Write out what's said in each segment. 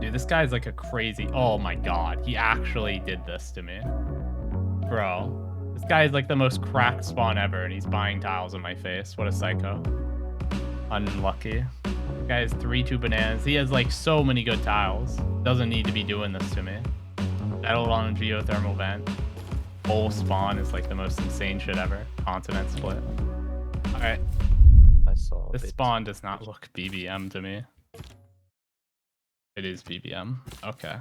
Dude, this guy's like a crazy... Oh my god, he actually did this to me. Bro, this guy is like the most cracked spawn ever, and he's buying tiles in my face. What a psycho. Unlucky. This guy has 3-2 bananas. He has like so many good tiles. Doesn't need to be doing this to me. Settled on a geothermal vent. Full spawn is like the most insane shit ever. Continent split. Alright. I saw This it. spawn does not look BBM to me. It is BBM. Okay.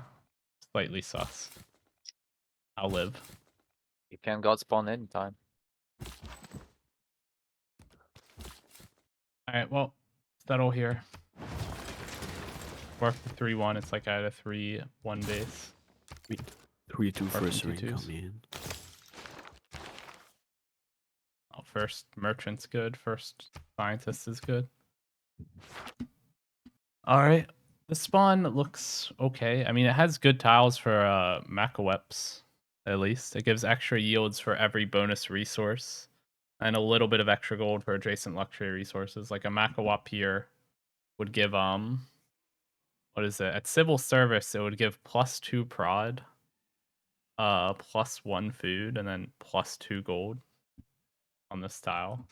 Slightly sus. I'll live. You can god spawn anytime. Alright, well, settle here. Work the 3-1. It's like I had a 3-1 base. 3-2 first Working ring 2-2s. coming in. Oh, first merchant's good. First scientist is good. Alright. The spawn looks okay. I mean, it has good tiles for Macaweps, at least. It gives extra yields for every bonus resource. And a little bit of extra gold for adjacent luxury resources. Like a Macawep here would give, what is it? At civil service, it would give +2 prod, +1 food, and then +2 gold on this tile.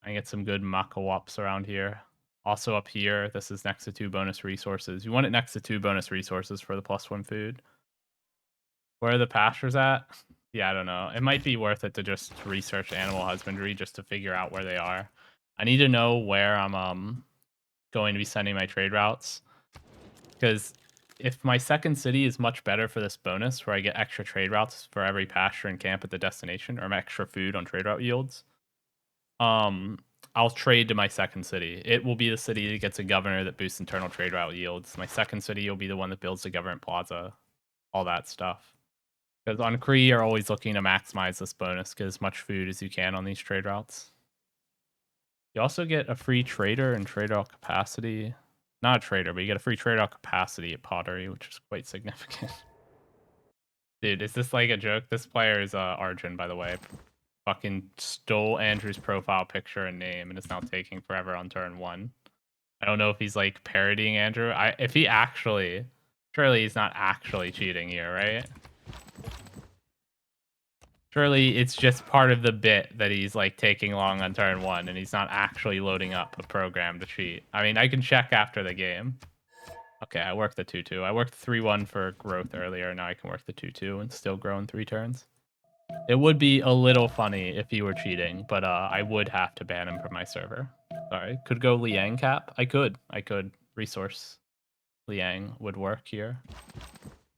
I get some good Macaweps around here. Also up here, this is next to 2 bonus resources. You want it next to 2 bonus resources for the +1 food. Where are the pastures at? Yeah, I don't know. It might be worth it to just research animal husbandry just to figure out where they are. I need to know where I'm going to be sending my trade routes. Because if my second city is much better for this bonus, where I get extra trade routes for every pasture and camp at the destination, or extra food on trade route yields, I'll trade to my second city. It will be the city that gets a governor that boosts internal trade route yields. My second city will be the one that builds the government plaza, all that stuff. Because on Cree, you're always looking to maximize this bonus, get as much food as you can on these trade routes. You also get a free trader and trade route capacity. Not a trader, but you get a free trade route capacity at Pottery, which is quite significant. Dude, is this like a joke? This player is Arjun, by the way. Fucking stole Andrew's profile picture and name and is now taking forever on turn 1. I don't know if he's like parodying Andrew. If he actually... Surely he's not actually cheating here, right? Surely it's just part of the bit that he's like taking long on turn 1 and he's not actually loading up a program to cheat. I mean, I can check after the game. Okay, I worked the 2-2. I worked 3-1 for growth earlier. Now I can work the 2-2 and still grow in 3 turns. It would be a little funny if he were cheating, but I would have to ban him from my server. Sorry. Could go Liang cap? I could. Resource Liang would work here.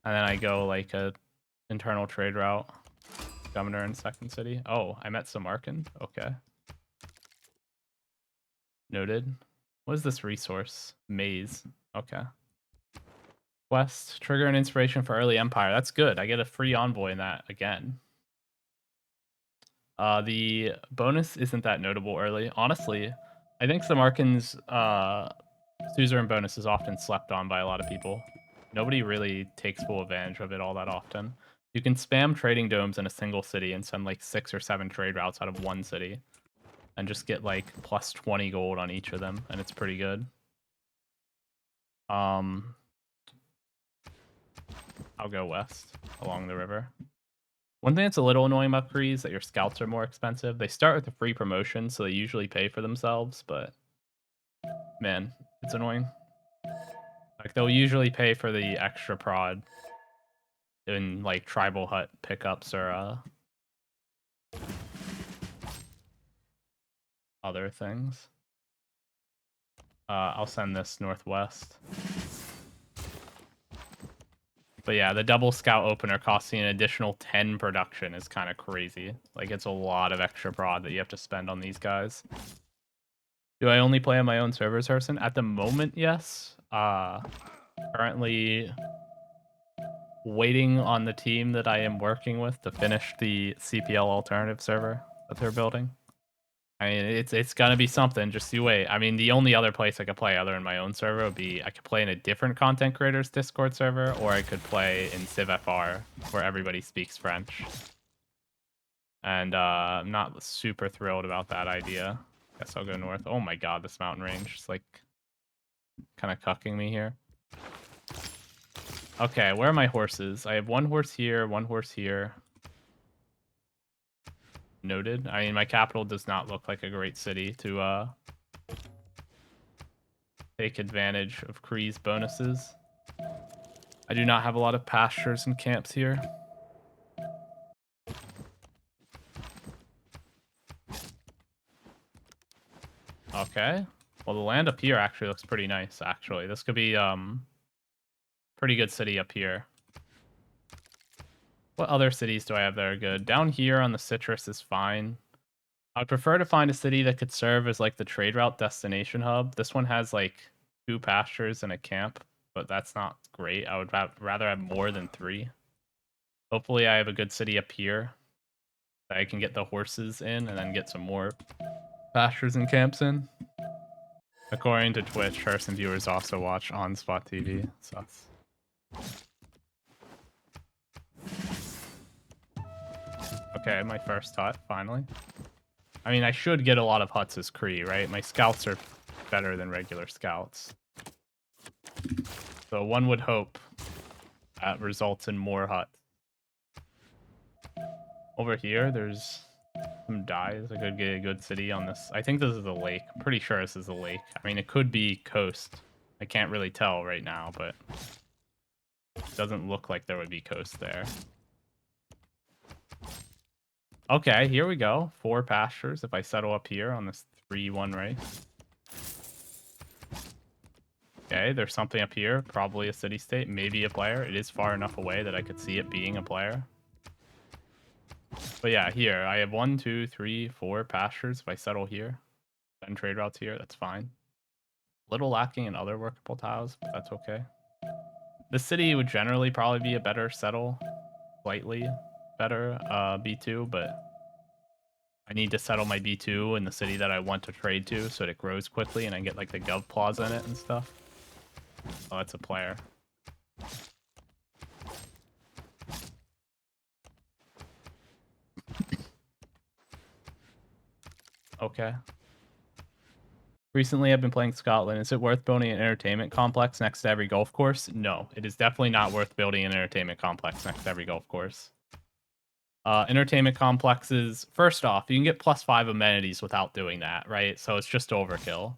And then I go like a internal trade route. Governor in second city. Oh, I met Samarkand. Okay. Noted. What is this resource? Maze. Okay. Quest. Trigger an inspiration for early empire. That's good. I get a free envoy in that again. The bonus isn't that notable early. Honestly, I think Samarkand's suzerain bonus is often slept on by a lot of people. Nobody really takes full advantage of it all that often. You can spam trading domes in a single city and send like 6 or 7 trade routes out of one city. And just get like +20 gold on each of them, and it's pretty good. I'll go west along the river. One thing that's a little annoying about Cree is that your scouts are more expensive. They start with a free promotion, so they usually pay for themselves, but man, it's annoying. Like, they'll usually pay for the extra prod in like tribal hut pickups or other things. I'll send this northwest. But yeah, the double scout opener costing an additional 10 production is kind of crazy. Like, it's a lot of extra prod that you have to spend on these guys. Do I only play on my own servers, Herson? At the moment, yes. Currently waiting on the team that I am working with to finish the CPL alternative server that they're building. I mean, it's gonna be something. Just you wait. I mean, the only other place I could play other than my own server would be I could play in a different content creators Discord server, or I could play in CivFR where everybody speaks French. And I'm not super thrilled about that idea. Guess I'll go north. Oh my god, this mountain range is like kind of cucking me here. Okay, where are my horses? I have one horse here, one horse here. Noted. I mean, my capital does not look like a great city to take advantage of Cree's bonuses. I do not have a lot of pastures and camps here. Okay. Well, the land up here actually looks pretty nice, actually. This could be pretty good city up here. What other cities do I have that are good? Down here on the citrus is fine. I'd prefer to find a city that could serve as like the trade route destination hub. This one has like 2 pastures and a camp, but that's not great. I would rather have more than 3. Hopefully I have a good city up here that I can get the horses in and then get some more pastures and camps in. According to Twitch, Herson viewers also watch on Spot TV. Sucks. Okay, my first hut, finally. I mean, I should get a lot of huts as Cree, right? My scouts are better than regular scouts. So one would hope that results in more huts. Over here, there's some dyes. I could get a good city on this. I think this is a lake. I'm pretty sure this is a lake. I mean, it could be coast. I can't really tell right now, but it doesn't look like there would be coast there. Okay, here we go. 4 pastures if I settle up here on this 3-1 race. Okay, there's something up here. Probably a city-state, maybe a player. It is far enough away that I could see it being a player. But yeah, here, I have 1, 2, 3, 4 pastures if I settle here. 10 trade routes here, that's fine. Little lacking in other workable tiles, but that's okay. The city would generally probably be a better settle. Slightly better B2, but I need to settle my B2 in the city that I want to trade to so that it grows quickly and I get like the Gov Plaza in it and stuff. Oh, that's a player. Okay. Recently, I've been playing Scotland. Is it worth building an entertainment complex next to every golf course? No, it is definitely not worth building an entertainment complex next to every golf course. Entertainment complexes, first off, you can get +5 amenities without doing that, right? So it's just overkill.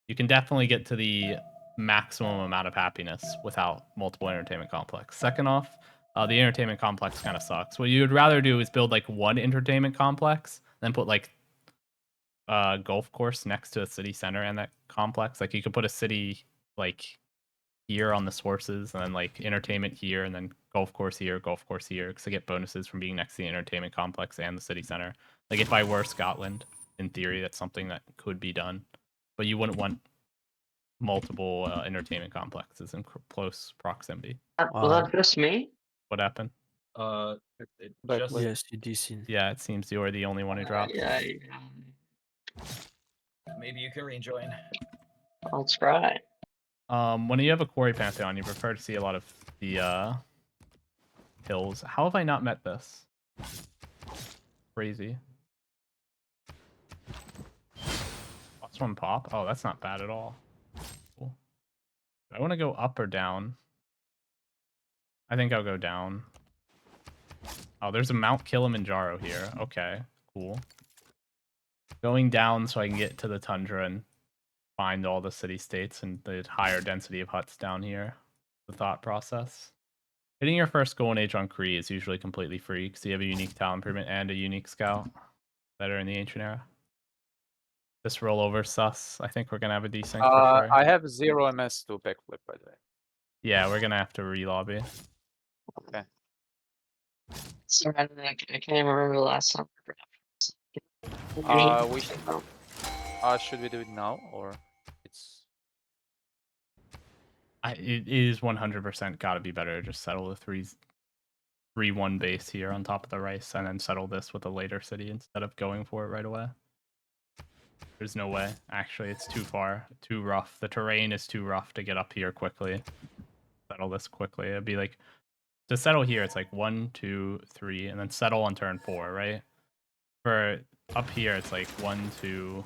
You can definitely get to the maximum amount of happiness without multiple entertainment complex. Second off, the entertainment complex kind of sucks. What you would rather do is build like one entertainment complex, then put like golf course next to a city center and that complex. Like you could put a city like here on the sources and then like entertainment here and then golf course here because I get bonuses from being next to the entertainment complex and the city center. Like if I were Scotland, in theory, that's something that could be done, but you wouldn't want multiple entertainment complexes in close proximity. Was that just me? What happened? But Just Yes, you DC. Yeah, it seems you are the only one who dropped. Yeah, maybe you can rejoin. I'll try. When you have a quarry pantheon, you prefer to see a lot of the hills. How have I not met this? Crazy. +1 pop? Oh, that's not bad at all. Cool. Do I want to go up or down? I think I'll go down. Oh, there's a Mount Kilimanjaro here. Okay, cool. Going down so I can get to the tundra and find all the city-states and the higher density of huts down here. The thought process. Hitting your first golden age on Cree is usually completely free because you have a unique tile improvement and a unique scout that are in the ancient era. This rollover sus. I think we're gonna have a desync for sure. I have 0 MS to backflip, by the way. Yeah, we're gonna have to re-lobby. Okay. Sorry, I can't even remember the last time. We should we do it now or it's It is 100% gotta be better to just settle the 3-1 base here on top of the rice and then settle this with a later city instead of going for it right away. There's no way. Actually, it's too far, too rough. The terrain is too rough to get up here quickly. Settle this quickly. It'd be like, to settle here, it's like 1, 2, 3, and then settle on turn 4, right? For up here, it's like 1, 2,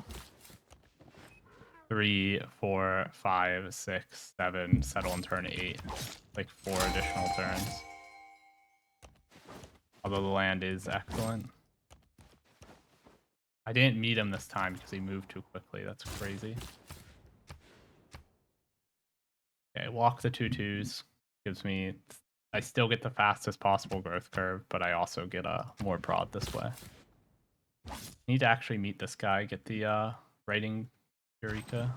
3, 4, 5, 6, 7, settle on turn 8. Like 4 additional turns. Although the land is excellent. I didn't meet him this time because he moved too quickly. That's crazy. Okay, walk the 2/2s. Gives me... I still get the fastest possible growth curve, but I also get a more prod this way. Need to actually meet this guy, get the writing Eureka.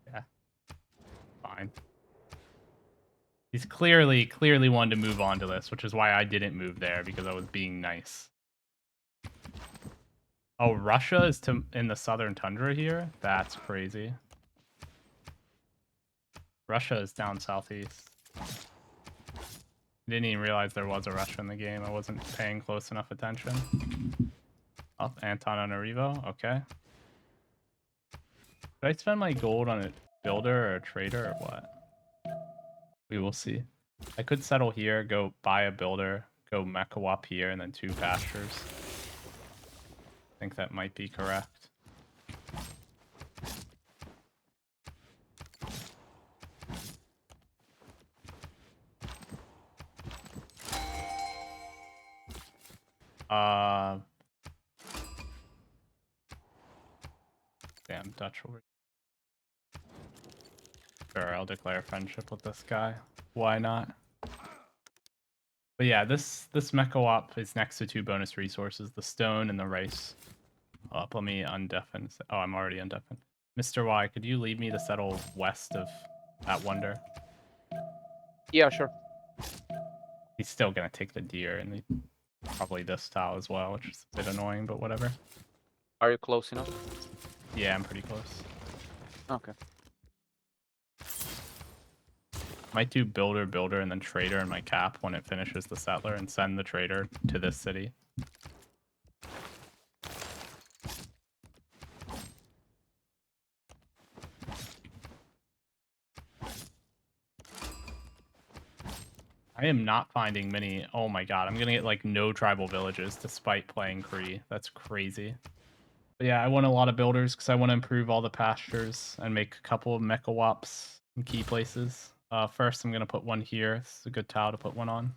Yeah. Fine. He's clearly wanted to move on to this, which is why I didn't move there, because I was being nice. Oh, Russia is in the southern tundra here? That's crazy. Russia is down southeast. Didn't even realize there was a Russia in the game. I wasn't paying close enough attention. Oh, Antananarivo. Okay. Should I spend my gold on a builder or a trader or what? We will see. I could settle here, go buy a builder, go Mechawap here, and then 2 pastures. I think that might be correct. Damn, Dutch will... Sure, I'll declare friendship with this guy. Why not? But yeah, this Mechawap is next to 2 bonus resources, the stone and the rice. Up, let me undeafen. Oh, I'm already undeafened. Mr. Y, could you lead me to settle west of that wonder? Yeah, sure. He's still gonna take the deer and probably this tile as well, which is a bit annoying, but whatever. Are you close enough? Yeah, I'm pretty close. Okay. Might do builder, and then trader in my cap when it finishes the settler and send the trader to this city. I am not finding many. Oh my god, I'm gonna get like no tribal villages despite playing Cree. That's crazy. But yeah, I want a lot of builders because I want to improve all the pastures and make a couple of Mechawaps in key places. First, I'm gonna put one here. This is a good tile to put one on.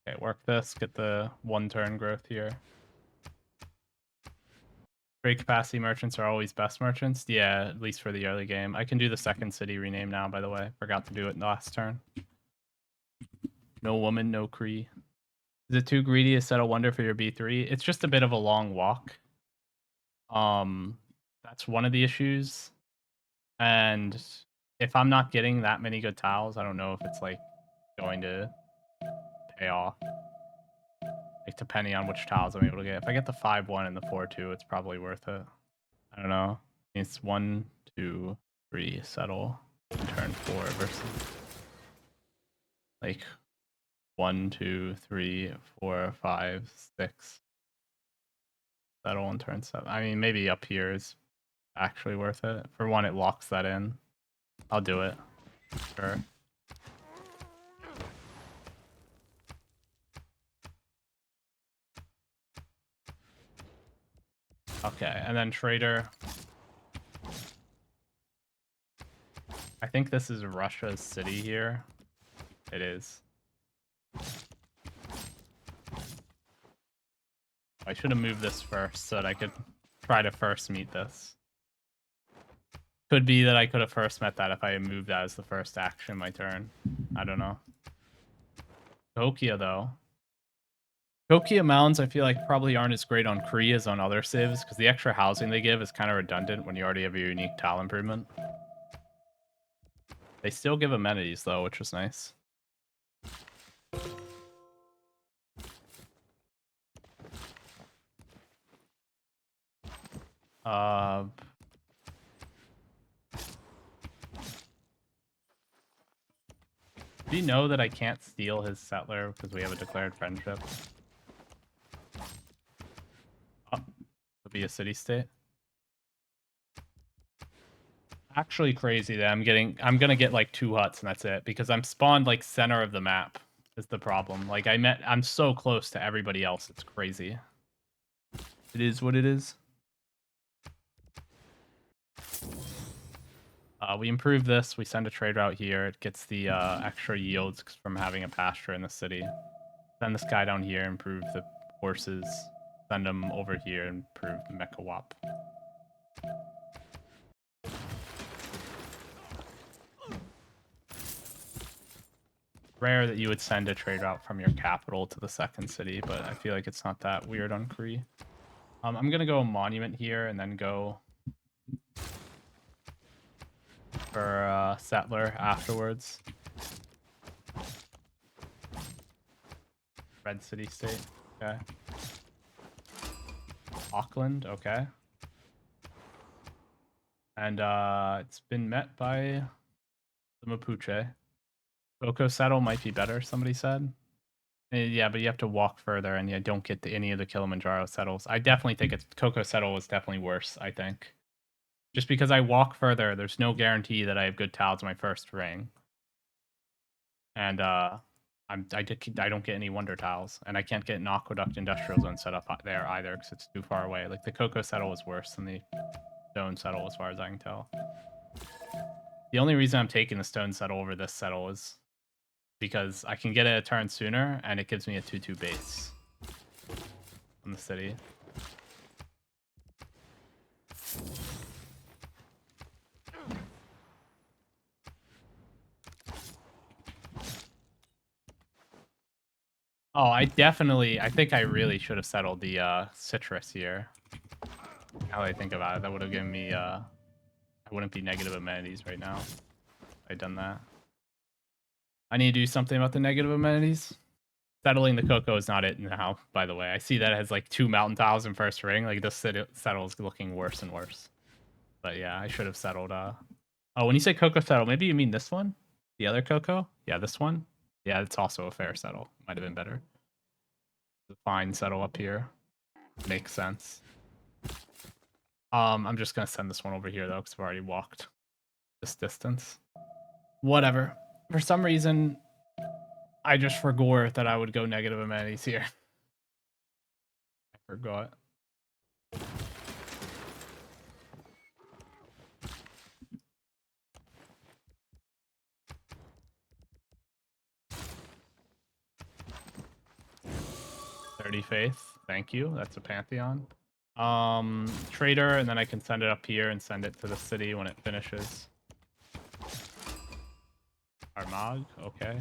Okay, work this. Get the 1 turn growth here. Great capacity merchants are always best merchants. Yeah, at least for the early game. I can do the second city rename now, by the way. Forgot to do it in the last turn. No woman, no Cree. Is it too greedy to settle wonder for your B3? It's just a bit of a long walk. That's one of the issues. And if I'm not getting that many good tiles, I don't know if it's like going to pay off. Like depending on which tiles I'm able to get. If I get the 5-1 and the 4-2, it's probably worth it. I don't know. It's 1, 2, 3, settle, and turn 4 versus like 1, 2, 3, 4, 5, 6. Settle on turn 7. I mean, maybe up here is actually worth it. For one, it locks that in. I'll do it. Sure. Okay, and then trader. I think this is Russia's city here. It is. I should have moved this first so that I could try to first meet this. Could be that I could have first met that if I had moved that as the first action my turn. I don't know. Gokia, though. Gokia mounds, I feel like, probably aren't as great on Cree as on other civs, because the extra housing they give is kind of redundant when you already have your unique tile improvement. They still give amenities, though, which is nice. Do you know that I can't steal his settler because we have a declared friendship? Oh, it'll be a city-state. Actually crazy that I'm gonna get like 2 huts and that's it because I'm spawned like center of the map is the problem. Like I'm so close to everybody else. It's crazy. It is what it is. We improve this. We send a trade route here. It gets the extra yields from having a pasture in the city. Send this guy down here, improve the horses. Send him over here, and improve the Mecha Wop. Rare that you would send a trade route from your capital to the second city, but I feel like it's not that weird on Cree. I'm gonna go monument here and then go for settler afterwards. Red city state. Okay. Auckland. Okay. And it's been met by the Mapuche. Coco Settle might be better, somebody said. Yeah, but you have to walk further and you don't get to any of the Kilimanjaro settles. I definitely think it's Coco Settle is definitely worse, I think. Just because I walk further, there's no guarantee that I have good tiles in my first ring. And I don't get any wonder tiles. And I can't get an Aqueduct Industrial Zone set up there either because it's too far away. Like the Coco Settle is worse than the Stone Settle as far as I can tell. The only reason I'm taking the Stone Settle over this settle is because I can get it a turn sooner and it gives me a 2-2 base on the city. Oh, I think I really should have settled the citrus here. Now that I think about it, that would have given me I wouldn't be negative amenities right now if I'd done that. I need to do something about the negative amenities. Settling the cocoa is not it now, by the way. I see that it has like 2 mountain tiles in first ring. Like this settle is looking worse and worse. But yeah, I should have settled. Oh, when you say cocoa settle, maybe you mean this one? The other cocoa? Yeah, this one? Yeah, it's also a fair settle. Might have been better. The fine settle up here. Makes sense. I'm just gonna send this one over here though, because I've already walked this distance. Whatever. For some reason, I just forgot that I would go negative amenities here. I forgot. Faith. Thank you. That's a Pantheon. Trader, and then I can send it up here and send it to the city when it finishes. Armagh, okay.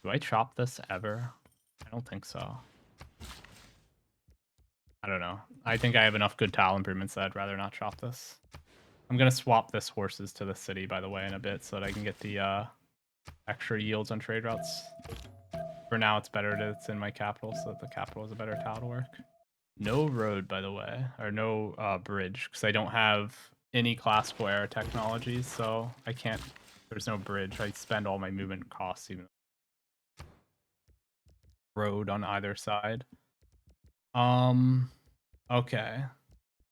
Do I chop this ever? I don't think so. I don't know. I think I have enough good tile improvements that I'd rather not chop this. I'm gonna swap this horses to the city, by the way, in a bit so that I can get the extra yields on trade routes. For now, it's better that it's in my capital so that the capital is a better tile to work. No road, by the way, or no bridge, because I don't have any classical era technologies, so I can't. There's no bridge. I spend all my movement costs, even road on either side. Okay.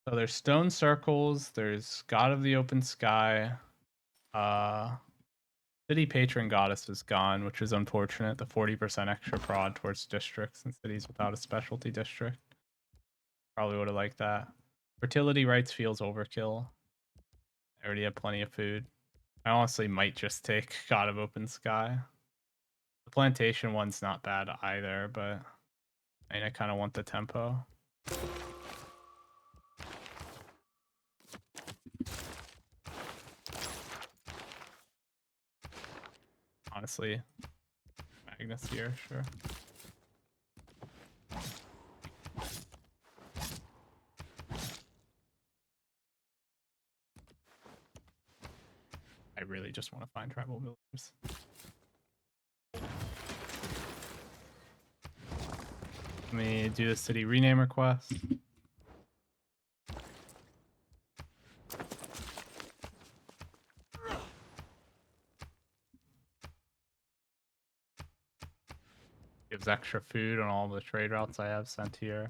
So there's stone circles. There's God of the Open Sky. City Patron Goddess is gone, which is unfortunate. The 40% extra prod towards districts and cities without a specialty district. Probably would have liked that. Fertility rights feels overkill. I already have plenty of food. I honestly might just take God of Open Sky. The plantation one's not bad either, but I mean, I kind of want the tempo. Honestly, Magnus here, sure. I really just want to find tribal villagers. Let me do the city rename request. Gives extra food on all the trade routes I have sent here.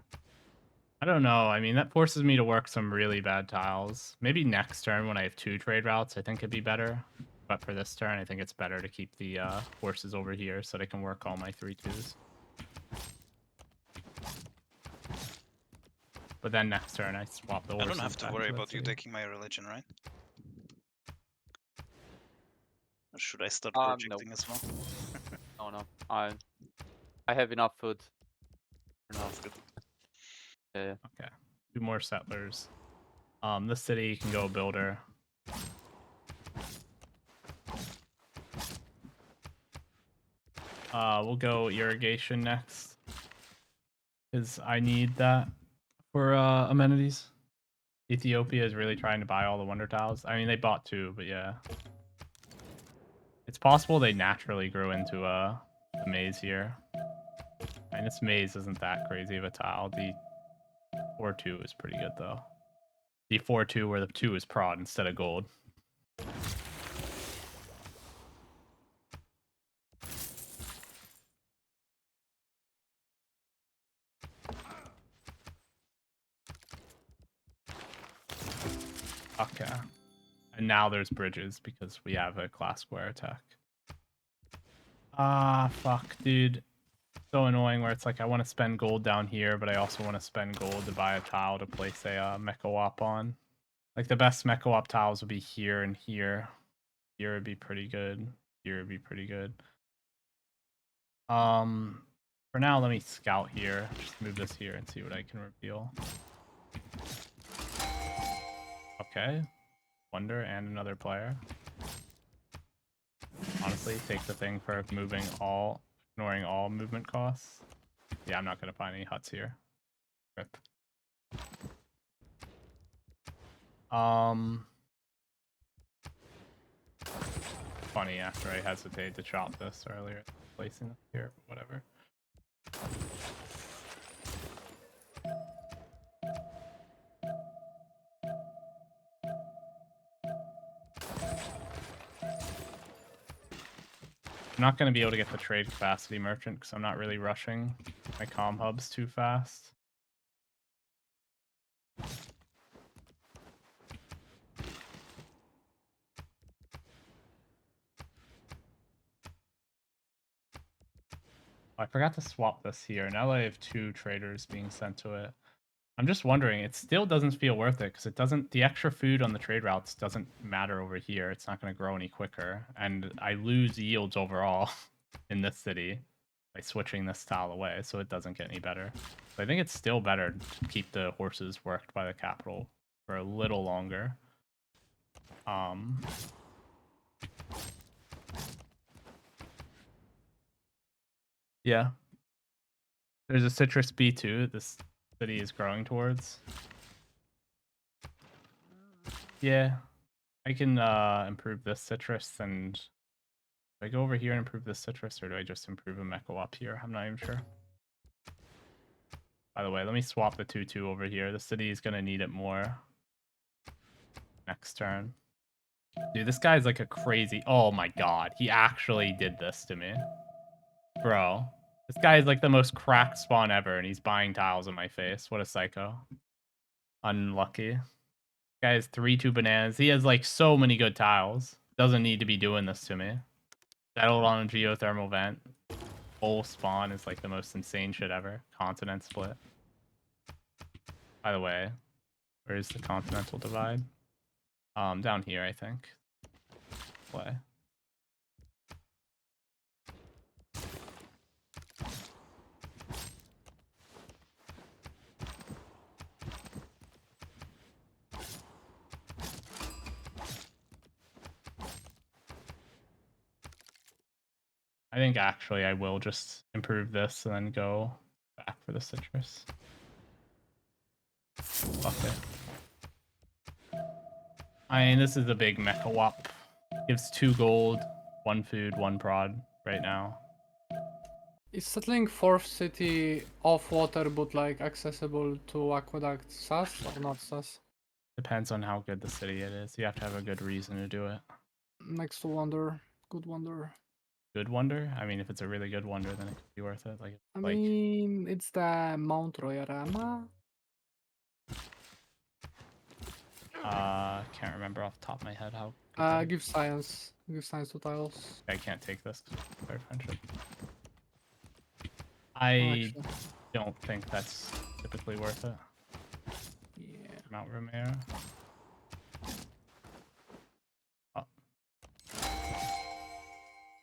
I don't know. I mean, that forces me to work some really bad tiles. Maybe next turn when I have 2 trade routes, I think it'd be better. But for this turn, I think it's better to keep the horses over here so they can work all my 3-2s. But then next turn, I swap the I horses. don't have to back worry the about you city. taking my religion, right? Or should I start No. projecting as well? No. I have enough food. For now. That's good. Yeah. Okay. 2 more settlers. The city can go builder. We'll go irrigation next. Because I need that for amenities. Ethiopia is really trying to buy all the wonder tiles. I mean, they bought 2, but yeah. It's possible they naturally grew into a maze here. And this maze isn't that crazy of a tile. The 4-2 is pretty good, though. The 4-2 where the 2 is prod instead of gold. Okay. And now there's bridges because we have a class square attack. Ah, fuck, dude. So annoying where it's like I want to spend gold down here, but I also want to spend gold to buy a tile to place a Mecha Wap on. Like the best Mecha Wap tiles would be here and here. Here would be pretty good. Here would be pretty good. For now, let me scout here. Just move this here and see what I can reveal. Okay. Wonder and another player. Honestly, take the thing for ignoring all movement costs. Yeah, I'm not gonna find any huts here. Rip. Funny after I hesitated to chop this earlier, placing it here, but whatever. I'm not going to be able to get the trade capacity merchant because I'm not really rushing my comm hubs too fast. I forgot to swap this here. Now that I have 2 traders being sent to it, I'm just wondering, it still doesn't feel worth it because it doesn't, the extra food on the trade routes doesn't matter over here. It's not going to grow any quicker. And I lose yields overall in this city by switching this tile away, so it doesn't get any better. So I think it's still better to keep the horses worked by the capital for a little longer. Yeah. There's a citrus B2 this city is growing towards. Yeah. I can improve this citrus, and do I go over here and improve this citrus, or do I just improve a Mecha Wap here? I'm not even sure. By the way, let me swap the 2-2 over here. The city is going to need it more next turn. Dude, this guy's like a crazy... Oh my god, he actually did this to me. Bro, this guy is like the most cracked spawn ever, and he's buying tiles in my face. What a psycho. Unlucky. Guy has 3-2 bananas. He has like so many good tiles. Doesn't need to be doing this to me. Settled on a geothermal vent. Whole spawn is like the most insane shit ever. Continent split. By the way, where is the continental divide? Down here, I think. Play. I think actually I will just improve this and then go back for the citrus. Fuck it. I mean, this is a big Mecha Wap. Gives 2 gold, 1 food, 1 prod right now. Is settling 4th city off water but like accessible to aqueduct sus or not sus? Depends on how good the city it is. You have to have a good reason to do it. Next to wonder, good wonder. good wonder. I mean, if it's a really good wonder, then it could be worth it. Like, I mean, it's the Mount Royarama. Can't remember off the top of my head how. good that is. Give science. Give science to tiles. I can't take this. Fair friendship. Oh, I actually, don't think that's typically worth it. yeah. Mount Romero. Oh.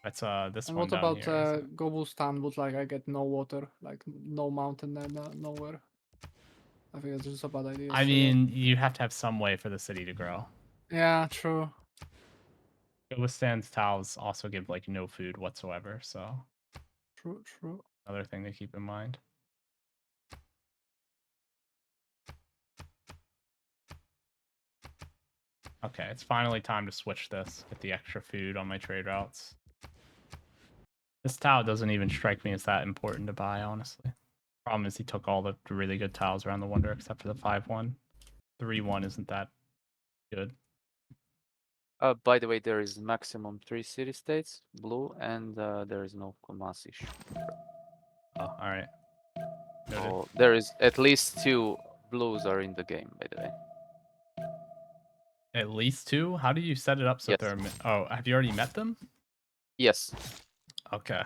That's this And one what down about here. Is it? Gobustan? But like, I get no water, like no mountain and nowhere. I think it's just a bad idea. I so mean, you have to have some way for the city to grow. yeah, true. Gobistan's tiles also give like no food whatsoever, so True. another thing to keep in mind. Okay, it's finally time to switch this. Get the extra food on my trade routes. This tile doesn't even strike me as that important to buy, honestly. Problem is he took all the really good tiles around the wonder except for the 5-1. 3-1 isn't that good. By the way, there is maximum 3 city states, blue, and there is no Kumasi. Oh, alright. Noted. So there is at least 2 blues are in the game, by the way. At least 2? How do you set it up so Yes. that they're... Oh, have you already met them? Yes. Okay.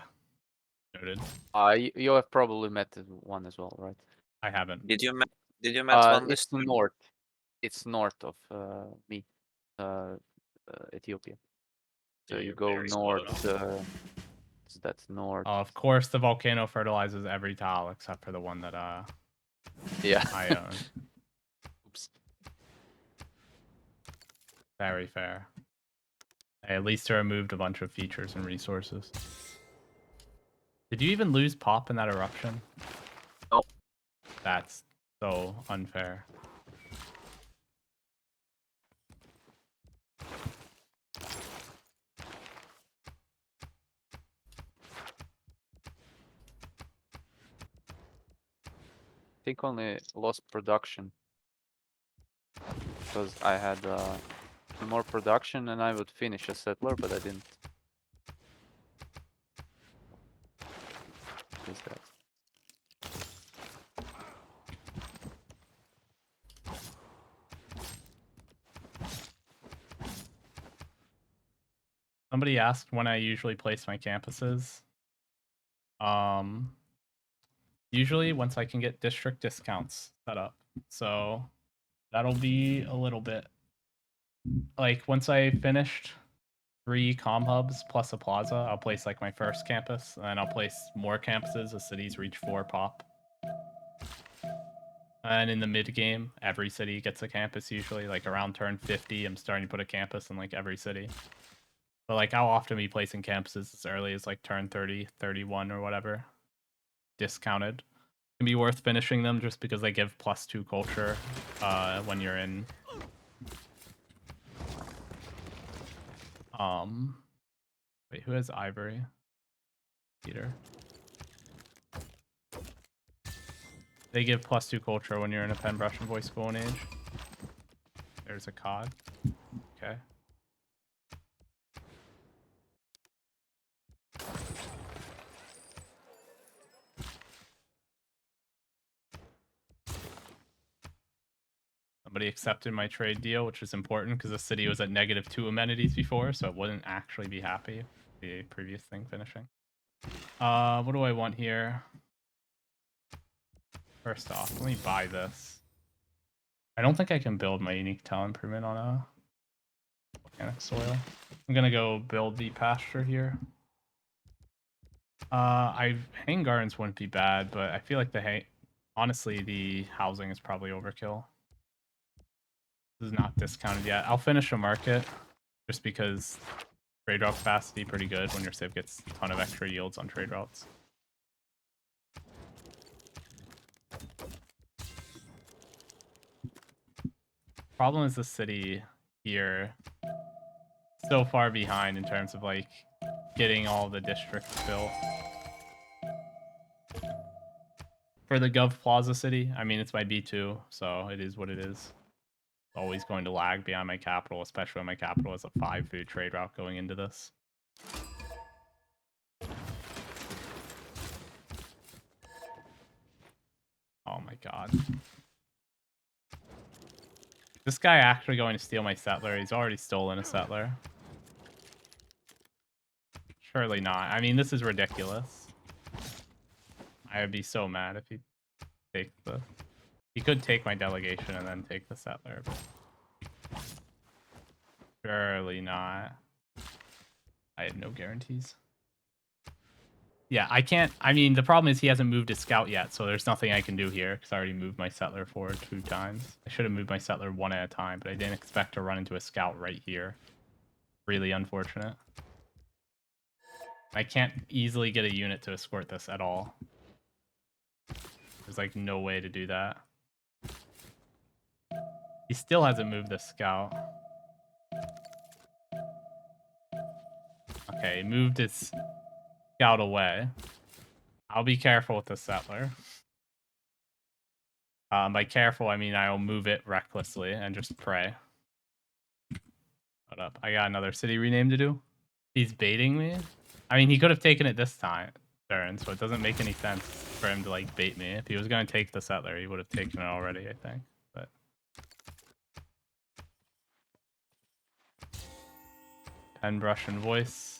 Noted. You have probably met one as well, right? I haven't. Did you met one this It's time? north. It's north of me, Ethiopia. So Yeah, you you're go very slow north. That's north. Of course, the volcano fertilizes every tile except for the one that Yeah. I own. Oops. Very fair. Hey, at least it removed a bunch of features and resources. Did you even lose pop in that eruption? No. That's so unfair. I think only lost production because I had more production and I would finish a settler, but I didn't. What is that? Somebody asked when I usually place my campuses. Usually once I can get district discounts set up. So that'll be a little bit. Like once I finished 3 comm hubs plus a plaza, I'll place like my first campus, and then I'll place more campuses as cities reach 4 pop. And in the mid game, every city gets a campus usually. Like around turn 50, I'm starting to put a campus in like every city. But like I'll often be placing campuses as early as like turn 30, 31 or whatever. Discounted. Can be worth finishing them just because they give +2 culture when you're in wait, who has ivory? Peter. They give +2 culture when you're in a pen brush and voice golden age. There's a cod. Okay. Somebody accepted my trade deal, which is important because the city was at -2 amenities before, so it wouldn't actually be happy with the previous thing finishing. What do I want here? First off, let me buy this. I don't think I can build my unique tile improvement on a volcanic soil. I'm gonna go build the pasture here. Hang gardens wouldn't be bad, but I feel like honestly the housing is probably overkill. This is not discounted yet. I'll finish a market just because trade route capacity pretty good when your civ gets a ton of extra yields on trade routes. Problem is the city here so far behind in terms of like getting all the districts built. For the Gov Plaza city, I mean it's my B2, so it is what it is. Always going to lag behind my capital, especially when my capital is a 5 food trade route going into this. god. This guy actually going to steal my settler? He's already stolen a settler. Surely not. I mean, this is ridiculous. I would be so mad if he take the... He could take my delegation and then take the settler, but... Surely not. I have no guarantees. Yeah, I can't... I mean, the problem is he hasn't moved his scout yet, so there's nothing I can do here, because I already moved my settler forward 2 times. I should have moved my settler 1 at a time, but I didn't expect to run into a scout right here. Really unfortunate. I can't easily get a unit to escort this at all. There's like no way to do that. He still hasn't moved the scout. Okay, he moved his scout away. I'll be careful with the settler. By careful, I mean I'll move it recklessly and just pray. Hold up, I got another city rename to do. He's baiting me? I mean, he could have taken it this turn, so it doesn't make any sense for him to like bait me. If he was going to take the settler, he would have taken it already, I think. But pen, brush, and voice.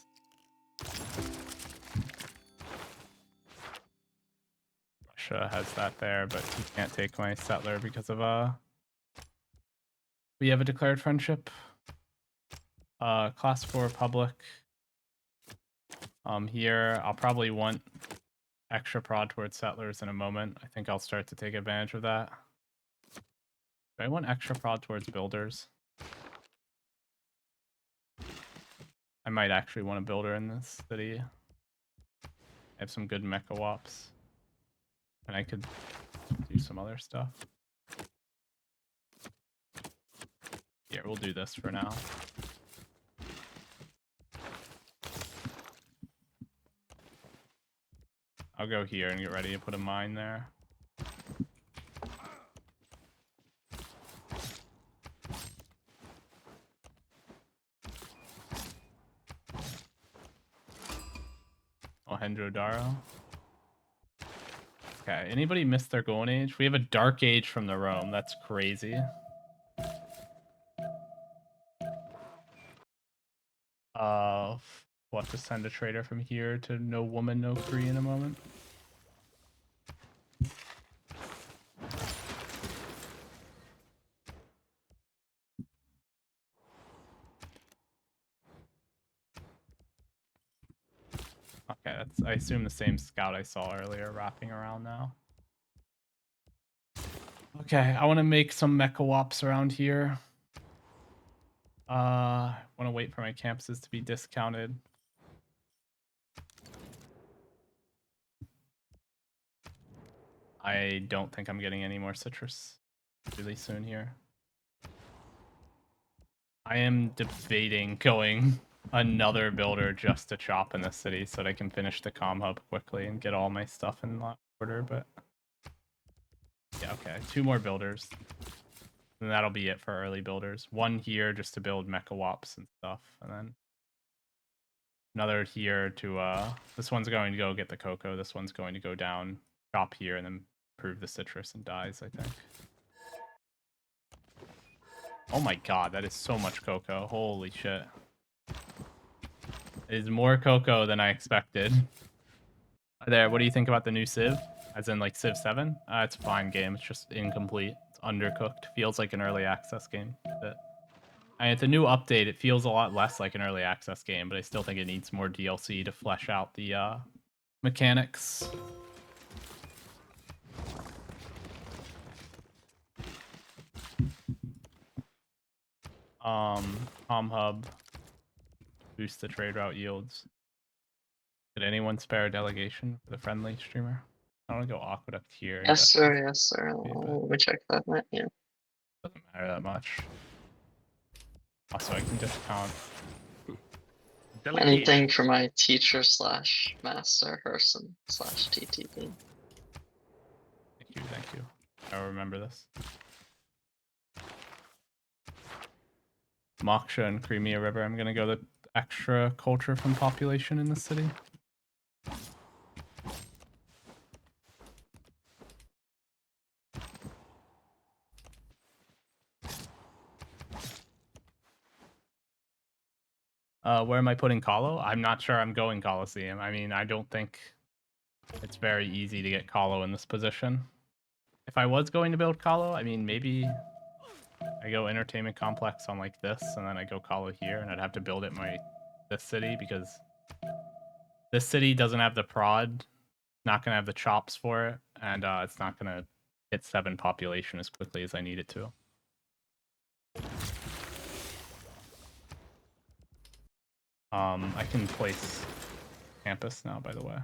Russia has that there, but he can't take my settler because of we have a declared friendship. Class 4 public. Here I'll probably want extra prod towards settlers in a moment. I think I'll start to take advantage of that. Do I want extra prod towards builders? I might actually want a builder in this city. I have some good mecha wops. And I could do some other stuff. Here, we'll do this for now. I'll go here and get ready to put a mine there. Mohenjo-Daro. Okay, anybody missed their golden age? We have a dark age from the Rome. That's crazy. We'll have to send a trader from here to no woman, no Cree in a moment. Okay, that's, I assume, the same scout I saw earlier wrapping around now. Okay, I want to make some mecha wops around here. I want to wait for my campuses to be discounted. I don't think I'm getting any more citrus really soon here. I am debating going another builder just to chop in the city so that I can finish the comm hub quickly and get all my stuff in order, but yeah, okay, 2 more builders. And that'll be it for early builders. 1 here just to build mecha wops and stuff, and then another here to this one's going to go get the cocoa, this one's going to go down, chop here, and then prove the citrus and dies, I think. Oh my god, that is so much cocoa. Holy shit. It is more cocoa than I expected. There, what do you think about the new Civ? As in like Civ 7? It's a fine game, it's just incomplete. It's undercooked. Feels like an early access game. And it's a new update, it feels a lot less like an early access game, but I still think it needs more DLC to flesh out the mechanics. Comm hub. Boost the trade route yields. Did anyone spare a delegation for the friendly streamer? I want to go aqueduct here. Yes, sir. Yes, sir. Let me check that. Yeah. Doesn't matter that much. Also, I can discount. Anything for my teacher slash master Herson slash TTP. Thank you, thank you. I'll remember this. Moksha and Crimea River. I'm gonna go the extra culture from population in the city. Where am I putting Colo? I'm not sure I'm going Coliseum. I mean, I don't think it's very easy to get Colo in this position. If I was going to build Colo, I mean, maybe I go Entertainment Complex on like this, and then I go Colo here, and I'd have to build it this city because this city doesn't have the prod, not gonna have the chops for it, and it's not gonna hit 7 population as quickly as I need it to. I can place campus now, by the way.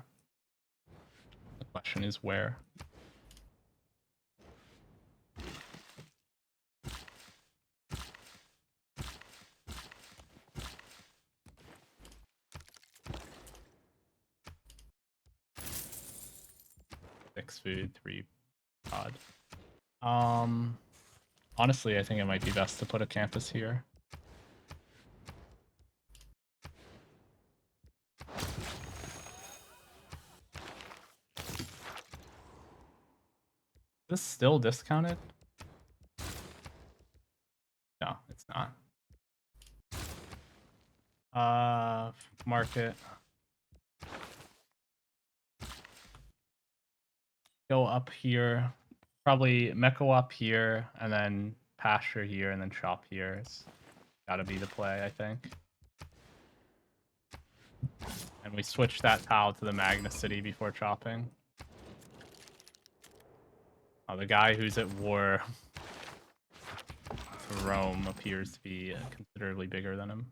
The question is where. Six food, 3 prod. Honestly, I think it might be best to put a campus here. Is this still discounted? No, it's not. Market. Go up here. Probably Meko up here, and then pasture here, and then shop here. It's gotta be the play, I think. And we switch that tile to the Magna City before chopping. Oh, the guy who's at war to Rome appears to be considerably bigger than him.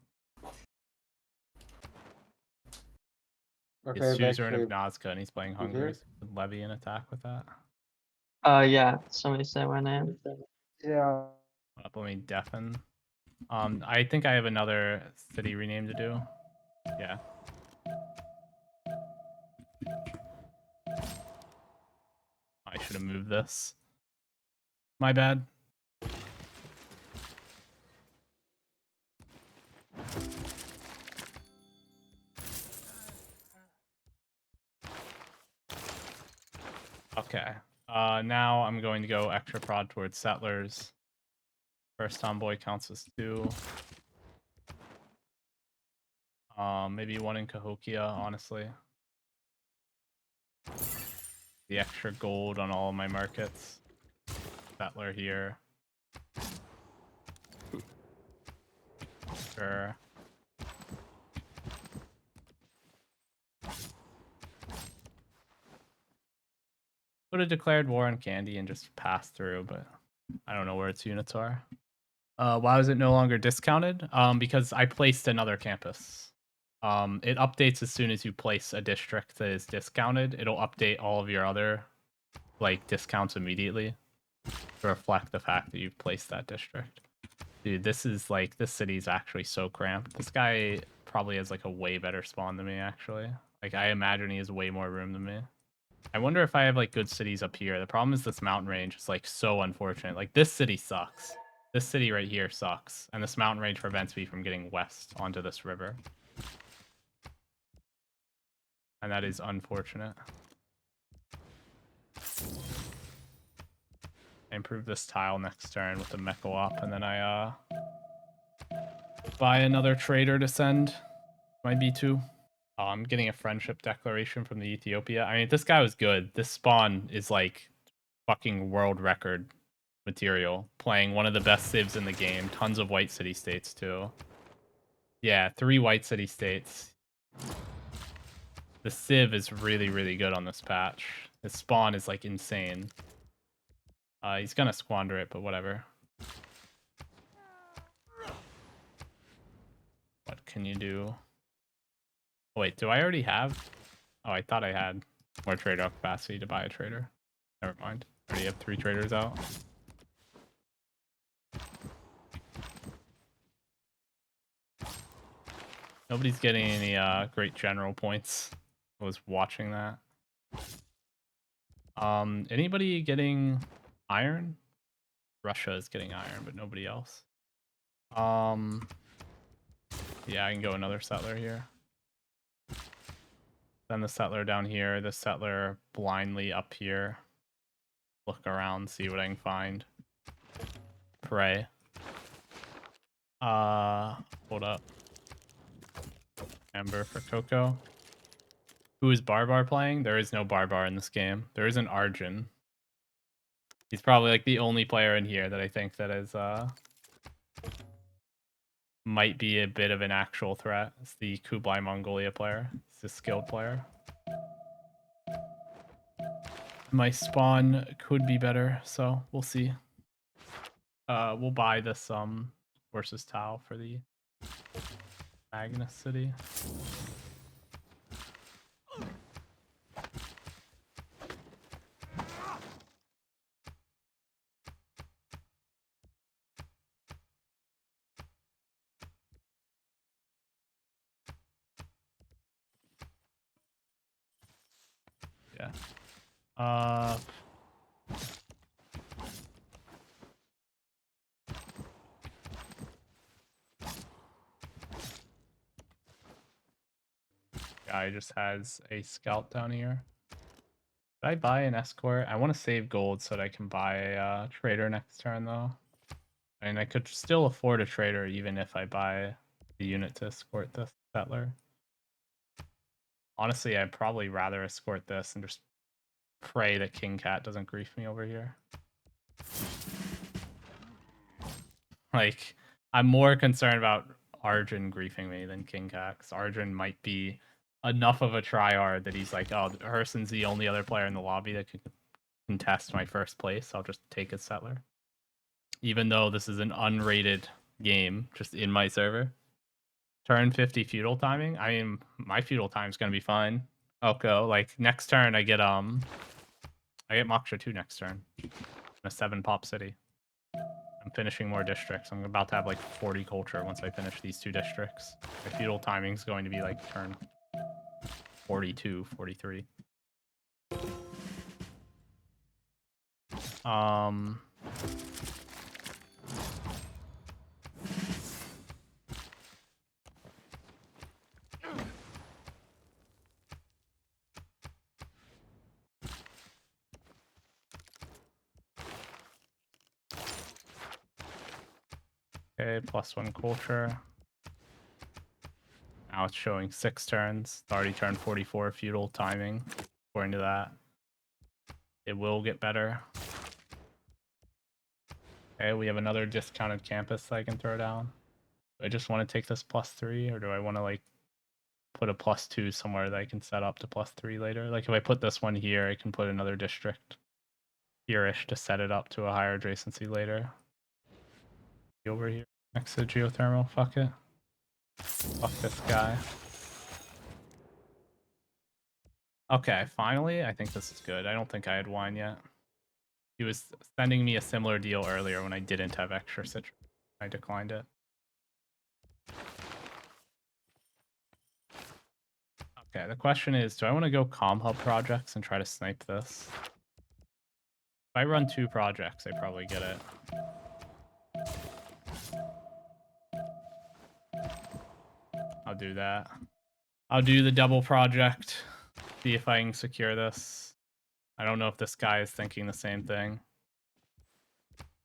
Okay, His shoes are in backflip. Nazca, and he's playing You Hungary. here? So we could levy an attack with that. Yeah, somebody say my name. Yeah. Let me deafen. I think I have another city rename to do. Yeah. I should have moved this. My bad. Okay. Now I'm going to go extra prod towards settlers. First tomboy counts as 2. Maybe 1 in Cahokia, honestly. The extra gold on all of my markets. Settler here. Sure. Would have declared war on Candy and just passed through, but I don't know where its units are. Why is it no longer discounted? Because I placed another campus. It updates as soon as you place a district that is discounted. It'll update all of your other like discounts immediately to reflect the fact that you've placed that district. Dude, this city's actually so cramped. This guy probably has like a way better spawn than me, actually. Like, I imagine he has way more room than me. I wonder if I have like good cities up here. The problem is this mountain range is like so unfortunate. Like, this city sucks. This city right here sucks. And this mountain range prevents me from getting west onto this river. And that is unfortunate. I improve this tile next turn with the Meko up, and then I buy another trader to send my B2. I'm getting a friendship declaration from the Ethiopia. I mean, this guy was good. This spawn is like fucking world record material. Playing one of the best civs in the game. Tons of white city states too. Yeah, 3 white city states. The civ is really, really good on this patch. His spawn is like insane. He's gonna squander it, but whatever. What can you do? Oh, wait, do I already have? Oh, I thought I had more trader capacity to buy a trader. Never mind. I already have 3 traders out. Nobody's getting any great general points. I was watching that. Anybody getting iron? Russia is getting iron, but nobody else. Yeah, I can go another settler here. Then the settler down here, the settler blindly up here. Look around, see what I can find. Pray. Hold up. Amber for Coco. Who is Barbar playing? There is no Barbar in this game. There is an Arjun. He's probably like the only player in here that I think that is might be a bit of an actual threat. It's the Kublai Mongolia player. It's a skilled player. My spawn could be better, so we'll see. We'll buy this versus Tau for the Magnus City. Yeah. Guy just has a scout down here. Did I buy an escort? I want to save gold so that I can buy a trader next turn though. I mean, I could still afford a trader even if I buy the unit to escort this settler. Honestly, I'd probably rather escort this and just pray that King Cat doesn't grief me over here. Like, I'm more concerned about Arjun griefing me than King Cat, because Arjun might be enough of a tryhard that he's like, oh, Herson's the only other player in the lobby that could contest my first place. I'll just take his settler. Even though this is an unrated game, just in my server. Turn 50 feudal timing. I mean, my feudal time's gonna be fine. Okay, like next turn I get Moksha 2 next turn. A 7 pop city. I'm finishing more districts. I'm about to have like 40 culture once I finish these 2 districts. My feudal timing's going to be like turn 42, 43. Okay, +1 culture. Now it's showing 6 turns. It's already turned 44 feudal timing. According to that, it will get better. Okay, we have another discounted campus that I can throw down. Do I just want to take this +3, or do I want to like put a +2 somewhere that I can set up to +3 later? Like if I put this one here, I can put another district here-ish to set it up to a higher adjacency later. Over here next to the geothermal. Fuck it. Fuck this guy. Okay, finally, I think this is good. I don't think I had wine yet. He was sending me a similar deal earlier when I didn't have extra citrus. I declined it. Okay, the question is, do I want to go Comm Hub projects and try to snipe this? If I run 2 projects, I probably get it. I'll do that. I'll do the double project. See if I can secure this. I don't know if this guy is thinking the same thing.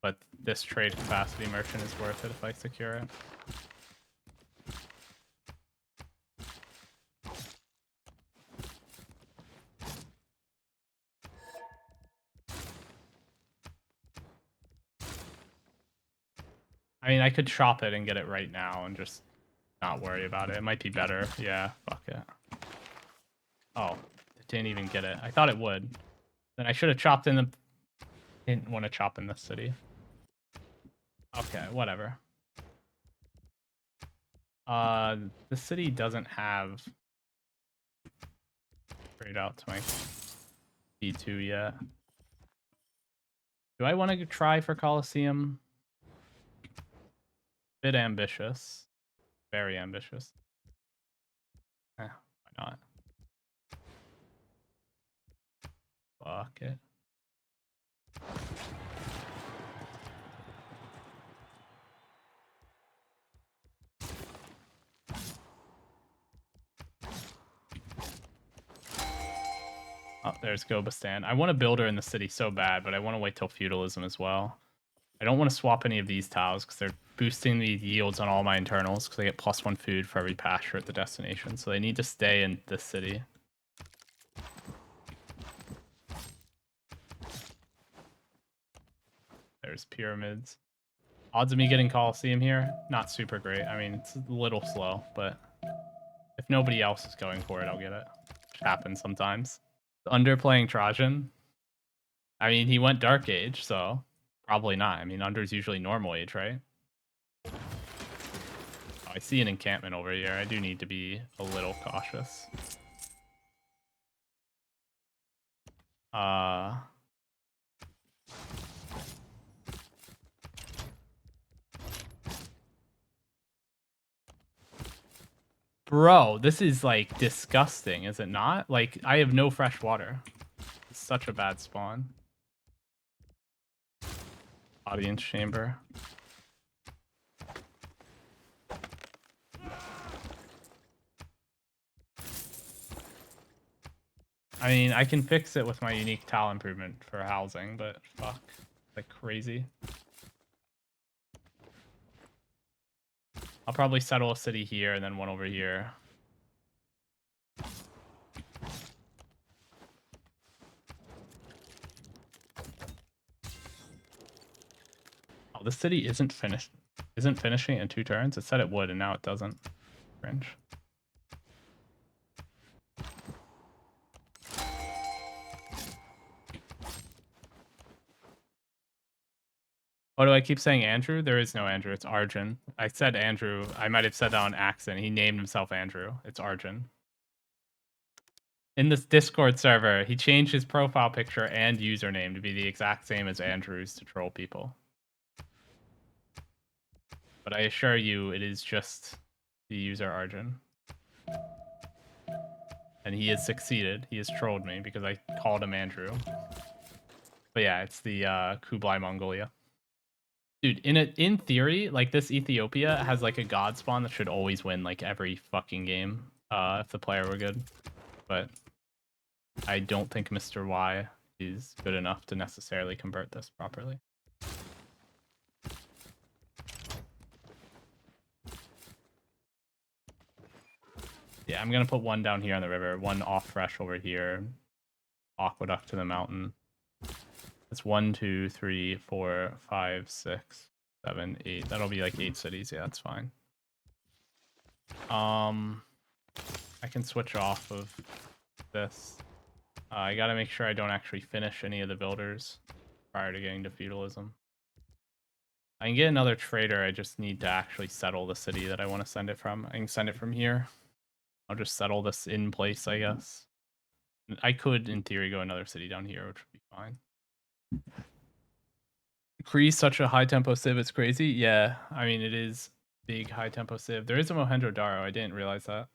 But this trade capacity merchant is worth it if I secure it. I mean, I could shop it and get it right now and just not worry about it. It might be better. Yeah, fuck it. Oh, it didn't even get it. I thought it would. Then I should have chopped in the... Didn't want to chop in this city. Okay, whatever. The city doesn't have... Straight out to my B2 yet. Do I want to try for Coliseum? Bit ambitious. Very ambitious. Why not? Fuck it. Oh, there's Gobastan. I want to build her in the city so bad, but I want to wait till feudalism as well. I don't want to swap any of these tiles because they're boosting the yields on all my internals because I get +1 food for every pasture at the destination. So they need to stay in this city. There's pyramids. Odds of me getting Colosseum here, not super great. I mean, it's a little slow, but if nobody else is going for it, I'll get it. Which happens sometimes. Underplaying Trajan. I mean, he went Dark Age, so probably not. I mean, under is usually normal age, right? Oh, I see an encampment over here. I do need to be a little cautious. Bro, this is like disgusting, is it not? Like, I have no fresh water. It's such a bad spawn. Audience chamber. I mean, I can fix it with my unique tile improvement for housing, but fuck, like crazy. I'll probably settle a city here and then one over here. Oh, this city isn't finished. Isn't finishing in 2 turns? It said it would, and now it doesn't. Cringe. Oh, do I keep saying Andrew? There is no Andrew. It's Arjun. I said Andrew. I might have said that on accident. He named himself Andrew. It's Arjun. In this Discord server, he changed his profile picture and username to be the exact same as Andrew's to troll people. But I assure you, it is just the user Arjun. And he has succeeded. He has trolled me because I called him Andrew. But yeah, it's the Kublai Mongolia. Dude, in theory, like this Ethiopia has like a god spawn that should always win like every fucking game if the player were good. But I don't think Mr. Y is good enough to necessarily convert this properly. Yeah, I'm gonna put one down here on the river, one off fresh over here, aqueduct to the mountain. It's 1, 2, 3, 4, 5, 6, 7, 8. That'll be like 8 cities. Yeah, that's fine. I can switch off of this. I gotta make sure I don't actually finish any of the builders prior to getting to feudalism. I can get another trader. I just need to actually settle the city that I want to send it from. I can send it from here. I'll just settle this in place, I guess. I could, in theory, go another city down here, which would be fine. Cree such a high tempo civ, it's crazy. Yeah, I mean it is big high tempo civ. There is a Mohenjo-Daro. I didn't realize that.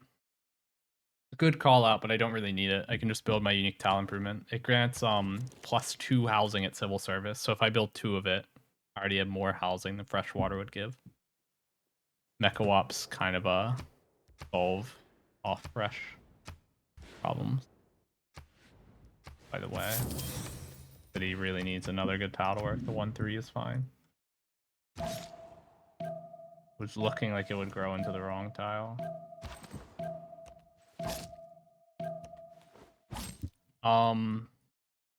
Good call out, but I don't really need it. I can just build my unique tile improvement. It grants +2 housing at civil service. So if I build 2 of it, I already have more housing than fresh water would give. Mecha-Wops kind of solve off fresh problems. By the way, city really needs another good tile to work. The 1-3 is fine. Was looking like it would grow into the wrong tile.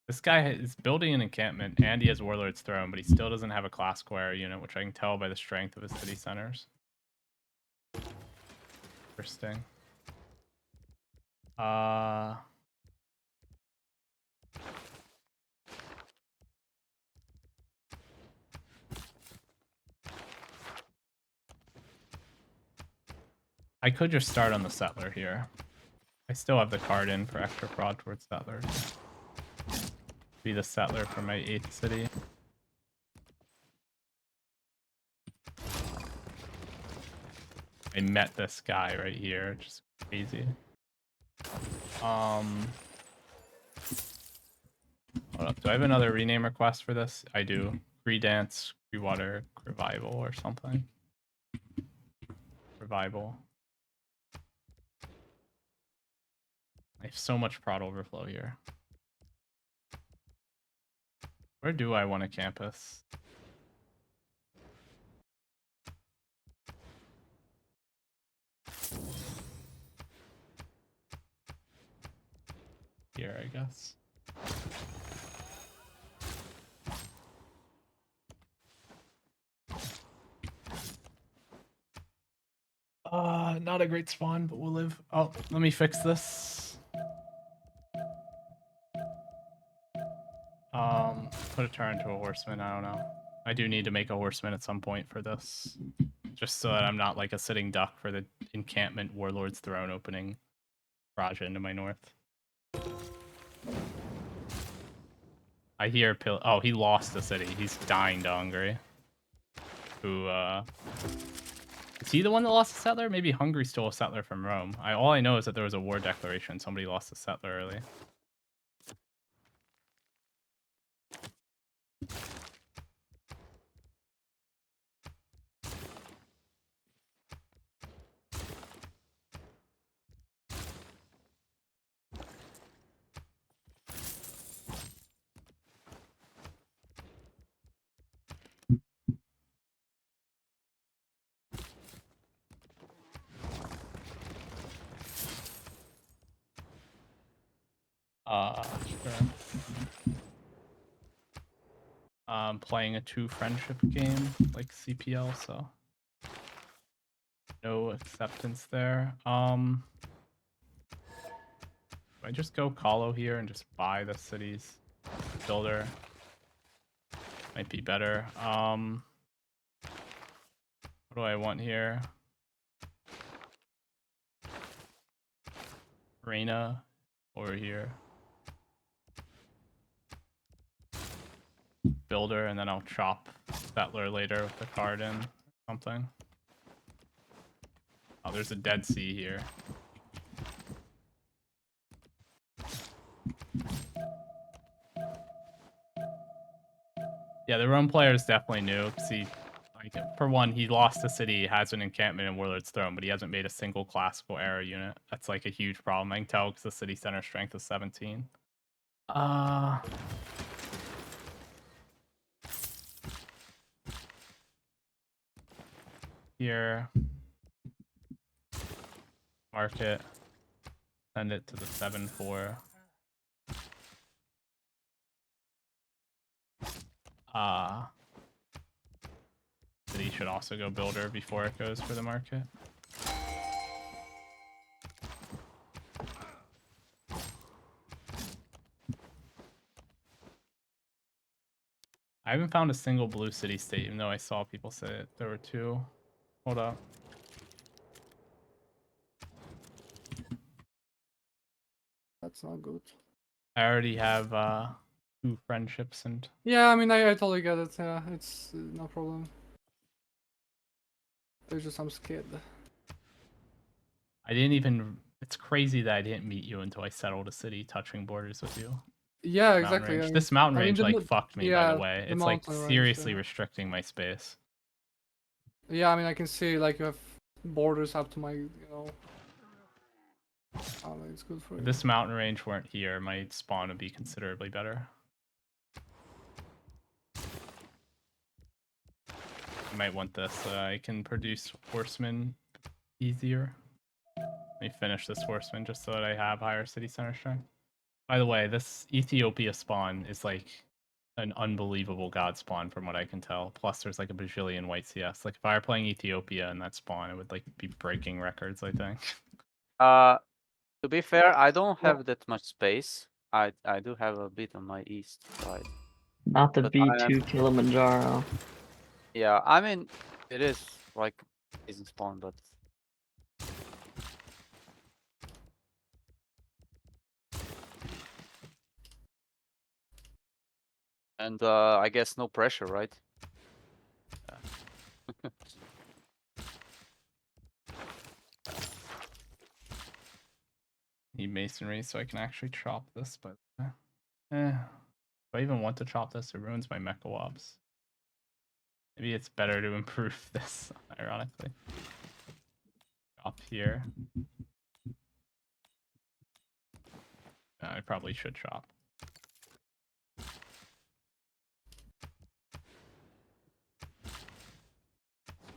This guy is building an encampment and he has Warlord's Throne, but he still doesn't have a class square unit, which I can tell by the strength of his city centers. Interesting. I could just start on the settler here. I still have the card in for extra fraud towards settlers. Be the settler for my 8th city. I met this guy right here, just crazy. Hold up. Do I have another rename request for this? I do. Cree Dance, Cree Water, Revival or something. Revival. I have so much prod overflow here. Where do I want a campus? here, I guess. Not a great spawn, but we'll live. Oh, let me fix this. Put a turn to a horseman. I don't know. I do need to make a horseman at some point for this, just so that I'm not like a sitting duck for the encampment warlord's throne opening Raja into my north. I hear oh, he lost the city. He's dying to Hungary. Who is he the one that lost a settler? Maybe Hungary stole a settler from Rome. All I know is that there was a war declaration. Somebody lost a settler early. Sure. Playing a 2 friendship game like CPL, so no acceptance there. I just go Kahlo here and just buy the city's builder. Might be better. What do I want here? Reina over here. Builder, and then I'll chop settler later with the card in or something. Oh, there's a Dead Sea here. Yeah, the Rome player is definitely new. See, like, for one, he lost the city, has an encampment in Warlord's Throne, but he hasn't made a single classical era unit. That's like a huge problem. I can tell because the city center strength is 17. Here. Market. Send it to the 7-4. City should also go builder before it goes for the market. I haven't found a single blue city state, even though I saw people say it. There were 2. Hold up. That's not good. I already have 2 friendships and Yeah, I mean, I totally get it. Yeah, it's no problem. It's just I'm scared. I didn't even. It's crazy that I didn't meet you until I settled a city touching borders with you. Yeah, Mountain exactly. range. I mean, This mountain I mean, range the like mo- fucked me, by yeah, the way. the It's like mountain range, seriously yeah. restricting my space. Yeah, I mean, I can see like you have borders up to my, it's good for If you. this mountain range weren't here, my spawn would be considerably better. I might want this so I can produce horsemen easier. Let me finish this horseman just so that I have higher city center strength. By the way, this Ethiopia spawn is like an unbelievable god spawn from what I can tell. Plus there's like a bajillion white CS. Like if I were playing Ethiopia in that spawn, it would like be breaking records, I think. To be fair, I don't Yeah. have that much space. I do have a bit on my east side. Not the But I am- B2 Kilimanjaro. Yeah, I mean, it is like decent spawn, but and I guess no pressure, right? Need masonry so I can actually chop this, but if I even want to chop this, it ruins my mecha wobs. Maybe it's better to improve this, ironically. Chop here. I probably should chop.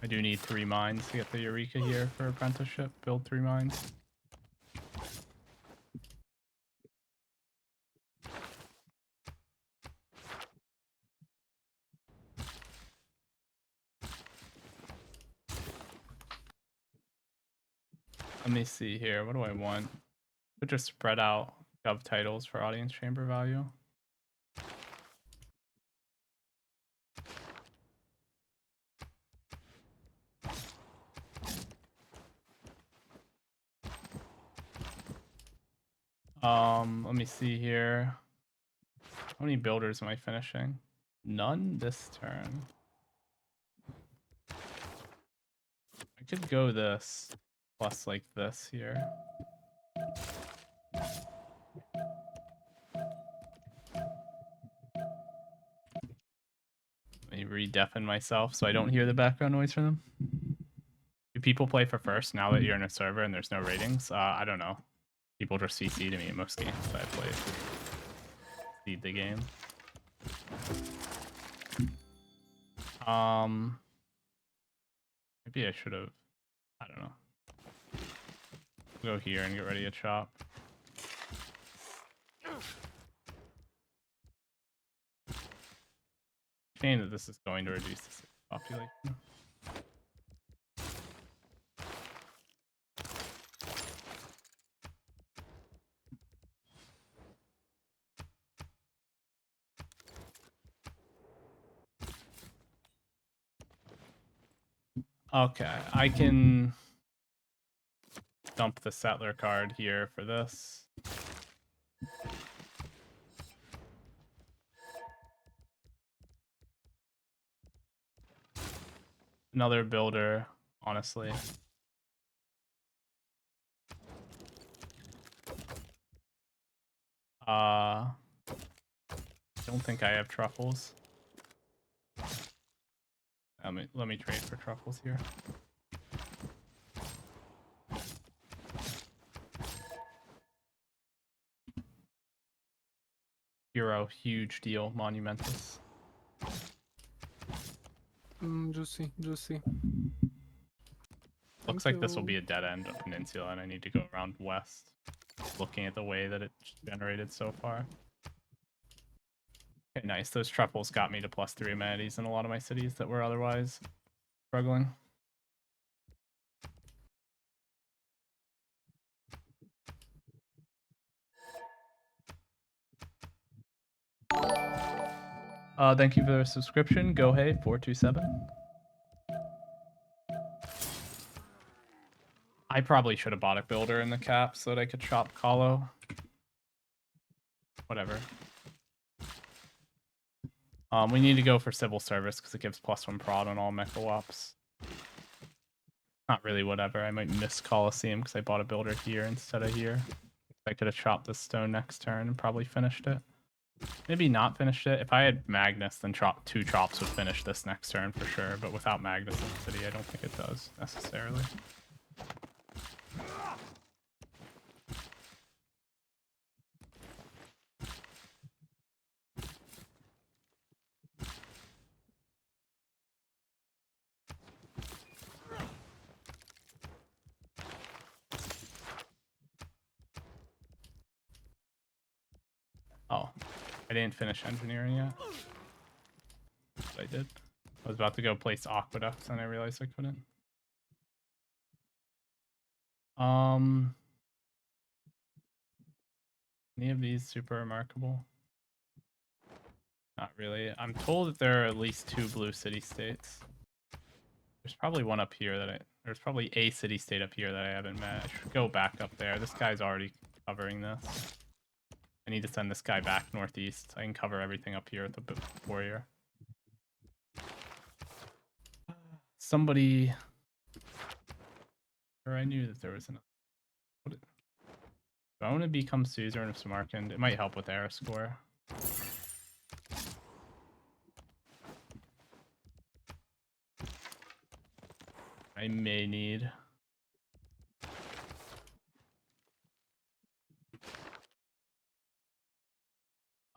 I do need 3 mines to get the Eureka here for apprenticeship. Build 3 mines. Let me see here. What do I want? Could just spread out gov titles for audience chamber value. Let me see here. How many builders am I finishing? None this turn. I could go this plus like this here. Let me re-deafen myself so I don't hear the background noise from them. Do people play for first now that you're in a server and there's no ratings? I don't know. People just CC to me in most games that I played. Seed the game. Maybe I should have. I don't know. Go here and get ready to chop. Shame that this is going to reduce the population. Okay, I can dump the settler card here for this. Another builder, honestly. I don't think I have truffles. Let me trade for truffles here. Hero, huge deal, monumentous. Juicy, juicy. Looks like this will be a dead end of peninsula, and I need to go around west. Looking at the way that it's generated so far. Okay, nice. Those truffles got me to +3 amenities in a lot of my cities that were otherwise struggling. Thank you for the subscription. Go hey 427. I probably should have bought a builder in the cap so that I could chop Kahlo. Whatever. We need to go for civil service because it gives +1 prod on all mecha wops. Not really whatever. I might miss Coliseum because I bought a builder here instead of here. I could have chopped this stone next turn and probably finished it. Maybe not finished it. If I had Magnus, then 2 chops would finish this next turn for sure. But without Magnus in the city, I don't think it does necessarily. Oh, I didn't finish engineering yet. But I did. I was about to go place aqueducts and I realized I couldn't. Any of these super remarkable? Not really. I'm told that there are at least 2 blue city states. There's probably one up here that there's probably a city state up here that I haven't met. I should go back up there. This guy's already covering this. I need to send this guy back northeast. I can cover everything up here with the warrior. Somebody... Or I knew that there was an... Do I want to become suzerain of Samarkand? It might help with era score. I may need...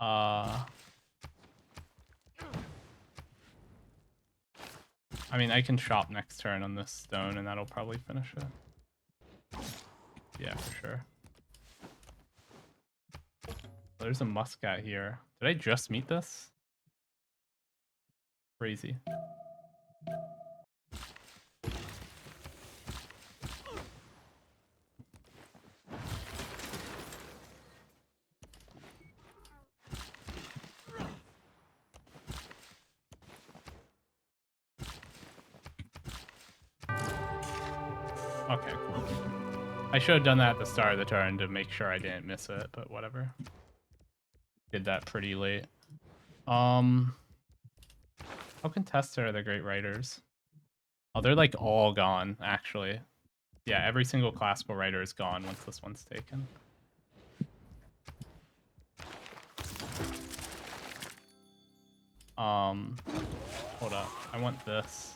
I mean, I can shop next turn on this stone, and that'll probably finish it. Yeah, for sure. There's a muscat here. Did I just meet this? Crazy. Okay, cool. I should have done that at the start of the turn to make sure I didn't miss it, but whatever. Did that pretty late. How contested are the great writers? Oh, they're like all gone, actually. Yeah, every single classical writer is gone once this one's taken. Hold up. I want this.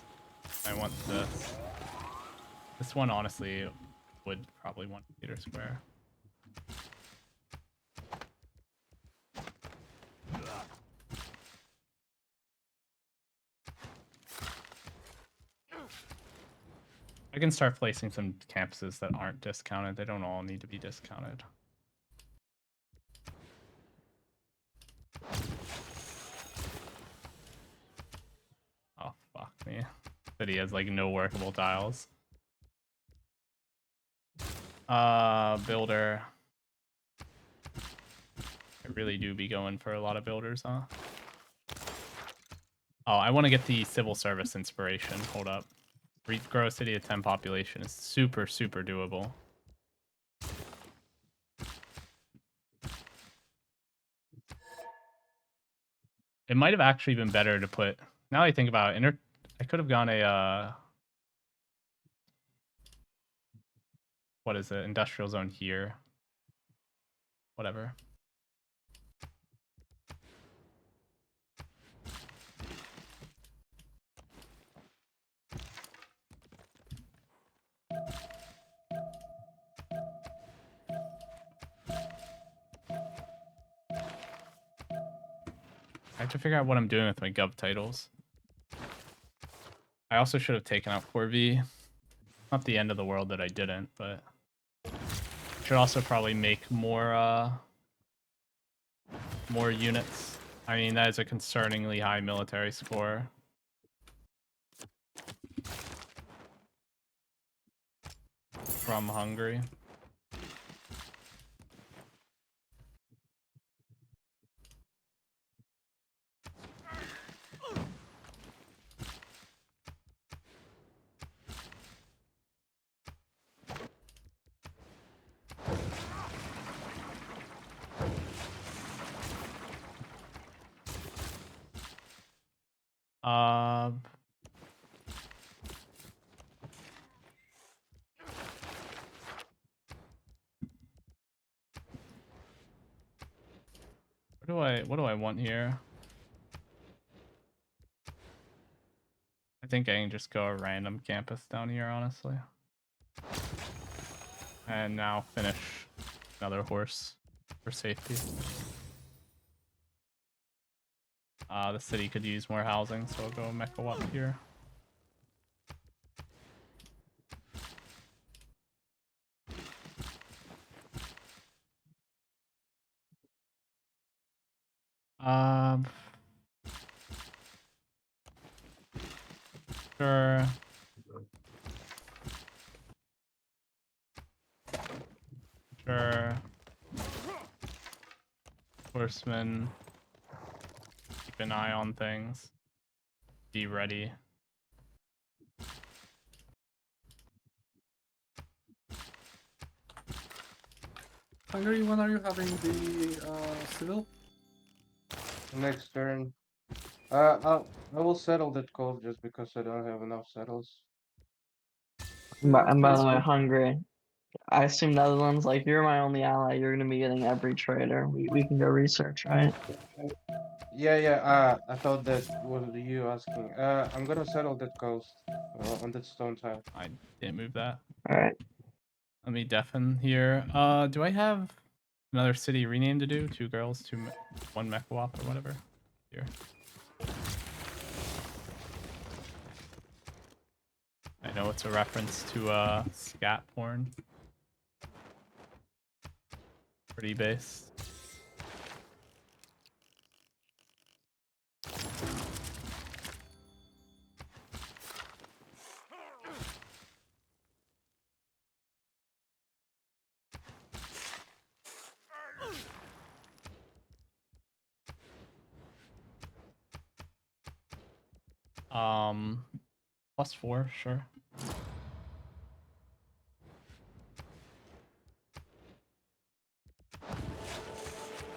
I want this. This one, honestly, would probably want Peter Square. I can start placing some campuses that aren't discounted. They don't all need to be discounted. Oh, fuck me. City has like no workable tiles. Builder. I really do be going for a lot of builders, huh? Oh, I want to get the civil service inspiration. Hold up. Grow a city of 10 population is super, super doable. It might have actually been better to put... Now I think about it, I could have gone a... what is it? Industrial zone here. Whatever. I have to figure out what I'm doing with my gov titles. I also should have taken out Corvi. Not the end of the world that I didn't, but should also probably make more more units. I mean, that is a concerningly high military score. From Hungary. What do I want here? I think I can just go a random campus down here, honestly. And now finish another horse for safety. The city could use more housing, so I'll go Mecha up here. Sure. Sure. Horsemen. Keep an eye on things. Be ready. Hungary, when are you having the civil? Next turn. I will settle that call just because I don't have enough settles. And by the way, Peaceful. Hungary. I assume Netherlands, like you're my only ally, you're gonna be getting every trader. We can go research, right? Yeah. I thought that was you asking. I'm gonna settle that coast on that stone tile. I didn't move that. Alright. Let me deafen here. Do I have another city rename to do? 2 girls, 1 Mechawap or whatever. Here. I know it's a reference to scat porn. Pretty base. +4, sure.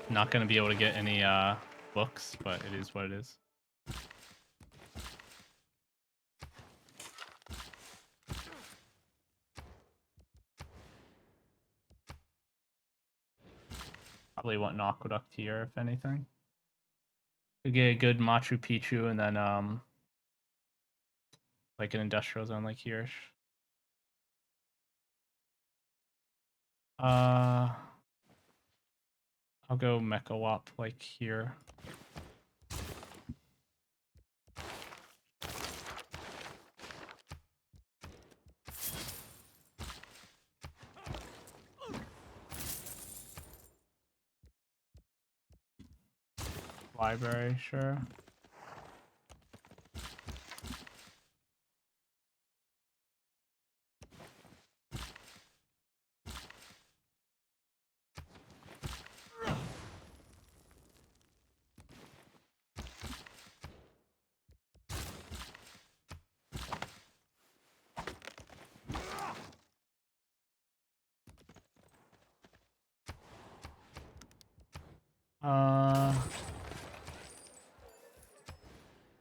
Not gonna be able to get any books, but it is what it is. Probably want an aqueduct here, if anything. Could get a good Machu Picchu and then like an industrial zone like here. I'll go Mecha Wap like here. Library, sure.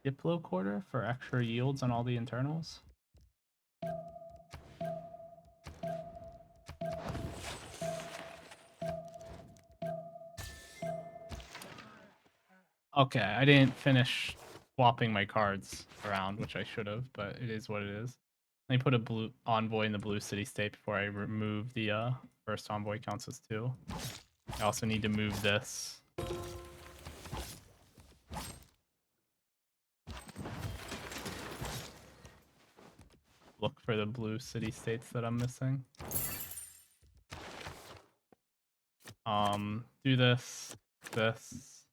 Diplo quarter for extra yields on all the internals. Okay, I didn't finish swapping my cards around, which I should have, but it is what it is. Let me put a blue envoy in the blue city state before I remove the first envoy counts as 2. I also need to move this. Look for the blue city states that I'm missing. Do this. This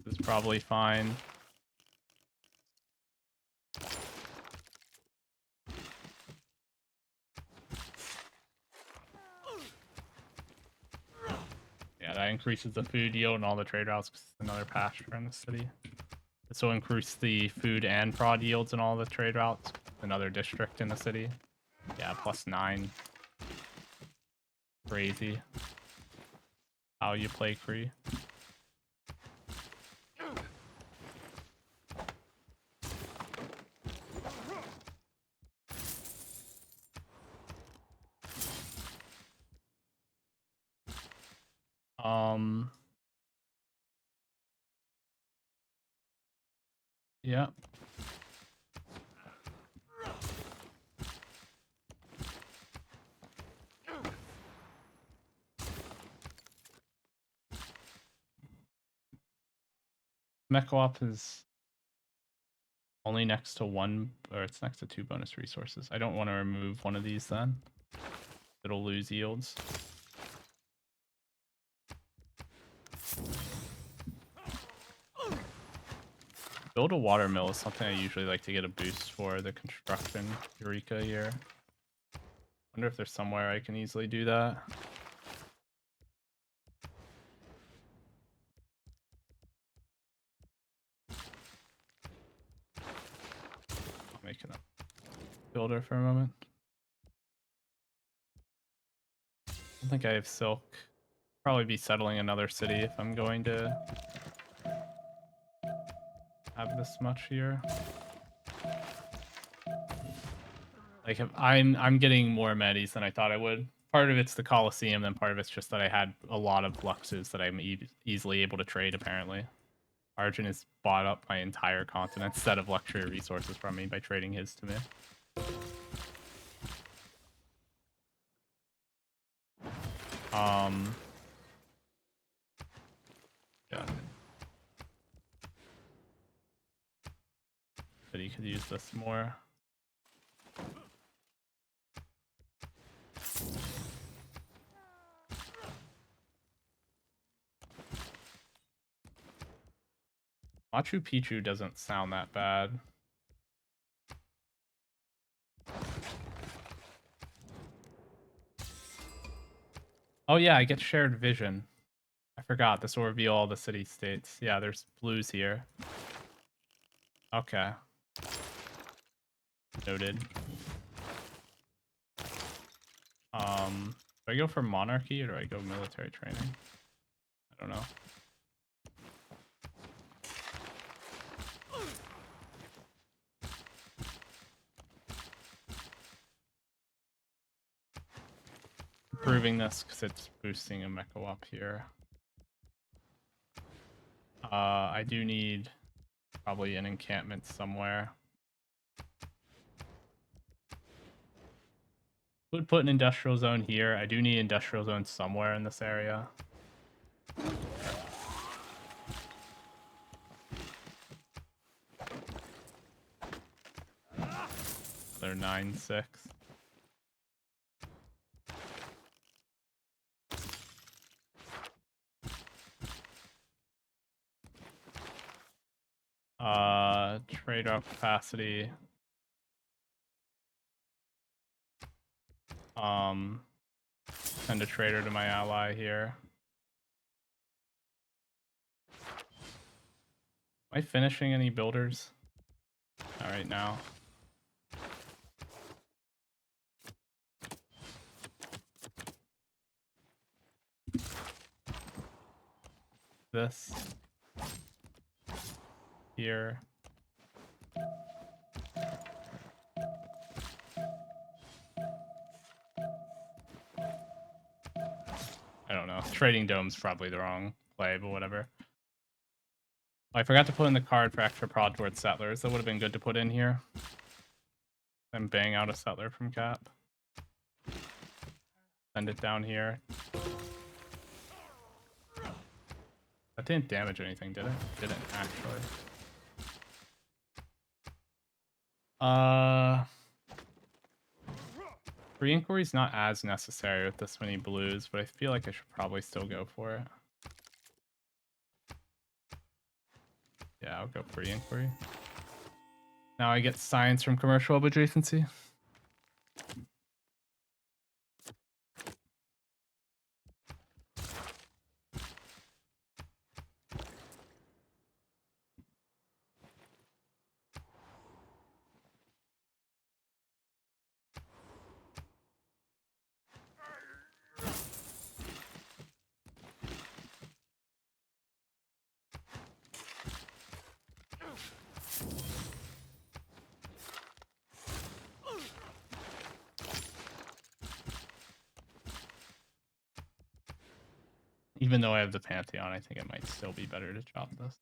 is probably fine. Yeah, that increases the food yield and all the trade routes because it's another pasture in the city. This will increase the food and prod yields in all the trade routes. Another district in the city. Yeah, +9. Crazy. How you play Cree. Yeah. Mechwap is only next to 1, or it's next to 2 bonus resources. I don't want to remove one of these then. It'll lose yields. Build a watermill is something I usually like to get a boost for the construction Eureka here. Wonder if there's somewhere I can easily do that. I'll make it a builder for a moment. I don't think I have silk. Probably be settling another city if I'm going to have this much here. Like if I'm getting more medis than I thought I would. Part of it's the Colosseum, then part of it's just that I had a lot of luxes that I'm easily able to trade apparently. Arjun has bought up my entire continent set of luxury resources from me by trading his to me. Yeah. But he could use this more. Machu Picchu doesn't sound that bad. Oh yeah, I get shared vision. I forgot, this will reveal all the city-states. Yeah, there's blues here. Okay. Noted. Do I go for monarchy or do I go military training? I don't know. Improving this because it's boosting a mecha up here. I do need probably an encampment somewhere. Would put an industrial zone here. I do need industrial zone somewhere in this area. They're 9-6. Trade off capacity. Send a trader to my ally here. Am I finishing any builders? Not right now. This here. I don't know. Trading dome's probably the wrong play, but whatever. I forgot to put in the card for extra prod towards settlers. That would have been good to put in here. And bang out a settler from cap. Send it down here. That didn't damage anything, did it? Didn't, actually. Re-inquiry's not as necessary with this many blues, but I feel like I should probably still go for it. Yeah, I'll go for re-inquiry. Now I get science from commercial hub adjacency. Even though I have the Pantheon, I think it might still be better to chop this.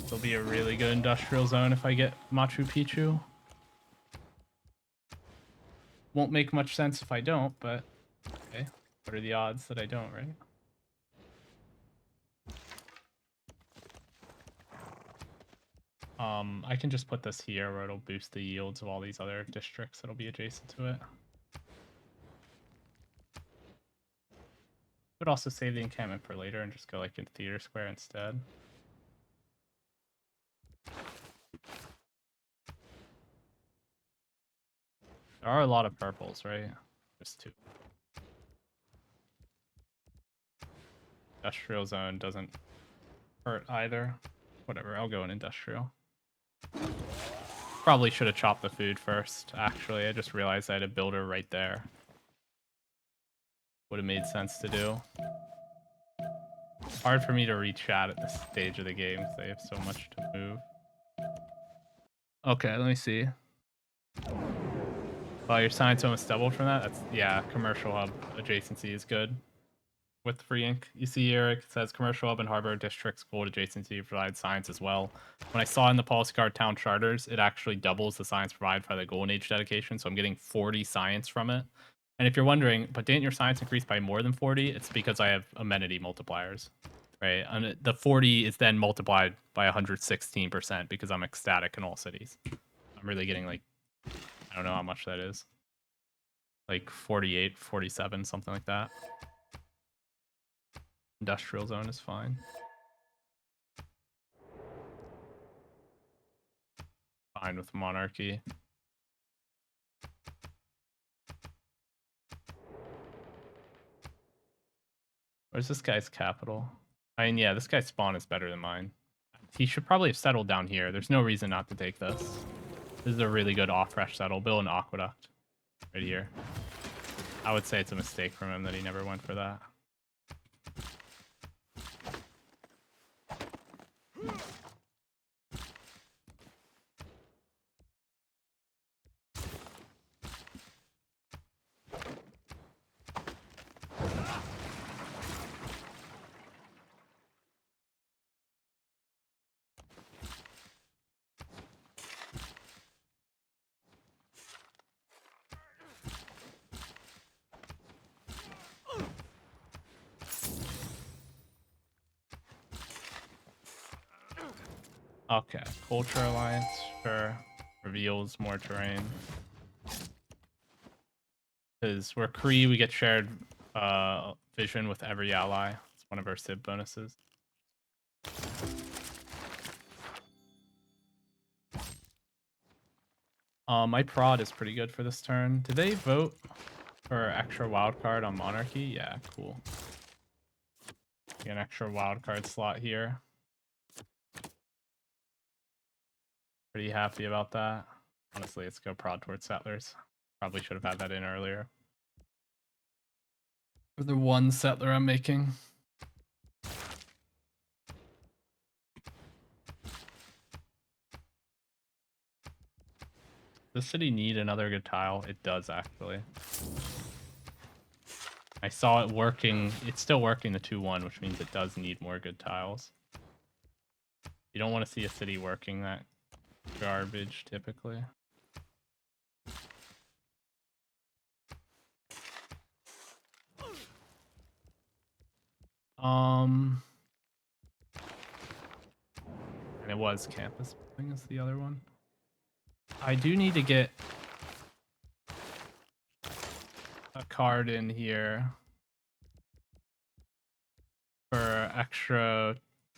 There'll be a really good industrial zone if I get Machu Picchu. Won't make much sense if I don't, but okay. What are the odds that I don't, right? I can just put this here where it'll boost the yields of all these other districts that'll be adjacent to it. Could also save the encampment for later and just go like in Theater Square instead. There are a lot of purples, right? Just 2. Industrial zone doesn't hurt either. Whatever, I'll go in industrial. Probably should have chopped the food first, actually. I just realized I had a builder right there. Would have made sense to do. Hard for me to reach chat at this stage of the game because they have so much to move. Okay, let me see. Well, your science almost doubled from that? That's, yeah, commercial hub adjacency is good. With free ink. You see here it says commercial hub and harbor districts gold adjacency provides science as well. When I saw in the policy card town charters, it actually doubles the science provided by the Golden Age dedication, so I'm getting 40 science from it. And if you're wondering, but didn't your science increase by more than 40? It's because I have amenity multipliers, right? And the 40 is then multiplied by 116% because I'm ecstatic in all cities. I'm really getting like, I don't know how much that is. Like 48, 47, something like that. Industrial zone is fine. Fine with monarchy. Where's this guy's capital? I mean, yeah, this guy's spawn is better than mine. He should probably have settled down here. There's no reason not to take this. This is a really good off-fresh settle. Build an aqueduct right here. I would say it's a mistake from him that he never went for that. Okay, Culture Alliance, sure. Reveals more terrain. Because we're Cree, we get shared vision with every ally. It's one of our SIB bonuses. My prod is pretty good for this turn. Did they vote for extra wildcard on Monarchy? Yeah, cool. Get an extra wildcard slot here. Pretty happy about that. Honestly, let's go prod towards Settlers. Probably should have had that in earlier. For the one settler I'm making. Does the city need another good tile? It does, actually. I saw it working. It's still working the 2-1, which means it does need more good tiles. You don't want to see a city working that garbage, typically. And it was campus building is the other one. I do need to get a card in here for extra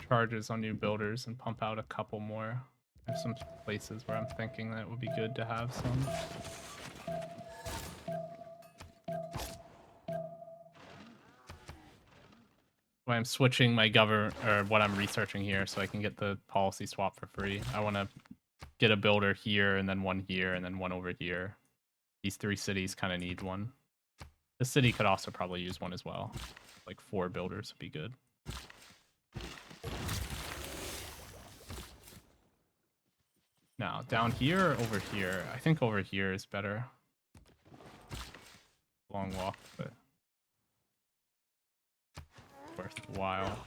charges on new builders and pump out a couple more. There's some places where I'm thinking that it would be good to have some. Why I'm switching my or what I'm researching here so I can get the policy swap for free. I want to get a builder here and then one here and then one over here. These 3 cities kind of need one. The city could also probably use one as well. Like 4 builders would be good. Now, down here or over here? I think over here is better. Long walk, but worthwhile.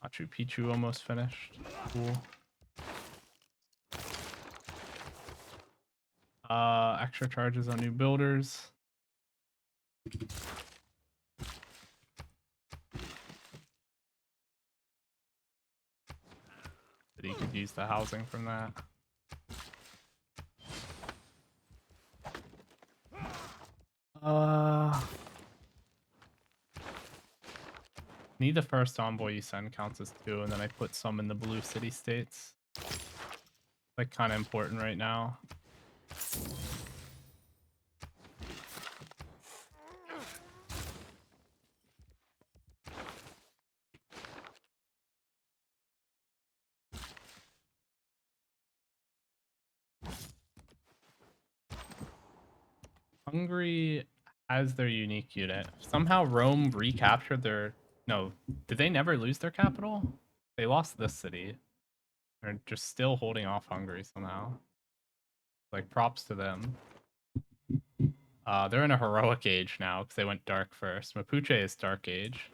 Machu Picchu almost finished. Cool. Extra charges on new builders. But he could use the housing from that. Need the first envoy you send counts as 2, and then I put some in the blue city states. Like kind of important right now. Hungary has their unique unit. Somehow Rome recaptured their... No, did they never lose their capital? They lost this city. They're just still holding off Hungary somehow. Like, props to them. They're in a heroic age now because they went dark first. Mapuche is dark age.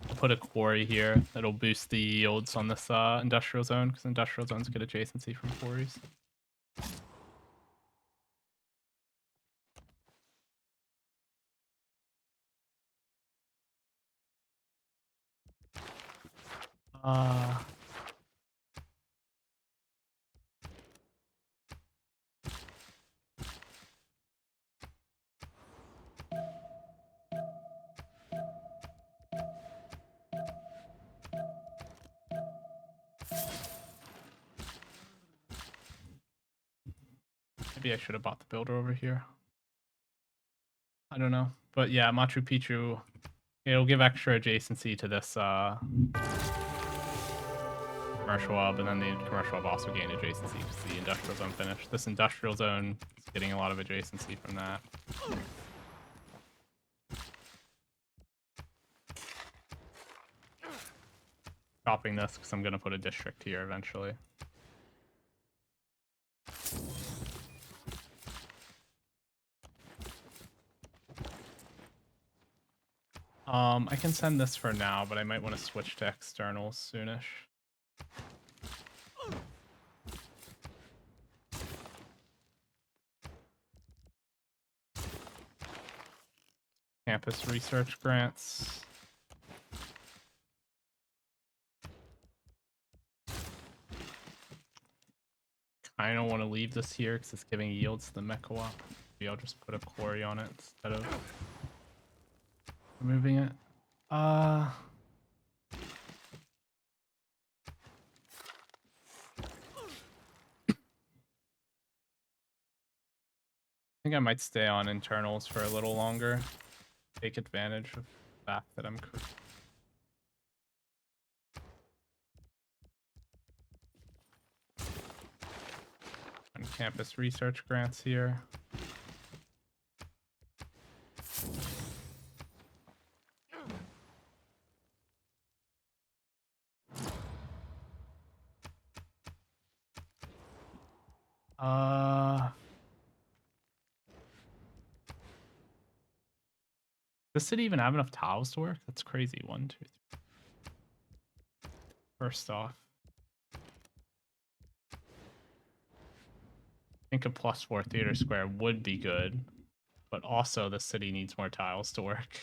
I'll put a quarry here. That'll boost the yields on this industrial zone because industrial zones get adjacency from quarries. Maybe I should have bought the builder over here. I don't know. But yeah, Machu Picchu, it'll give extra adjacency to this commercial hub, and then the commercial hub also gained adjacency because the industrial zone finished. This industrial zone is getting a lot of adjacency from that. Dropping this because I'm going to put a district here eventually. I can send this for now, but I might want to switch to externals soonish. Campus research grants. I don't want to leave this here because it's giving yields to the Mekawap. Maybe I'll just put a quarry on it instead of removing it. I think I might stay on internals for a little longer. Take advantage of the fact that I'm on campus research grants here. Does the city even have enough tiles to work? That's crazy. 1, 2, 3. First off, I think a +4 theater square would be good, but also the city needs more tiles to work.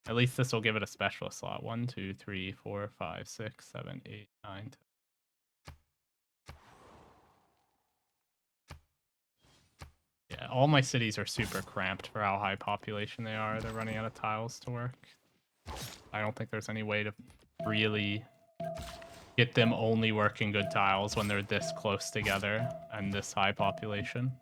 At least this will give it a specialist slot. 1, 2, 3, 4, 5, 6, 7, 8, 9, 10. Yeah, all my cities are super cramped for how high population they are. They're running out of tiles to work. I don't think there's any way to really get them only working good tiles when they're this close together and this high population.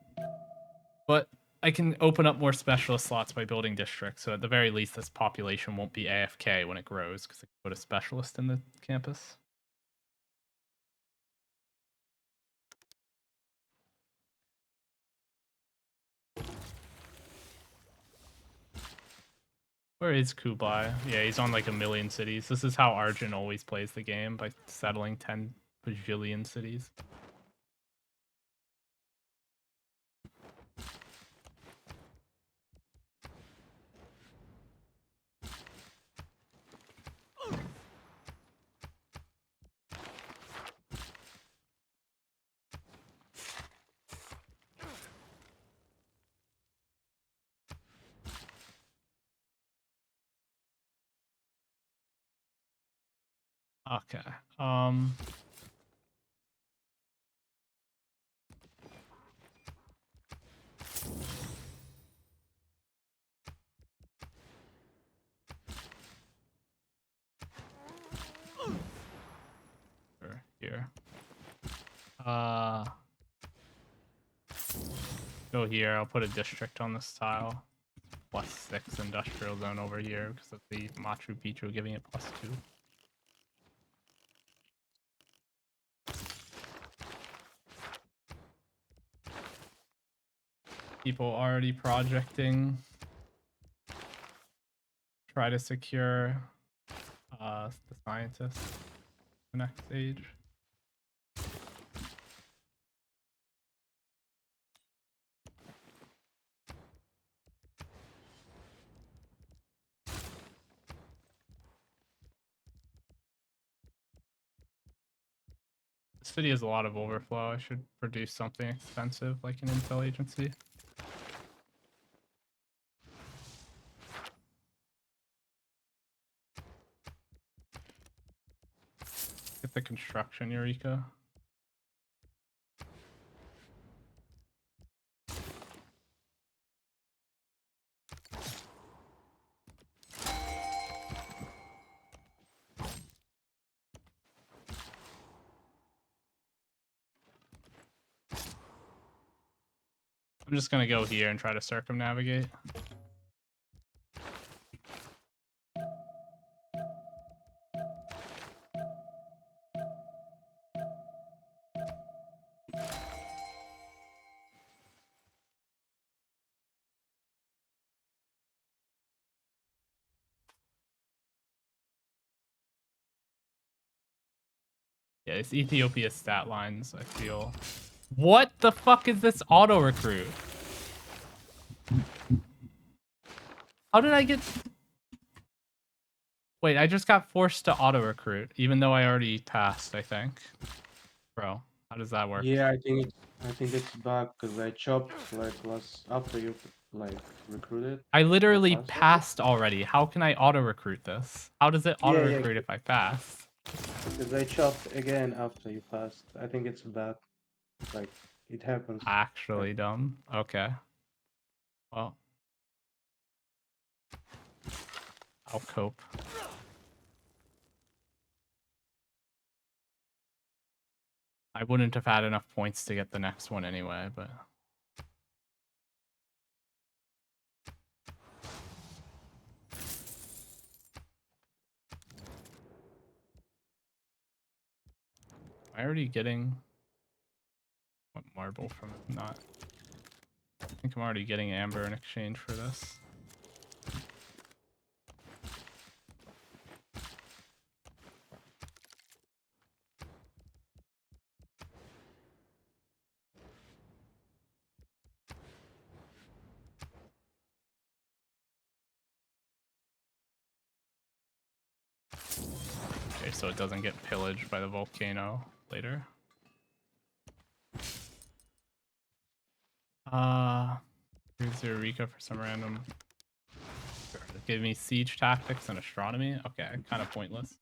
But I can open up more specialist slots by building districts, so at the very least this population won't be AFK when it grows because I can put a specialist in the campus. Where is Kublai? Yeah, he's on like 1,000,000 cities. This is how Arjun always plays the game, by settling 10 bajillion cities. Okay. Here. Go here. I'll put a district on this tile. +6 industrial zone over here because of the Machu Picchu giving it +2. People already projecting. Try to secure the scientists the next stage. The city has a lot of overflow. I should produce something expensive like an intel agency. Get the construction, Eureka. I'm just gonna go here and try to circumnavigate. Yeah, it's Ethiopia stat lines, I feel. What the fuck is this auto recruit? How did I get... Wait, I just got forced to auto recruit, even though I already passed, I think. Bro, how does that work? Yeah, I think it's back because I chopped like last after you like recruited. I literally passed. passed already. How can I auto recruit this? How does it auto Yeah, recruit if I pass? because I chopped again after you passed. I think it's bad. Like it happens. Actually dumb. Okay. Well. I'll cope. I wouldn't have had enough points to get the next one anyway, but... Am I already getting... What marble from it? Not... I think I'm already getting amber in exchange for this. Okay, so it doesn't get pillaged by the volcano later. Here's Eureka for some random... Give me siege tactics and astronomy? Okay, kind of pointless.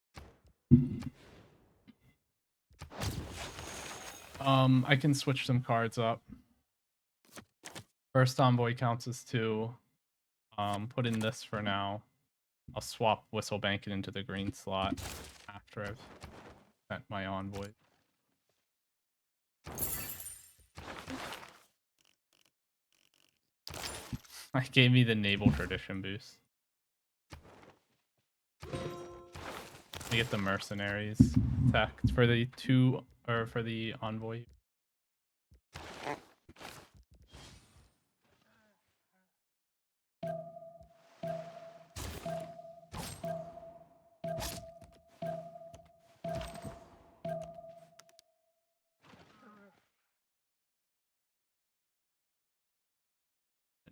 I can switch some cards up. First envoy counts as 2. Put in this for now. I'll swap Whistle Bank it into the green slot after I've sent my envoy. I gave me the naval tradition boost. I get the mercenaries tech for the 2 or for the envoy.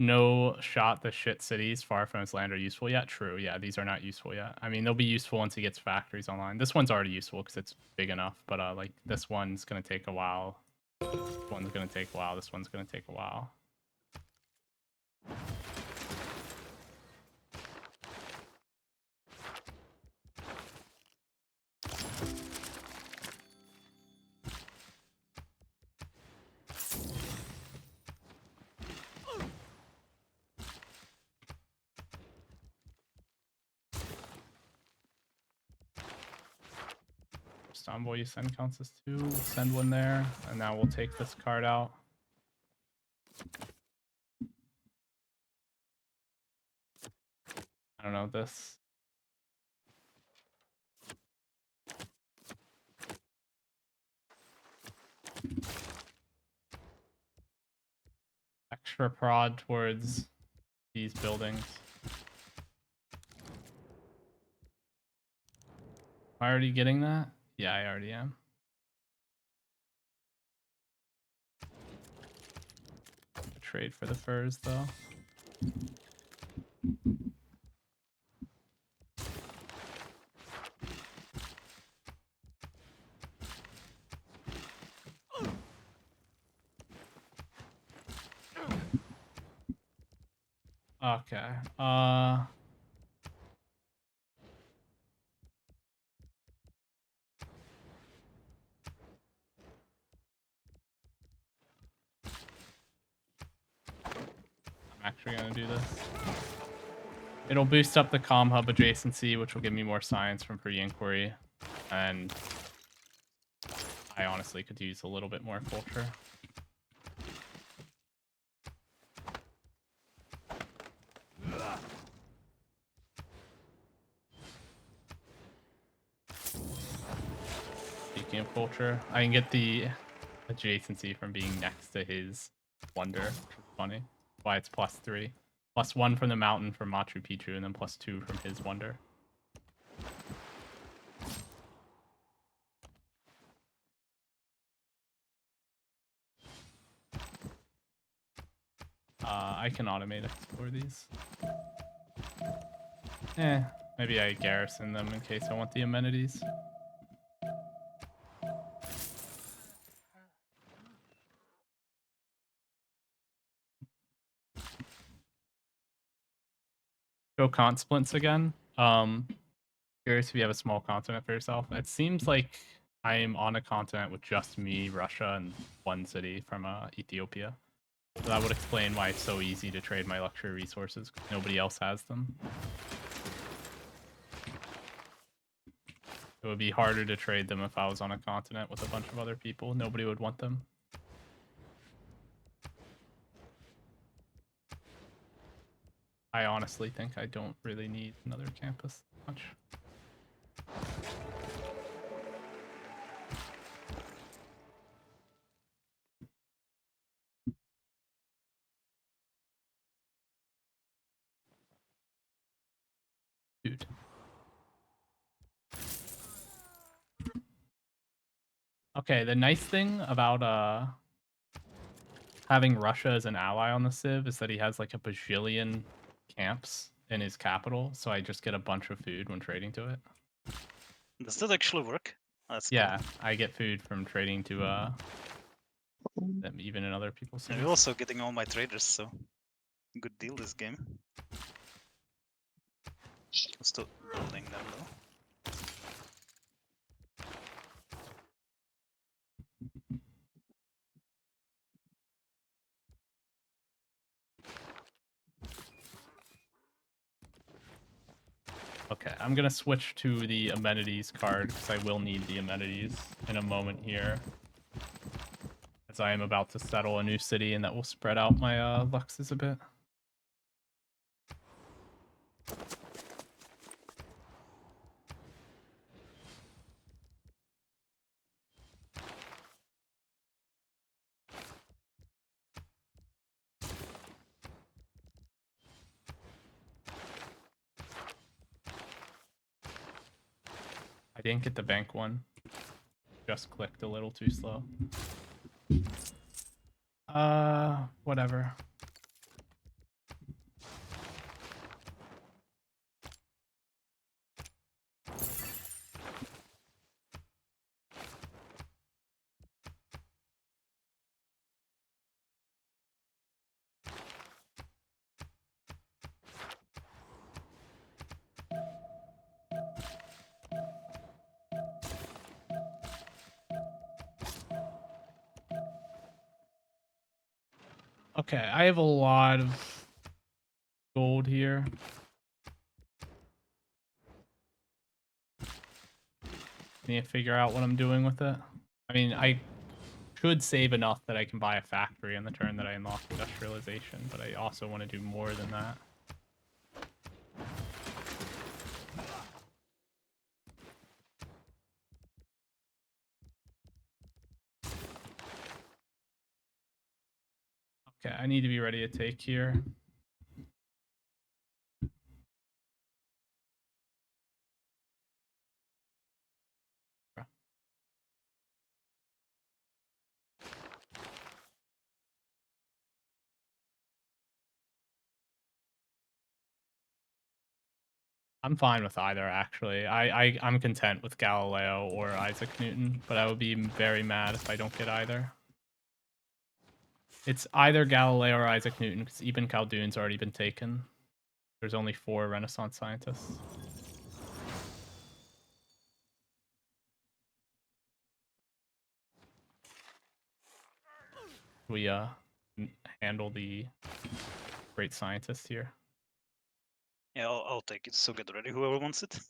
No shot the shit cities far from its land are useful yet. True, yeah, these are not useful yet. I mean, they'll be useful once he gets factories online. This one's already useful because it's big enough, but like this one's gonna take a while. This one's gonna take a while. This one's gonna take a while. Envoy you send counts as 2. We'll send one there, and now we'll take this card out. I don't know this. Extra prod towards these buildings. Am I already getting that? Yeah, I already am. Trade for the furs though. Okay. I'm actually gonna do this. It'll boost up the comm hub adjacency, which will give me more science from pre-inquiry, and I honestly could use a little bit more culture. Speaking of culture, I can get the adjacency from being next to his wonder, which is funny. Why it's +3. +1 from the mountain from Machu Picchu, and then +2 from his wonder. I can automate explore these. Maybe I garrison them in case I want the amenities. Go Kant splints again. Curious if you have a small continent for yourself. It seems like I'm on a continent with just me, Russia, and one city from Ethiopia. So that would explain why it's so easy to trade my luxury resources. Nobody else has them. It would be harder to trade them if I was on a continent with a bunch of other people. Nobody would want them. I honestly think I don't really need another campus much. Dude. Okay, the nice thing about having Russia as an ally on the Civ is that he has like a bajillion camps in his capital, so I just get a bunch of food when trading to it. Does that actually work? That's cool. Yeah, I get food from trading to them even in other people's And cities. you're also getting all my traders, so good deal this game. I'm still building them though. Okay, I'm gonna switch to the amenities card because I will need the amenities in a moment here, as I am about to settle a new city, and that will spread out my luxes a bit. I didn't get the bank one. Just clicked a little too slow. Whatever. Okay, I have a lot of gold here. Need to figure out what I'm doing with it. I mean, I could save enough that I can buy a factory on the turn that I unlock industrialization, but I also want to do more than that. Okay, I need to be ready to take here. I'm fine with either, actually. I'm content with Galileo or Isaac Newton, but I would be very mad if I don't get either. It's either Galileo or Isaac Newton, because Ibn Khaldun's already been taken. There's only 4 Renaissance scientists. We handle the great scientist here. Yeah, I'll take it. So get ready, whoever wants it.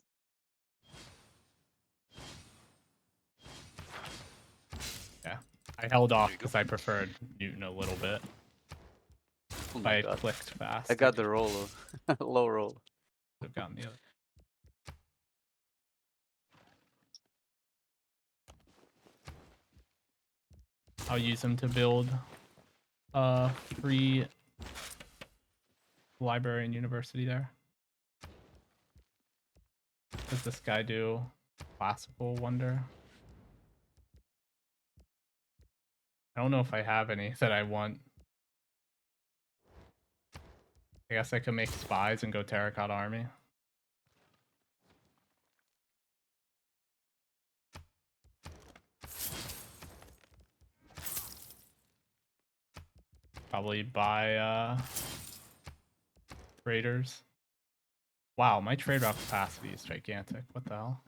Yeah, I held off you go. because I preferred Newton a little bit. Oh If my I god. clicked fast, I got the roll, low roll. could have gotten the other. I'll use them to build a free library and university there. Does this guy do classical wonder? I don't know if I have any that I want. I guess I could make spies and go terracotta army. Probably buy traders. Wow, my trade route capacity is gigantic. What the hell?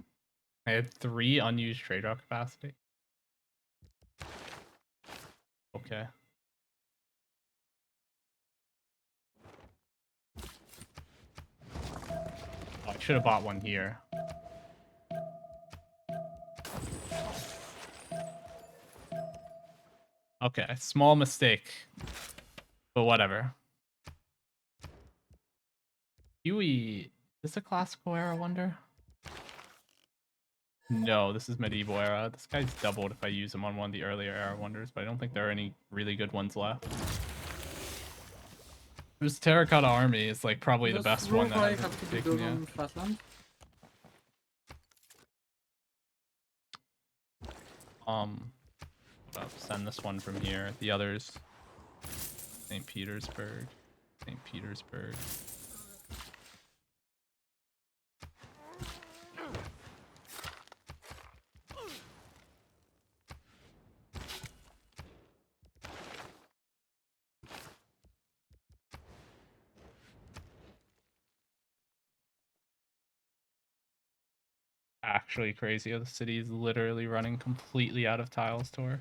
I had 3 unused trade route capacity. Okay. Oh, I should have bought one here. Okay, small mistake. But whatever. Huey, is this a classical era wonder? No, this is medieval era. This guy's doubled if I use him on one of the earlier era wonders, but I don't think there are any really good ones left. This terracotta army is like probably the Does best one that Uruguay I've have to be taken built yet. on flatland? I'll send this one from here. The others, St. Petersburg, St. Petersburg. Actually crazy how the city is literally running completely out of tiles to work.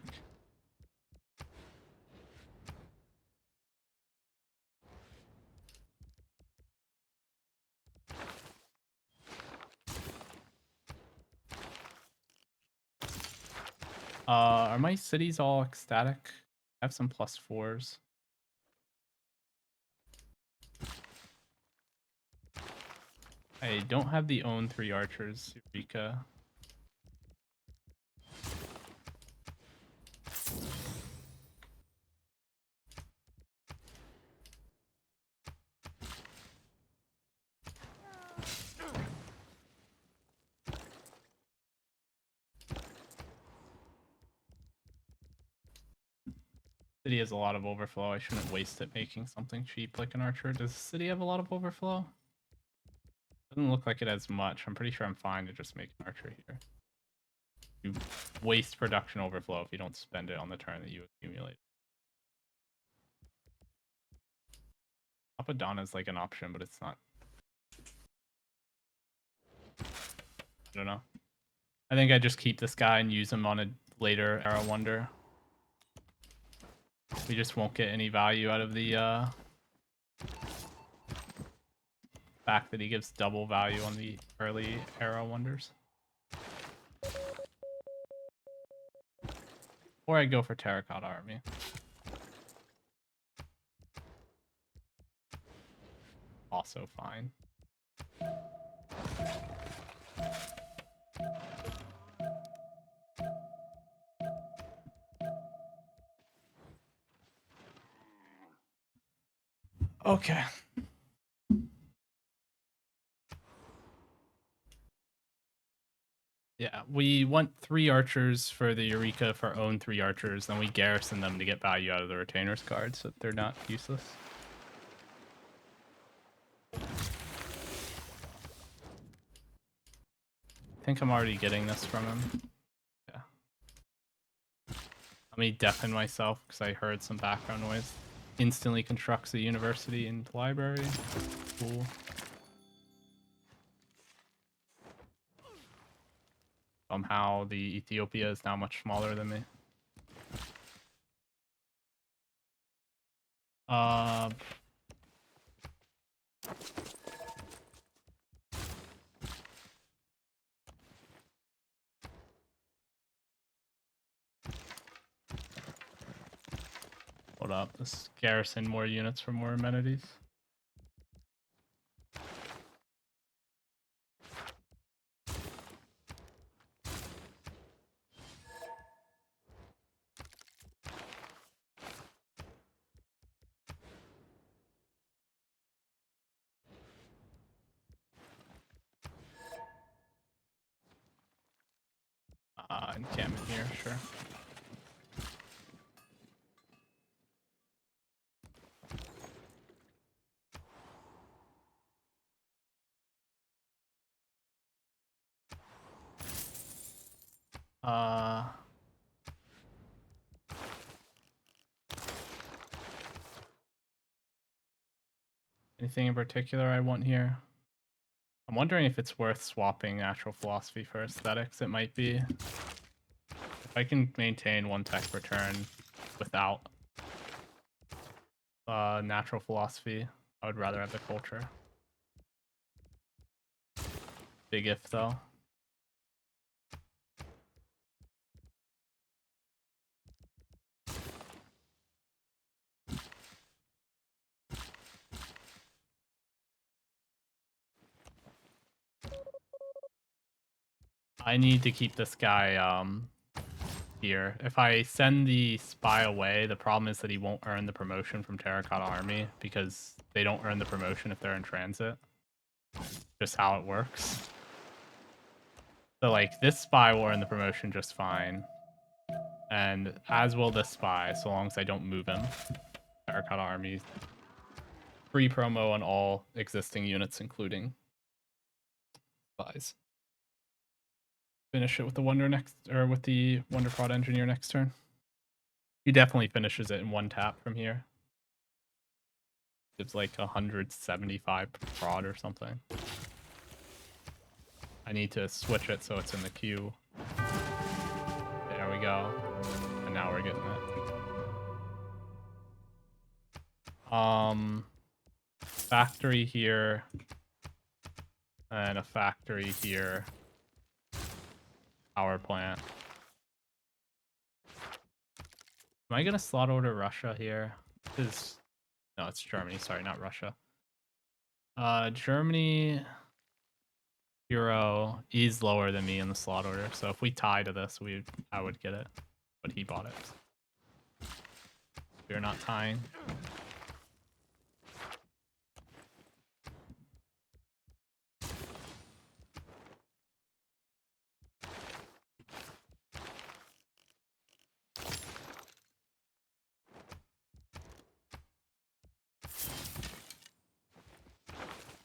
Are my cities all ecstatic? I have some +4s. I don't have the own 3 archers, Eureka. City has a lot of overflow. I shouldn't waste it making something cheap like an archer. Does the city have a lot of overflow? Doesn't look like it has much. I'm pretty sure I'm fine to just make an archer here. You waste production overflow if you don't spend it on the turn that you accumulate. Apadana is like an option, but it's not. I don't know. I think I just keep this guy and use him on a later era wonder. We just won't get any value out of the fact that he gives double value on the early era wonders. Or I go for terracotta army. Also fine. Okay. Yeah, we want 3 archers for the Eureka for own 3 archers, then we garrison them to get value out of the retainers cards so that they're not useless. I think I'm already getting this from him. Yeah. Let me deafen myself because I heard some background noise. Instantly constructs a university and library. Cool. Somehow the Ethiopia is now much smaller than me. Hold up, let's garrison more units for more amenities. Encampment here, sure. Anything in particular I want here? I'm wondering if it's worth swapping natural philosophy for aesthetics. It might be. If I can maintain 1 tech return without natural philosophy, I would rather have the culture. Big if though. I need to keep this guy here. If I send the spy away, the problem is that he won't earn the promotion from Terracotta Army because they don't earn the promotion if they're in transit. Just how it works. So like this spy will earn the promotion just fine. And as will this spy, so long as I don't move him. Terracotta Army. Free promo on all existing units, including spies. Finish it with the Wonder next, or with the Wonder Prod Engineer next turn. He definitely finishes it in 1 tap from here. Gives like 175 prod or something. I need to switch it so it's in the queue. There we go. And now we're getting it. Factory here. And a factory here. Power plant. Am I gonna slot order Russia here? No, it's Germany. Sorry, not Russia. Germany Euro is lower than me in the slot order, so if we tie to this, I would get it, but he bought it. We're not tying.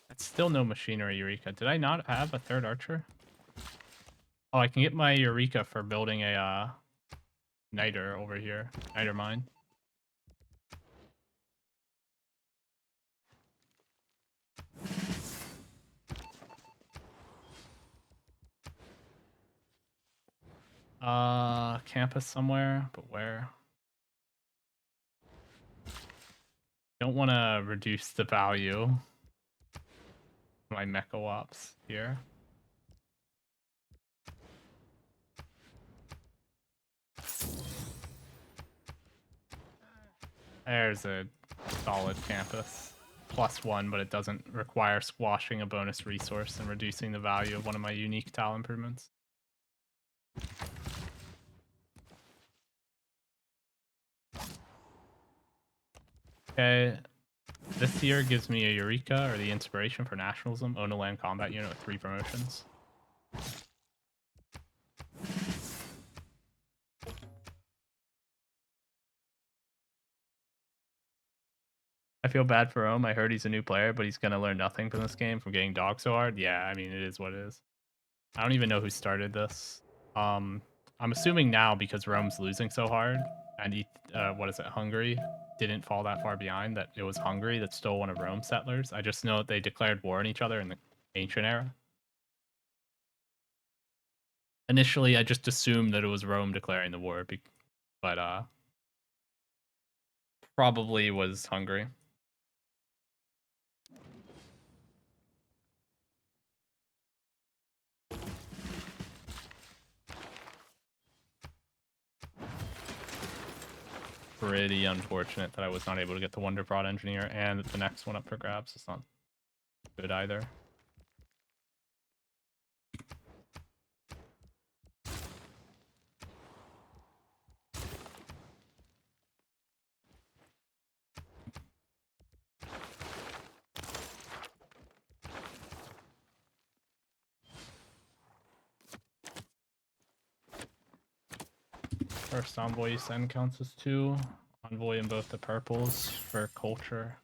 It's still no machinery Eureka. Did I not have a 3rd archer? Oh, I can get my Eureka for building a niter over here. Niter mine. Campus somewhere, but where? Don't want to reduce the value of my mecha ops here. There's a solid campus. +1, but it doesn't require squashing a bonus resource and reducing the value of one of my unique tile improvements. Okay, this here gives me a Eureka, or the inspiration for nationalism, own a land combat unit with 3 promotions. I feel bad for Rome. I heard he's a new player, but he's gonna learn nothing from this game from getting dogged so hard. Yeah, I mean, it is what it is. I don't even know who started this. I'm assuming now because Rome's losing so hard, and Hungary didn't fall that far behind, that it was Hungary that stole one of Rome's settlers. I just know that they declared war on each other in the ancient era. Initially, I just assumed that it was Rome declaring the war, but probably was Hungary. Pretty unfortunate that I was not able to get the Wonder Prod Engineer and the next one up for grabs. It's not good either. First envoy you send counts as 2. Envoy in both the purples for culture.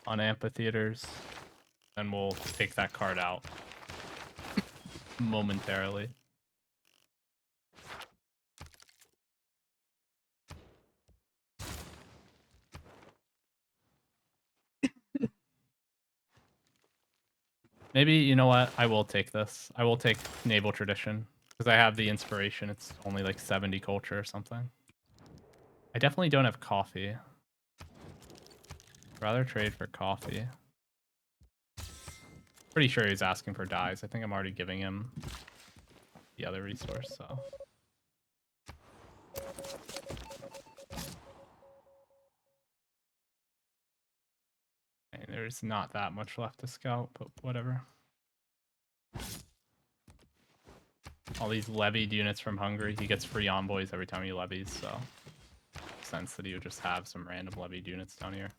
On amphitheaters. Then we'll take that card out momentarily. Maybe, you know what? I will take this. I will take Naval Tradition. Because I have the inspiration. It's only like 70 culture or something. I definitely don't have coffee. Rather trade for coffee. Pretty sure he's asking for dyes. I think I'm already giving him the other resource, so. Okay, there's not that much left to scout, but whatever. All these levied units from Hungary. He gets free envoys every time he levies, so makes sense that he would just have some random levied units down here.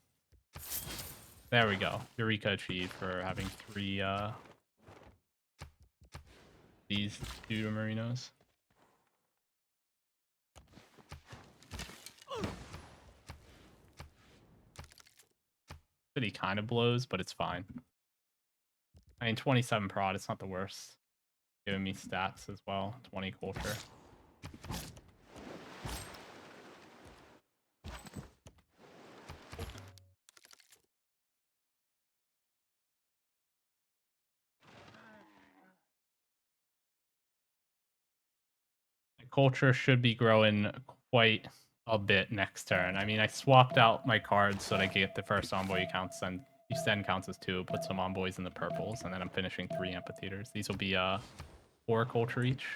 There we go. Eureka achieved for having 3 these Duda Marinos. City kind of blows, but it's fine. I mean, 27 prod, it's not the worst. Giving me stats as well. 20 culture. Culture should be growing quite a bit next turn. I mean, I swapped out my cards so that I could get the first envoy you send counts as 2, put some envoys in the purples, and then I'm finishing 3 amphitheaters. These will be 4 culture each.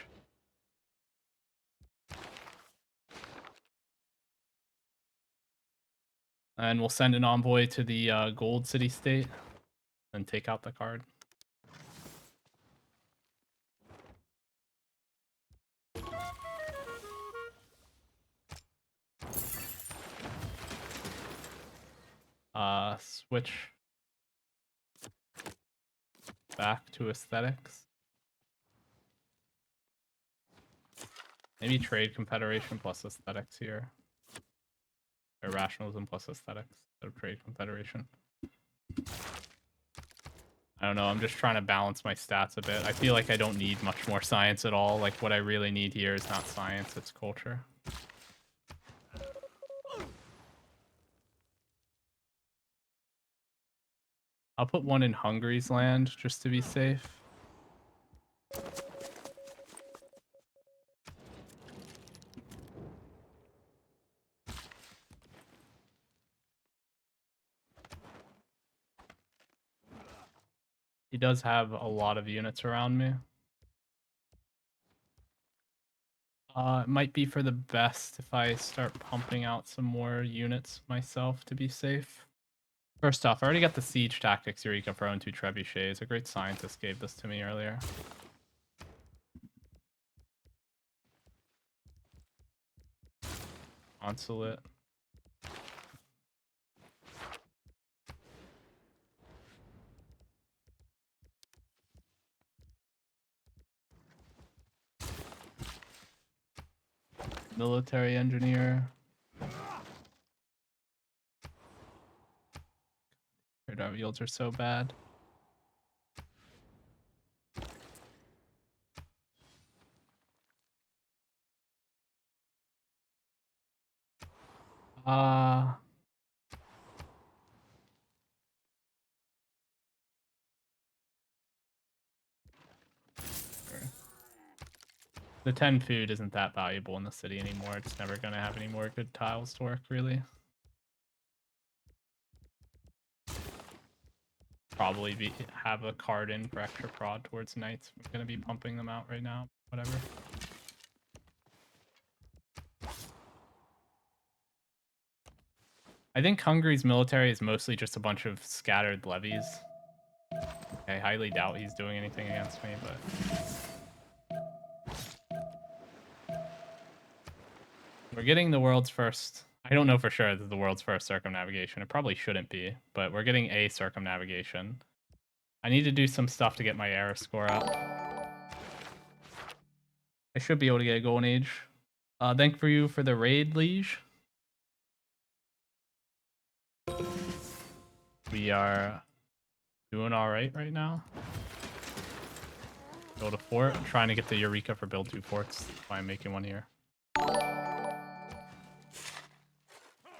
And we'll send an envoy to the gold city state and take out the card. Switch back to aesthetics. Maybe trade confederation plus aesthetics here. Or rationalism plus aesthetics instead of trade confederation. I don't know, I'm just trying to balance my stats a bit. I feel like I don't need much more science at all. Like, what I really need here is not science, it's culture. I'll put one in Hungary's land just to be safe. He does have a lot of units around me. It might be for the best if I start pumping out some more units myself to be safe. First off, I already got the siege tactics Eureka for own 2 trebuchets. A great scientist gave this to me earlier. Consulate. Military engineer. Radar yields are so bad. The 10 food isn't that valuable in the city anymore. It's never going to have any more good tiles to work, really. Probably have a card in for extra prod towards knights. I'm going to be pumping them out right now. Whatever. I think Hungary's military is mostly just a bunch of scattered levies. I highly doubt he's doing anything against me, but... We're getting the world's first... I don't know for sure this is the world's first circumnavigation. It probably shouldn't be, but we're getting a circumnavigation. I need to do some stuff to get my error score up. I should be able to get a golden age. Thank for you for the raid, liege. We are doing all right now. Build a fort. I'm trying to get the Eureka for build 2 forts. That's why I'm making one here.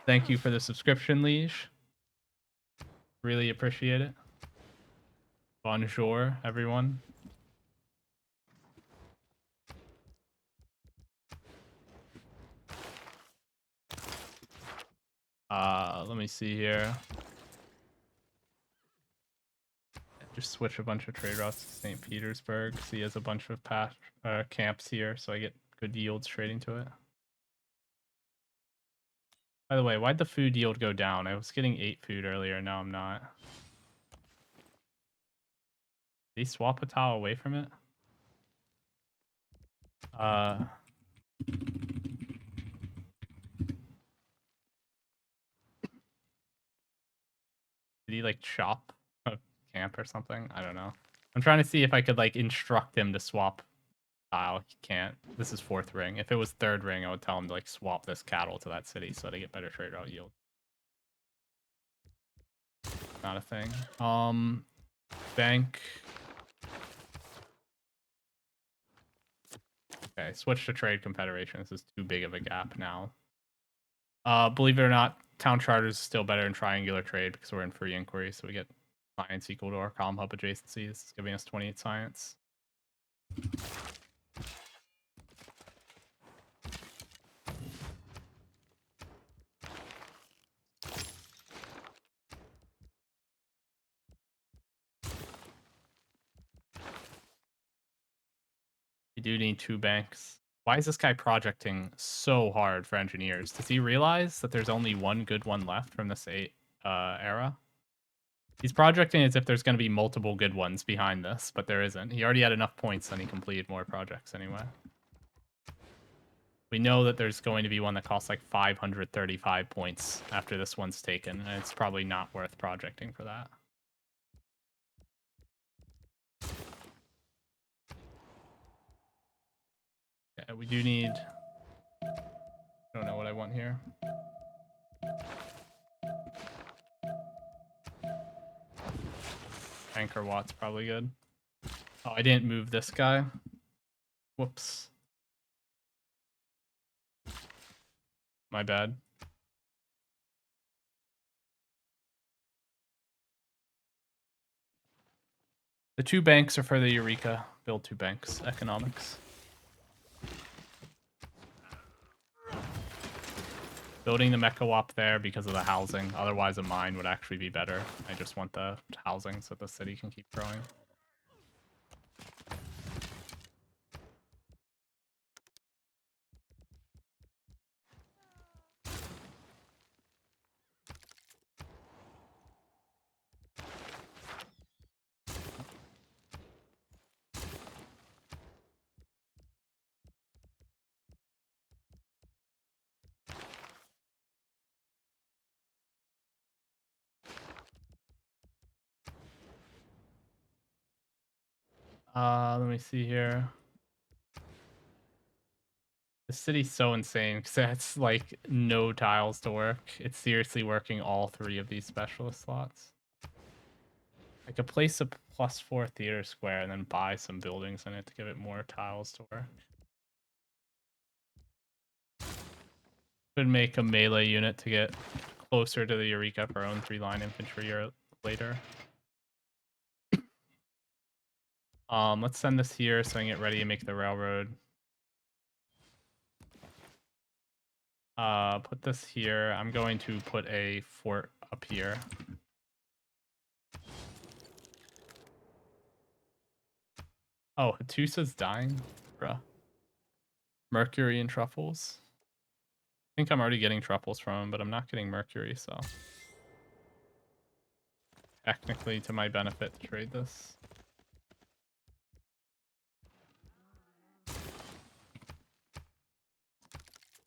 Thank you for the subscription, liege. Really appreciate it. Bonjour, everyone. Let me see here. Just switch a bunch of trade routes to St. Petersburg. So he has a bunch of camps here, so I get good yields trading to it. By the way, why'd the food yield go down? I was getting 8 food earlier, now I'm not. Did he swap a tile away from it? Did he like chop a camp or something? I don't know. I'm trying to see if I could like instruct him to swap tile. He can't. This is 4th ring. If it was 3rd ring, I would tell him to like swap this cattle to that city so they get better trade route yield. Not a thing. Bank. Okay, switch to trade confederation. This is too big of a gap now. Believe it or not, town charters is still better in triangular trade because we're in free inquiry, so we get science equal to our comm hub adjacencies. It's giving us 28 science. We do need 2 banks. Why is this guy projecting so hard for engineers? Does he realize that there's only one good one left from this era? He's projecting as if there's going to be multiple good ones behind this, but there isn't. He already had enough points and he completed more projects anyway. We know that there's going to be one that costs like 535 points after this one's taken, and it's probably not worth projecting for that. Yeah, we do need... I don't know what I want here. Anchor Watt's probably good. Oh, I didn't move this guy. Whoops. My bad. The 2 banks are for the Eureka. Build 2 banks. Economics. Building the Mecha Wap there because of the housing. Otherwise, a mine would actually be better. I just want the housing so the city can keep growing. Let me see here. The city's so insane because it's like no tiles to work. It's seriously working all 3 of these specialist slots. I could place a +4 theater square and then buy some buildings in it to give it more tiles to work. Could make a melee unit to get closer to the Eureka for our own 3-line infantry or later. Let's send this here so I can get ready to make the railroad. Put this here. I'm going to put a fort up here. Oh, Hattusa's dying? Bruh. Mercury and truffles. I think I'm already getting truffles from him, but I'm not getting mercury, so... Technically to my benefit to trade this.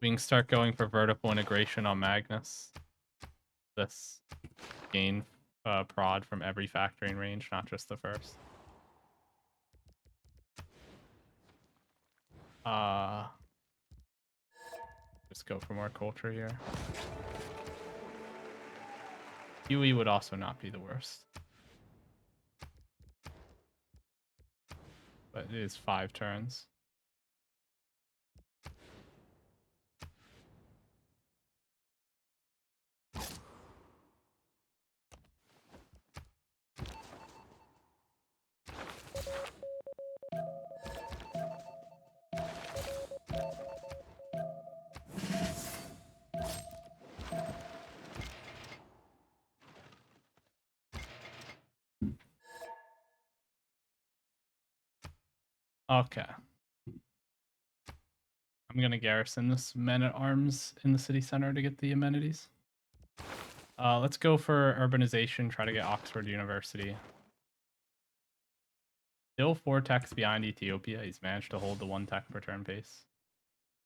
We can start going for vertical integration on Magnus. This gain prod from every factoring range, not just the first. Just go for more culture here. Huey would also not be the worst. But it is 5 turns. Okay. I'm gonna garrison this men-at-arms in the city center to get the amenities. Let's go for urbanization, try to get Oxford University. Still 4 techs behind Ethiopia. He's managed to hold the 1 tech per turn pace.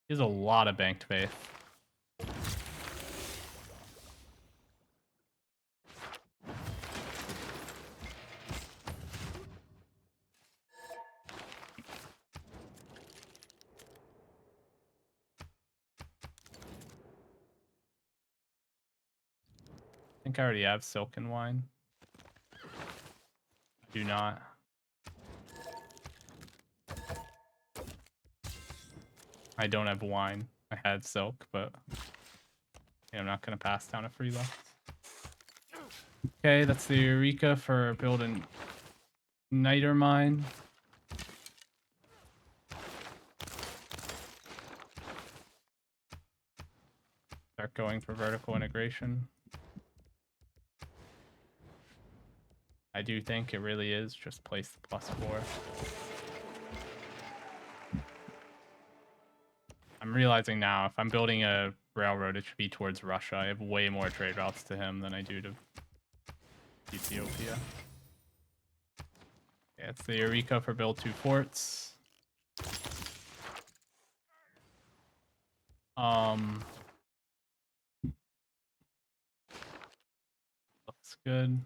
He has a lot of banked faith. I think I already have silk and wine. I do not. I don't have wine. I had silk, but yeah, I'm not going to pass down a free left. Okay, that's the Eureka for building Niter Mine. Start going for vertical integration. I do think it really is just place the +4. I'm realizing now if I'm building a railroad, it should be towards Russia. I have way more trade routes to him than I do to Ethiopia. Yeah, it's the Eureka for build 2 forts. Looks good.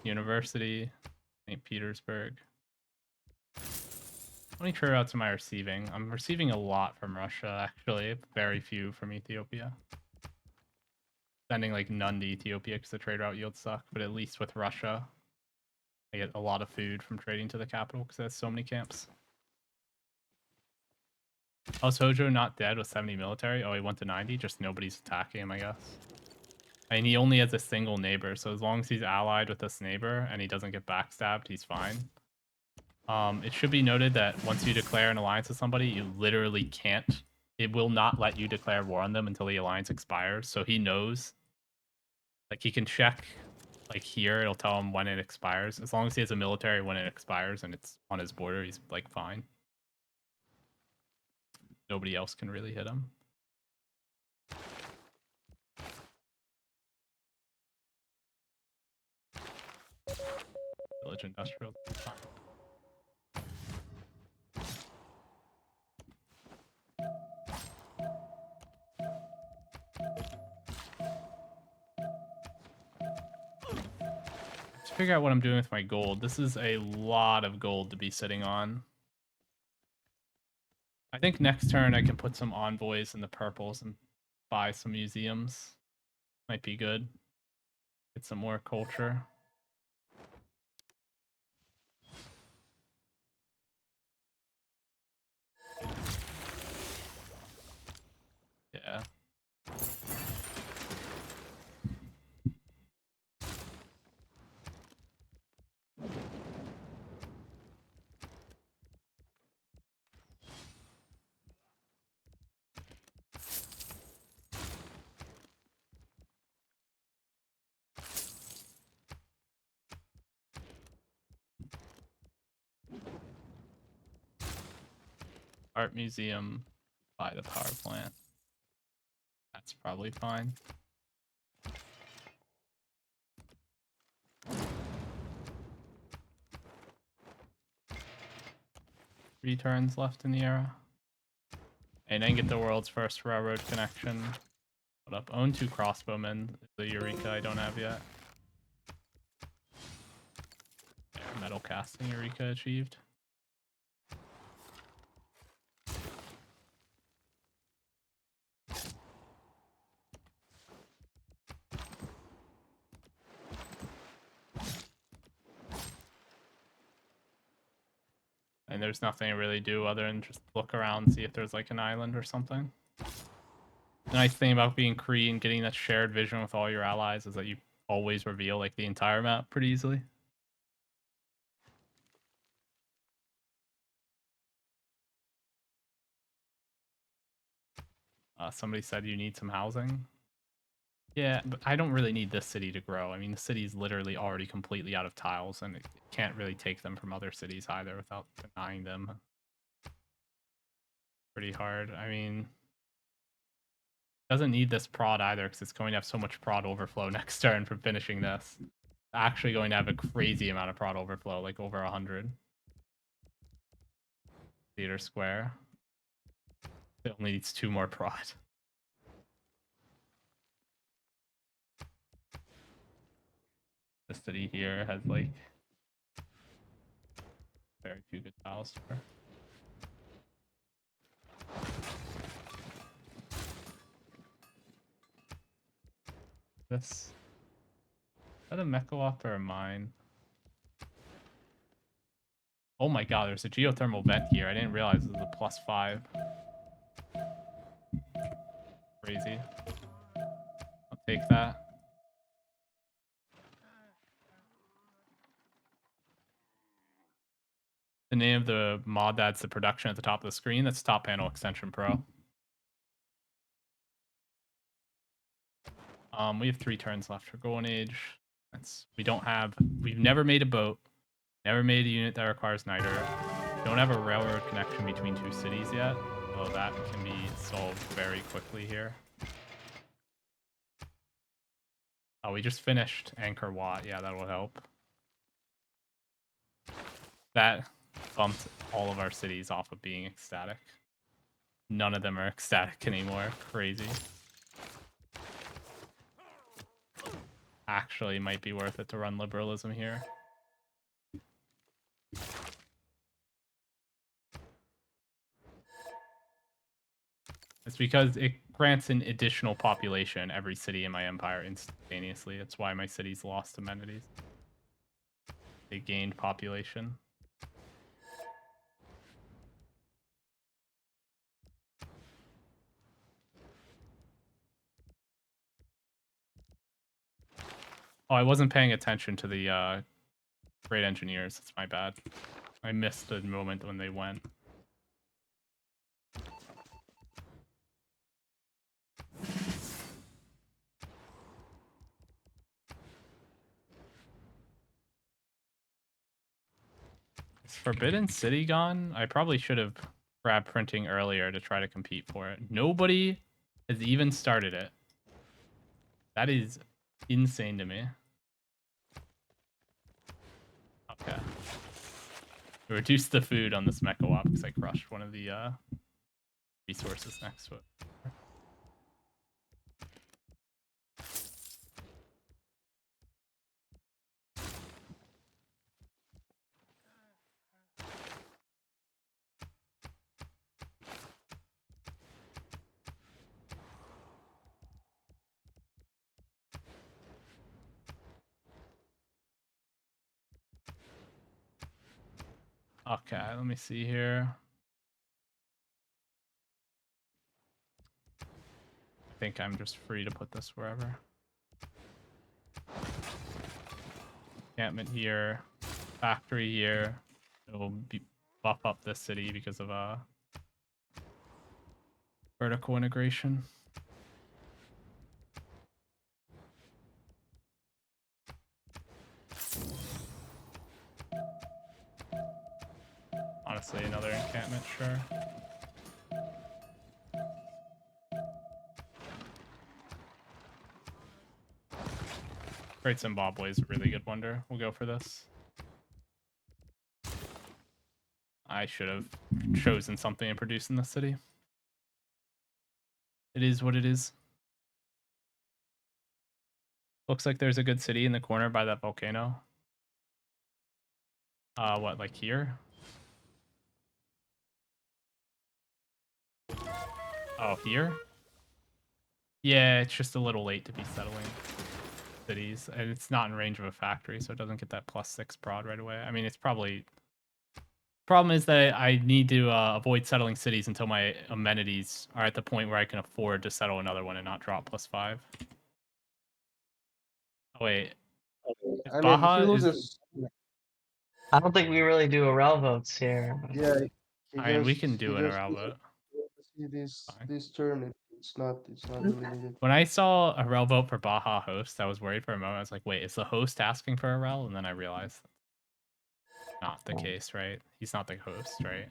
University, St. Petersburg. How many trade routes am I receiving? I'm receiving a lot from Russia, actually. Very few from Ethiopia. Sending like none to Ethiopia because the trade route yields suck, but at least with Russia, I get a lot of food from trading to the capital because it has so many camps. Oh, is Hojo not dead with 70 military? Oh, he went to 90? Just nobody's attacking him, I guess. I mean, he only has a single neighbor, so as long as he's allied with this neighbor and he doesn't get backstabbed, he's fine. It should be noted that once you declare an alliance with somebody, you literally can't. It will not let you declare war on them until the alliance expires. So he knows. Like, he can check, like, here. It'll tell him when it expires. As long as he has a military when it expires and it's on his border, he's, like, fine. Nobody else can really hit him. Village industrial. Fine. To figure out what I'm doing with my gold. This is a lot of gold to be sitting on. I think next turn I can put some envoys in the purples and buy some museums. Might be good. Get some more culture. Yeah. Art museum by the power plant. That's probably fine. Three turns left in the era. And then get the world's first railroad connection. Put up. Own 2 crossbowmen. The Eureka I don't have yet. There, metal casting Eureka achieved. And there's nothing to really do other than just look around and see if there's like an island or something. The nice thing about being Cree and getting that shared vision with all your allies is that you always reveal like the entire map pretty easily. Somebody said you need some housing. Yeah, but I don't really need this city to grow. I mean, the city's literally already completely out of tiles, and it can't really take them from other cities either without denying them. Pretty hard. I mean, doesn't need this prod either because it's going to have so much prod overflow next turn from finishing this. It's actually going to have a crazy amount of prod overflow, like over 100. Theater Square. It only needs 2 more prod. The city here has like very few good tiles for. This. Is that a Mechawop or a mine? Oh my god, there's a geothermal vent here. I didn't realize it was a +5. Crazy. I'll take that. The name of the mod that's the production at the top of the screen, that's Top Panel Extension Pro. We have 3 turns left for Golden Age. We've never made a boat, never made a unit that requires niter. Don't have a railroad connection between 2 cities yet, so that can be solved very quickly here. Oh, we just finished Anchor Wat. Yeah, that'll help. That bumped all of our cities off of being ecstatic. None of them are ecstatic anymore. Crazy. Actually might be worth it to run liberalism here. It's because it grants an additional population every city in my empire instantaneously. That's why my cities lost amenities. They gained population. Oh, I wasn't paying attention to the great engineers. It's my bad. I missed the moment when they went. Is Forbidden City gone? I probably should have grabbed printing earlier to try to compete for it. Nobody has even started it. That is insane to me. Okay. Reduce the food on this Mechawop because I crushed one of the resources next to it. Okay, let me see here. I think I'm just free to put this wherever. Encampment here, factory here. It will buff up this city because of vertical integration. Honestly, another encampment, sure. Great Zimbabwe is a really good wonder. We'll go for this. I should have chosen something and produced in the city. It is what it is. Looks like there's a good city in the corner by that volcano. What, like here? Oh, here? Yeah, it's just a little late to be settling cities. And it's not in range of a factory, so it doesn't get that +6 prod right away. I mean, it's probably Problem is that I need to avoid settling cities until my amenities are at the point where I can afford to settle another one and not drop +5. Oh, wait. If I mean, if Baja he is... loses, I don't think we really do Arel votes here. but- yeah, he I mean, we just can do he an just Arel doesn't vote. see this Fine. this turn. It's not really needed. When I saw a rel vote for Baja host, I was worried for a moment. I was like, wait, is the host asking for a rel? And then I realized that's not the case, right? He's not the host, right?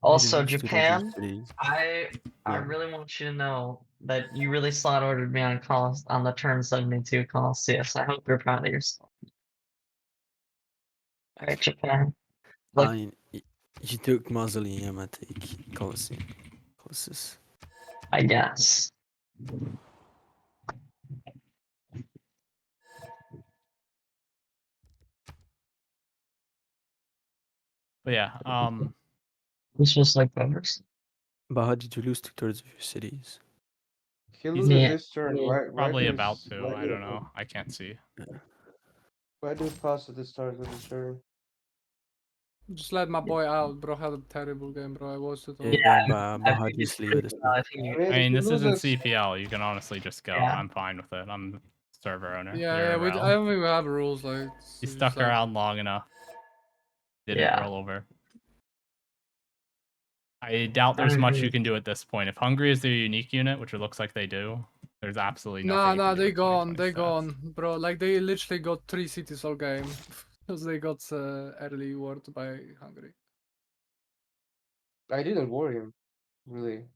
Also, lose to those Japan, cities. I Yeah. really want you to know that you really slot ordered me on on the turn 72 Colosseus. I hope you're proud of yourself. Alright, Japan. Like, I mean, you took Mausoleum, I take Colosseum. Colossus. I guess. But yeah, It's just like others. But how did you lose 2/3 of your cities? He He's loses Yeah. this turn. Why probably do about s- to. why I do don't know. I can't see. why do pass at the start of the turn? Just let my boy out, bro. Had a terrible game, bro. I watched it all. Yeah, but I how think do you it's sleep at pretty, this I point? think I you- mean, I if mean, he this isn't loses, CPL. You can honestly just go. Yeah. I'm fine with it. I'm the server owner. Yeah, You're yeah. a I rel. don't think we have rules like. He it's stuck just like- around long enough. Didn't Yeah. roll over. I doubt there's much you can do at this point. If Hungary is their unique unit, which it looks like they do, there's absolutely nothing. Nah, you nah, can do they with 2020 they stats. gone, bro. Like they literally got 3 cities all game because they got early ward by Hungary. I didn't worry him. Really,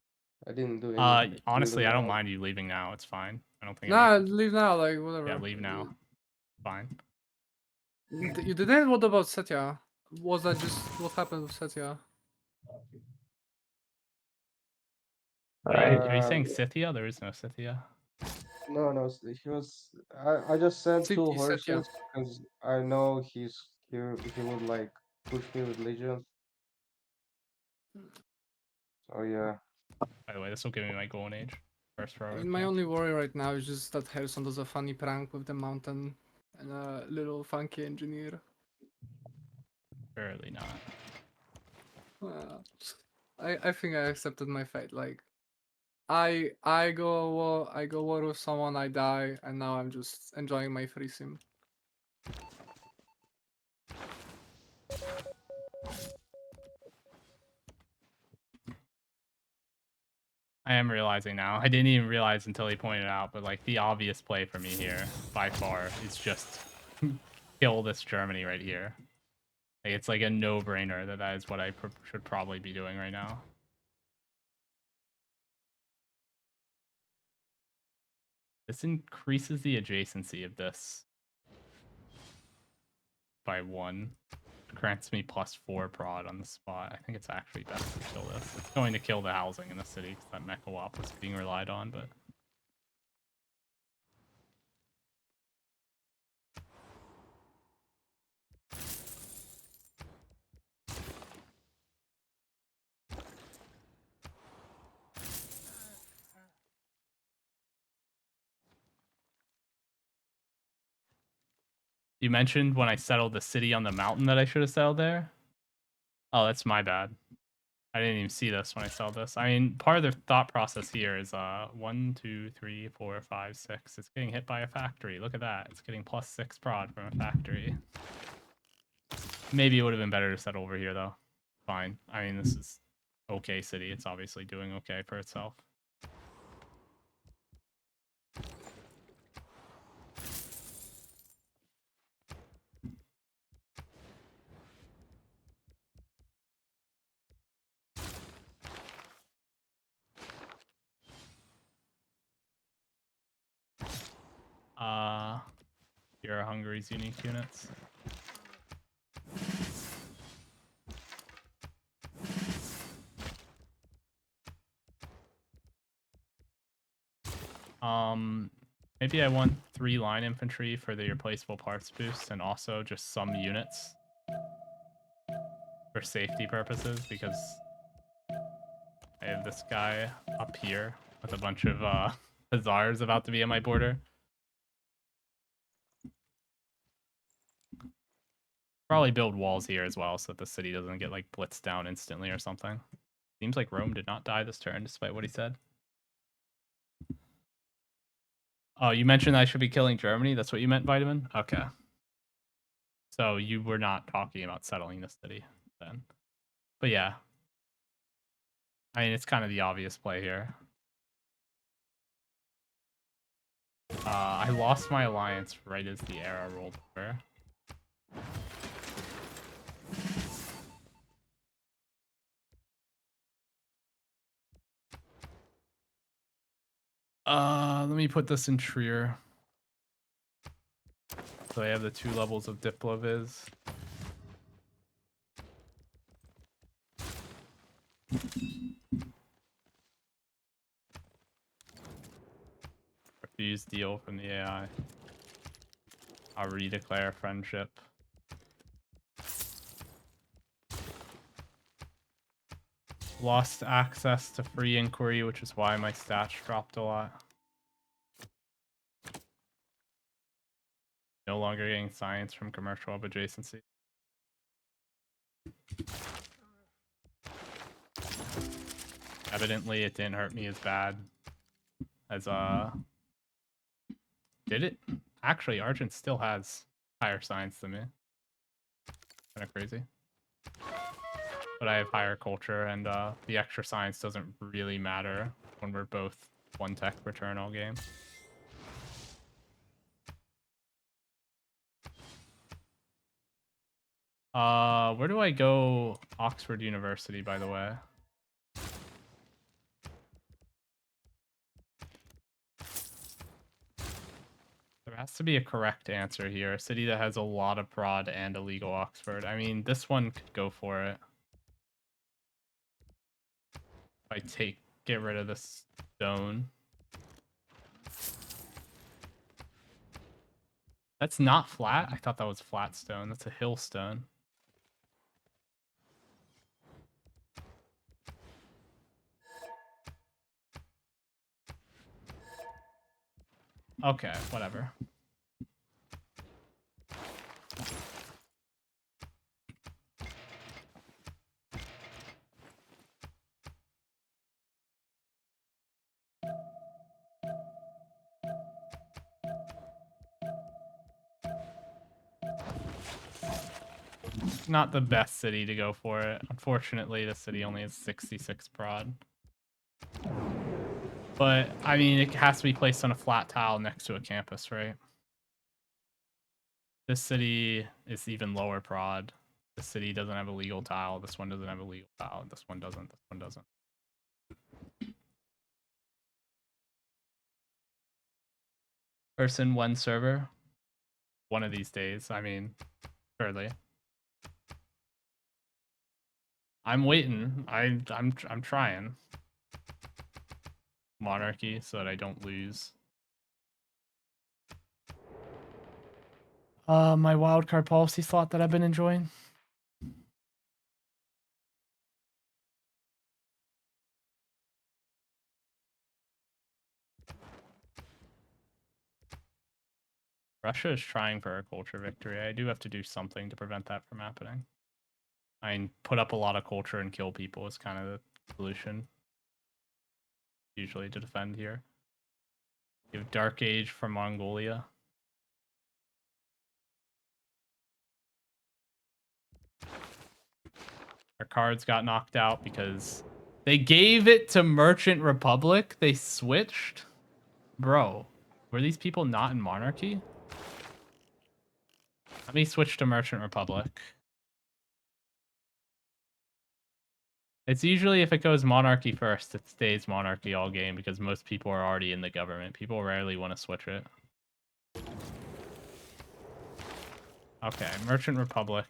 I didn't do anything. Honestly, I don't mind you leaving now. It's fine. I don't think. Nah, any... leave now, like whatever. Yeah, leave now. Fine. You didn't. What about Setya? Was that just what happened with Setya? Are you saying Scythia? There is no Scythia. No, no, he was. I just sent City two Setya. horses because I know he would like push me with legions. So yeah. By the way, this will give me my golden age. First row. I mean, my only worry right now is just that Herson does a funny prank with the mountain and a little funky engineer. Barely not. I think I accepted my fate. Like, I go war with someone, I die, and now I'm just enjoying my free sim. I am realizing now. I didn't even realize until he pointed out, but like the obvious play for me here, by far, is just kill this Germany right here. Like, it's like a no-brainer that is what I should probably be doing right now. This increases the adjacency of this by 1. Grants me +4 prod on the spot. I think it's actually best to kill this. It's going to kill the housing in the city because that Mecha Wap was being relied on, but... You mentioned when I settled the city on the mountain that I should have settled there? Oh, that's my bad. I didn't even see this when I saw this. I mean, part of the thought process here is 1, 2, 3, 4, 5, 6. It's getting hit by a factory. Look at that. It's getting +6 prod from a factory. Maybe it would have been better to settle over here, though. Fine. I mean, this is okay city. It's obviously doing okay for itself. Here are Hungary's unique units. Maybe I want 3 line infantry for the irreplaceable parts boost and also just some units for safety purposes because I have this guy up here with a bunch of Hazars about to be at my border. Probably build walls here as well so that the city doesn't get like blitzed down instantly or something. Seems like Rome did not die this turn despite what he said. Oh, you mentioned I should be killing Germany? That's what you meant, Vitamin? Okay. So you were not talking about settling the city then. But yeah. I mean, it's kind of the obvious play here. I lost my alliance right as the era rolled over. Let me put this in Trier. So I have the 2 levels of Diploviz. Refuse deal from the AI. I'll redeclare friendship. Lost access to free inquiry, which is why my stats dropped a lot. No longer getting science from commercial hub adjacency. Evidently, it didn't hurt me as bad as did it? Actually, Argent still has higher science than me. Kind of crazy. But I have higher culture, and the extra science doesn't really matter when we're both 1 tech per turn all game. Where do I go? Oxford University, by the way. There has to be a correct answer here. A city that has a lot of prod and a legal Oxford. I mean, this one could go for it. If I get rid of this stone. That's not flat? I thought that was flat stone. That's a hill stone. Okay, whatever. Not the best city to go for it. Unfortunately, the city only has 66 prod. But, I mean, it has to be placed on a flat tile next to a campus, right? This city is even lower prod. This city doesn't have a legal tile. This one doesn't have a legal tile. This one doesn't. This one doesn't. Person 1 server. One of these days. I mean, surely. I'm waiting. I'm trying. Monarchy so that I don't lose. My wildcard policy slot that I've been enjoying. Russia is trying for a culture victory. I do have to do something to prevent that from happening. I mean, put up a lot of culture and kill people is kind of the solution. Usually to defend here. You have Dark Age from Mongolia. Our cards got knocked out because they gave it to Merchant Republic. They switched. Bro, were these people not in Monarchy? Let me switch to Merchant Republic. It's usually if it goes Monarchy first, it stays Monarchy all game because most people are already in the government. People rarely want to switch it. Okay, Merchant Republic.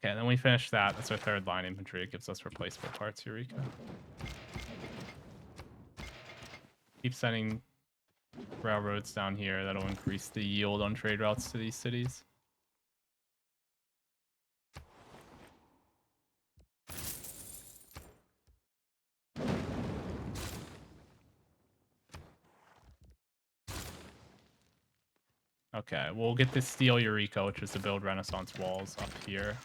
Okay, then we finish that. That's our 3rd line infantry. It gives us replaceable parts, Eureka. Keep sending railroads down here that'll increase the yield on trade routes to these cities. Okay, we'll get this steel Eureka, which is to build Renaissance walls up here.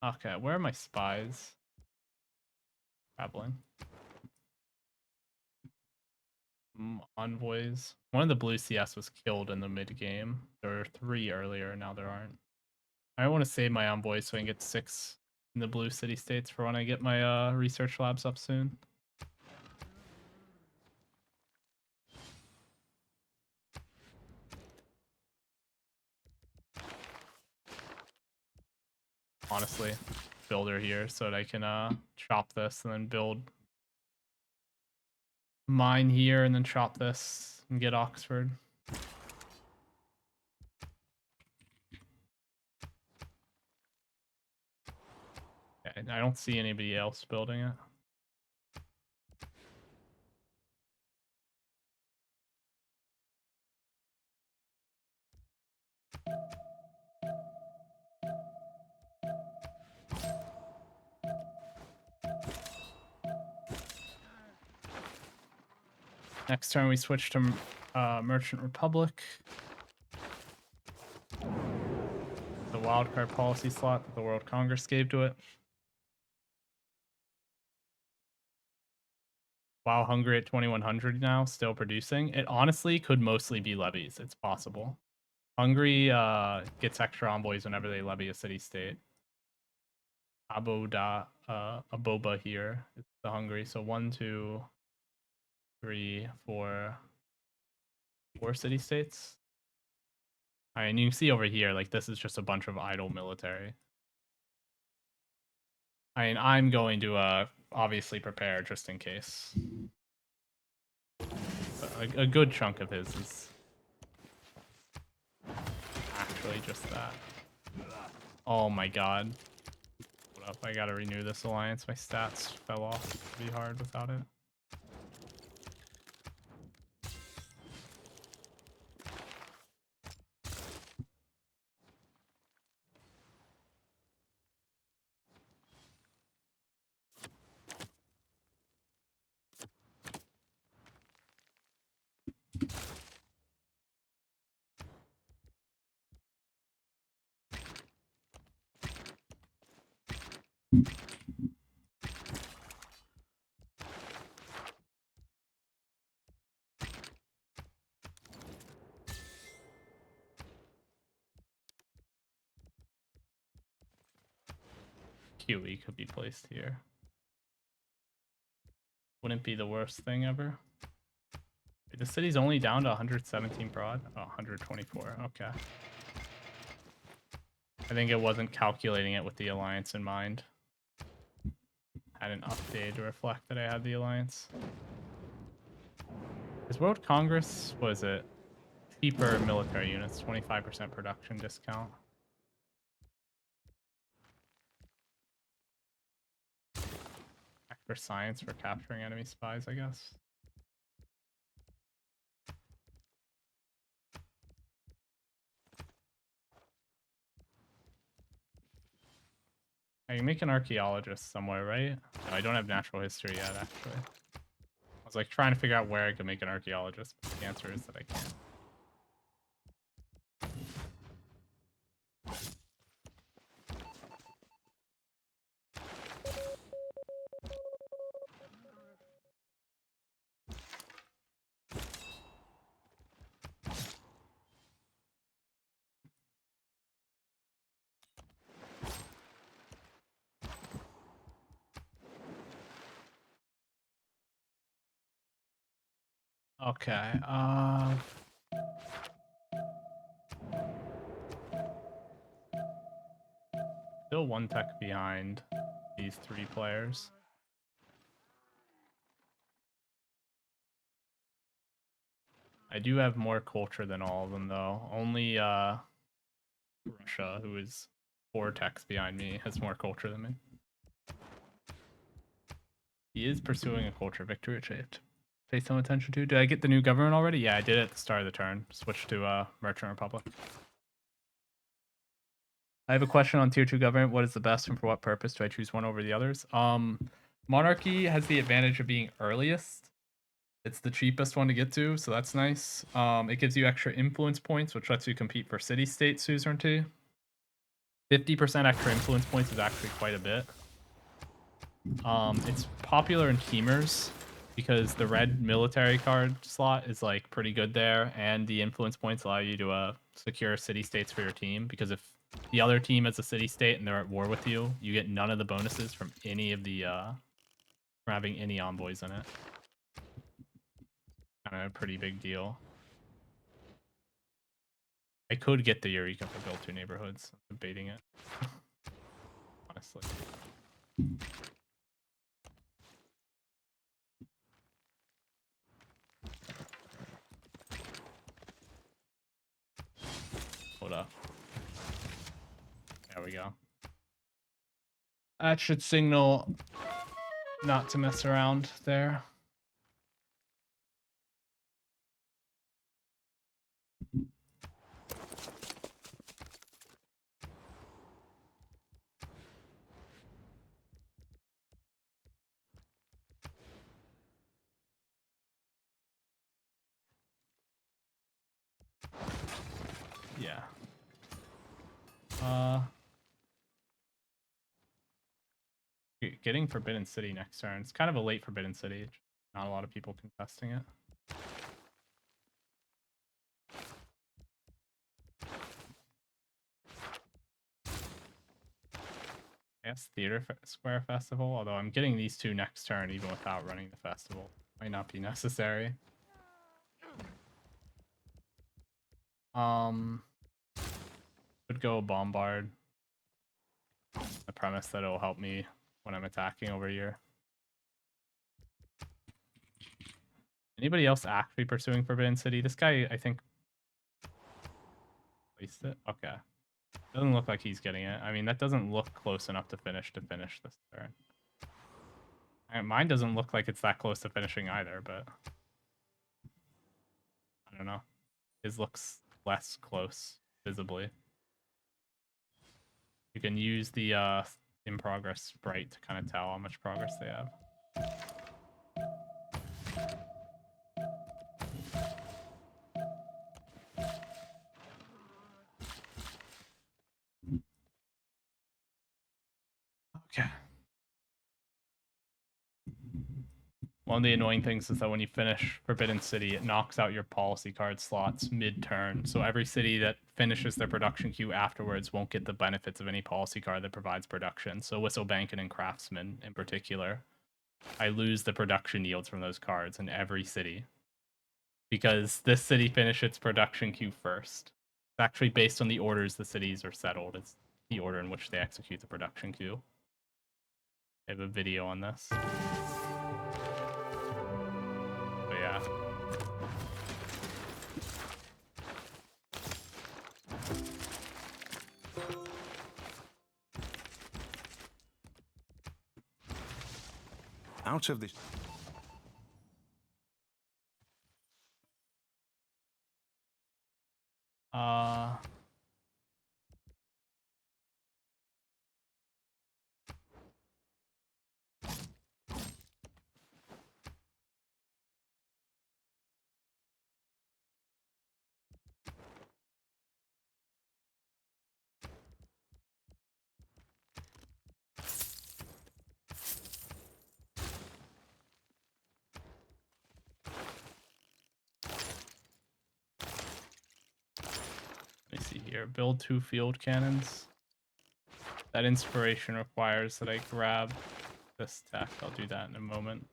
Okay, where are my spies? Traveling. Envoys. One of the blue CS was killed in the mid game. There were 3 earlier, now there aren't. I want to save my envoys so I can get 6 in the blue city states for when I get my research labs up soon. Honestly, builder here so that I can chop this and then build mine here and then chop this and get Oxford. Okay, I don't see anybody else building it. Next turn we switch to Merchant Republic. The wildcard policy slot that the World Congress gave to it. Wow, Hungary at 2100 now, still producing. It honestly could mostly be levies. It's possible. Hungary gets extra envoys whenever they levy a city-state. Aboba here is the Hungary. So 1, 2, 3, 4 city-states. I mean, you can see over here, like, this is just a bunch of idle military. I mean, I'm going to obviously prepare just in case. A good chunk of his is actually just that. Oh my god. Hold up, I gotta renew this alliance. My stats fell off. It'd be hard without it. QE could be placed here. Wouldn't be the worst thing ever. Wait, the city's only down to 117 prod? Oh, 124. Okay. I think it wasn't calculating it with the alliance in mind. Had an update to reflect that I had the alliance. Is World Congress, was it? Cheaper military units, 25% production discount. For science for capturing enemy spies, I guess. I can make an archaeologist somewhere, right? No, I don't have natural history yet, actually. I was like trying to figure out where I could make an archaeologist, but the answer is that I can't. Okay, Still one tech behind these 3 players. I do have more culture than all of them, though. Only Russia, who is 4 techs behind me, has more culture than me. He is pursuing a culture victory, which I have to pay some attention to. Did I get the new government already? Yeah, I did at the start of the turn. Switch to Merchant Republic. I have a question on tier 2 government. What is the best and for what purpose do I choose one over the others? Monarchy has the advantage of being earliest. It's the cheapest one to get to, so that's nice. It gives you extra influence points, which lets you compete for city-state suzerainty. 50% extra influence points is actually quite a bit. It's popular in teamers because the red military card slot is like pretty good there, and the influence points allow you to secure city-states for your team, because if the other team has a city-state and they're at war with you, you get none of the bonuses from any of the from having any envoys in it. Kind of a pretty big deal. I could get the Eureka for build 2 neighborhoods. I'm debating it. Honestly. Hold up. There we go. That should signal not to mess around there. Yeah. Getting Forbidden City next turn. It's kind of a late Forbidden City. Not a lot of people contesting it. Yes, Square Festival, although I'm getting these 2 next turn even without running the festival. Might not be necessary. Could go Bombard. The premise that it'll help me when I'm attacking over here. Anybody else actually pursuing Forbidden City? This guy, I think, placed it. Okay. Doesn't look like he's getting it. I mean, that doesn't look close enough to finish this turn. And mine doesn't look like it's that close to finishing either, but I don't know. His looks less close, visibly. You can use the in progress sprite to kind of tell how much progress they have. Okay. One of the annoying things is that when you finish Forbidden City, it knocks out your policy card slots mid-turn. So every city that finishes their production queue afterwards won't get the benefits of any policy card that provides production. So Whistlebankin and Craftsman in particular, I lose the production yields from those cards in every city. Because this city finished its production queue first. It's actually based on the orders the cities are settled. It's the order in which they execute the production queue. I have a video on this. But yeah. Out of this. Let me see here. Build 2 field cannons. That inspiration requires that I grab this tech. I'll do that in a moment.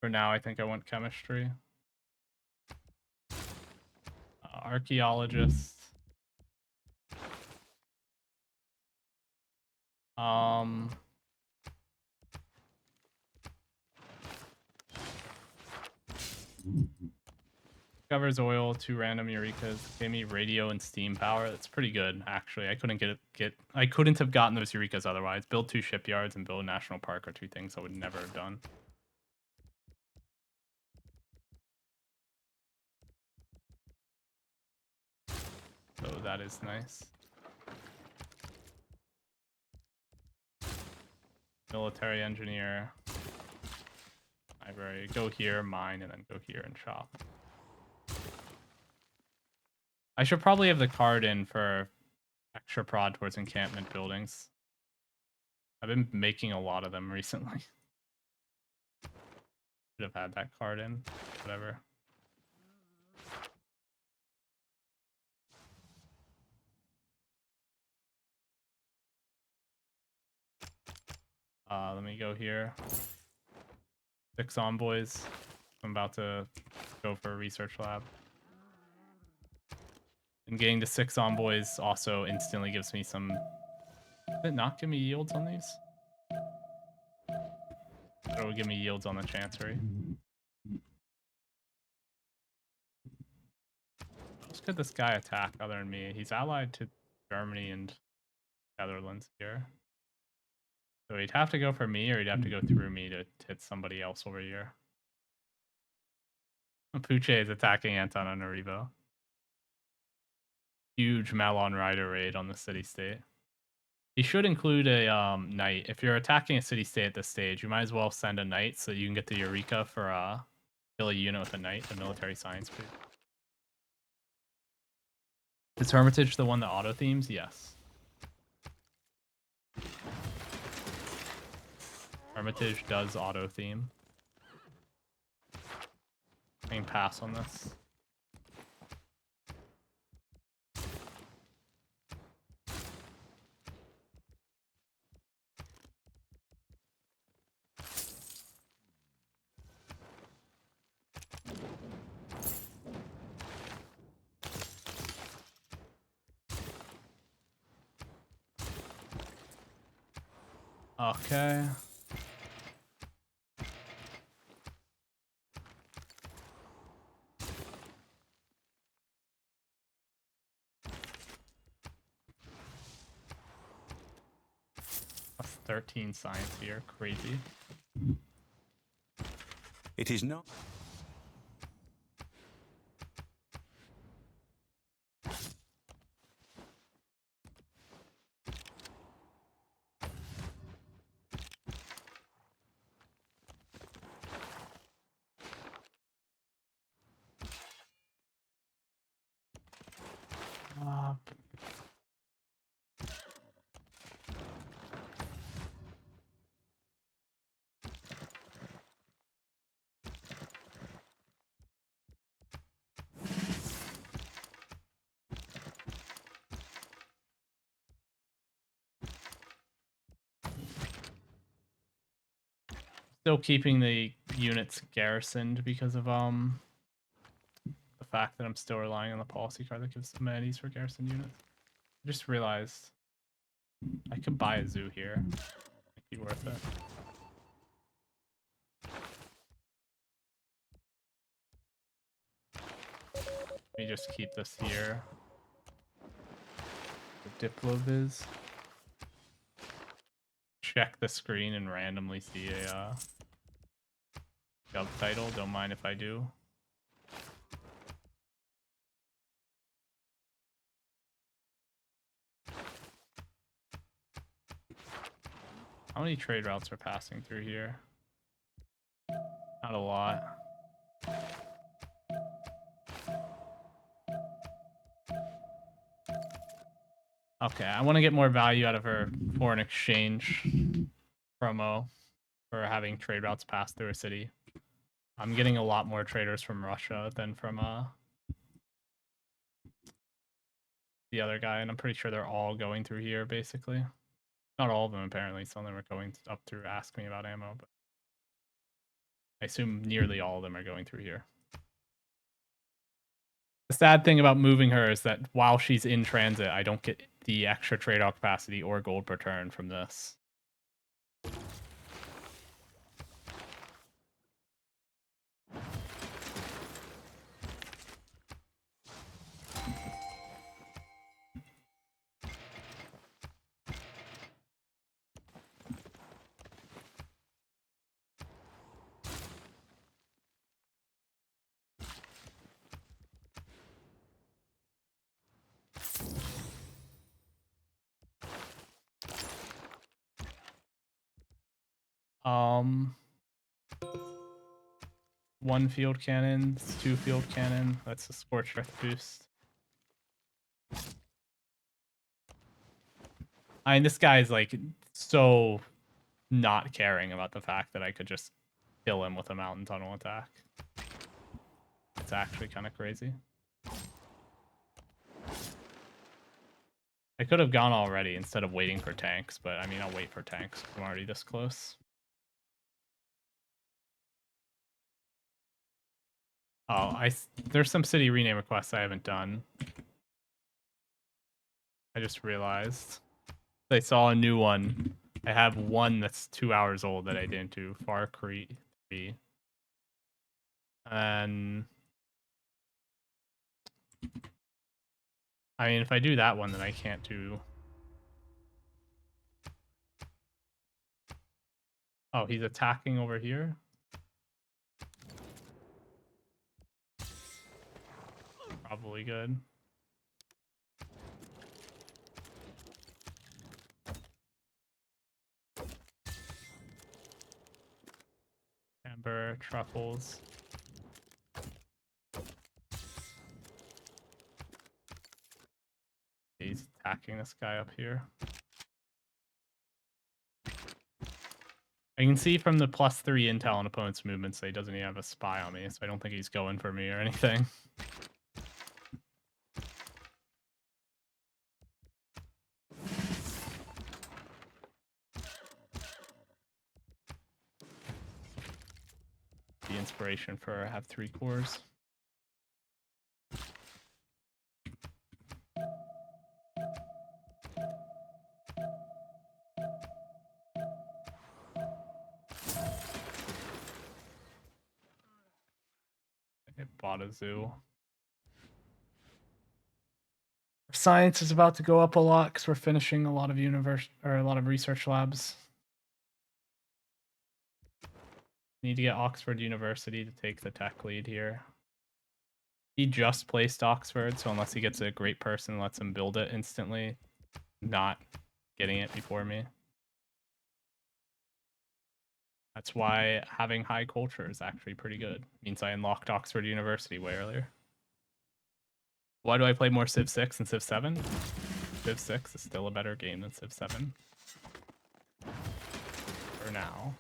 For now, I think I want chemistry. Archaeologist. Um. Covers oil, 2 random Eurekas, gave me radio and steam power. That's pretty good, actually. I couldn't I couldn't have gotten those Eurekas otherwise. Build 2 shipyards and build a national park are 2 things I would never have done. So that is nice. Military engineer. Library. Go here, mine, and then go here and shop. I should probably have the card in for extra prod towards encampment buildings. I've been making a lot of them recently. Should have had that card in. Whatever. Let me go here. 6 envoys. I'm about to go for a research lab. And getting to 6 envoys also instantly gives me some... Did it not give me yields on these? Or it would give me yields on the Chancery. How else could this guy attack other than me? He's allied to Germany and Netherlands here. So he'd have to go for me, or he'd have to go through me to hit somebody else over here. Puche is attacking Antananarivo. Huge Malon Rider raid on the city-state. He should include a knight. If you're attacking a city-state at this stage, you might as well send a knight so you can get the Eureka for kill a unit with a knight, the military science boost. Is Hermitage the one that auto-themes? Yes. Hermitage does auto-theme. I can pass on this. Okay. Plus 13 science here, crazy. It is not. Still keeping the units garrisoned because of the fact that I'm still relying on the policy card that gives amenities for garrison units. I just realized I could buy a zoo here. It'd be worth it. Let me just keep this here. The Diploviz. Check the screen and randomly see a gov title. Don't mind if I do. How many trade routes are passing through here? Not a lot. Okay, I want to get more value out of her foreign exchange promo for having trade routes pass through a city. I'm getting a lot more traders from Russia than from the other guy, and I'm pretty sure they're all going through here, basically. Not all of them, apparently. Some of them are going up through Ask Me About Ammo, but I assume nearly all of them are going through here. The sad thing about moving her is that while she's in transit, I don't get the extra trade-off capacity or gold per turn from this. Um, 1 field cannon, 2 field cannon. That's a Scorched Earth boost. I mean, this guy's like so not caring about the fact that I could just kill him with a mountain tunnel attack. It's actually kind of crazy. I could have gone already instead of waiting for tanks, but I mean, I'll wait for tanks. I'm already this close. Oh, there's some city rename requests I haven't done. I just realized. I saw a new one. I have one that's 2 hours old that I didn't do. Far Cree 3. And I mean, if I do that one, then I can't do. Oh, he's attacking over here. Probably good. Amber, truffles. He's attacking this guy up here. I can see from the +3 intel on opponent's movements that he doesn't even have a spy on me, so I don't think he's going for me or anything. The inspiration for have 3 cores. I bought a zoo. Science is about to go up a lot because we're finishing a lot of a lot of research labs. Need to get Oxford University to take the tech lead here. He just placed Oxford, so unless he gets a great person, lets him build it instantly, not getting it before me. That's why having high culture is actually pretty good. It means I unlocked Oxford University way earlier. Why do I play more Civ 6 than Civ 7? Civ 6 is still a better game than Civ 7. For now.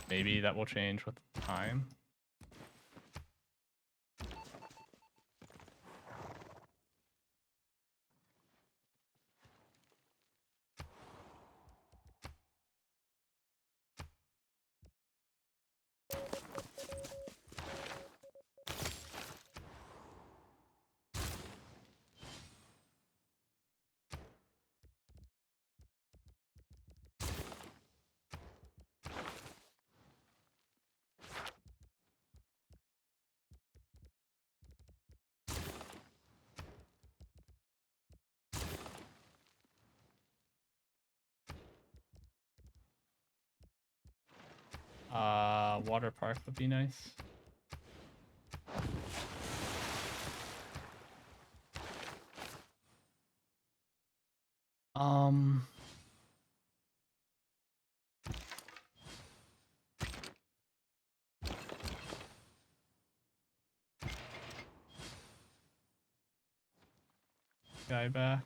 Maybe that will change with time. Water park would be nice. Guy back.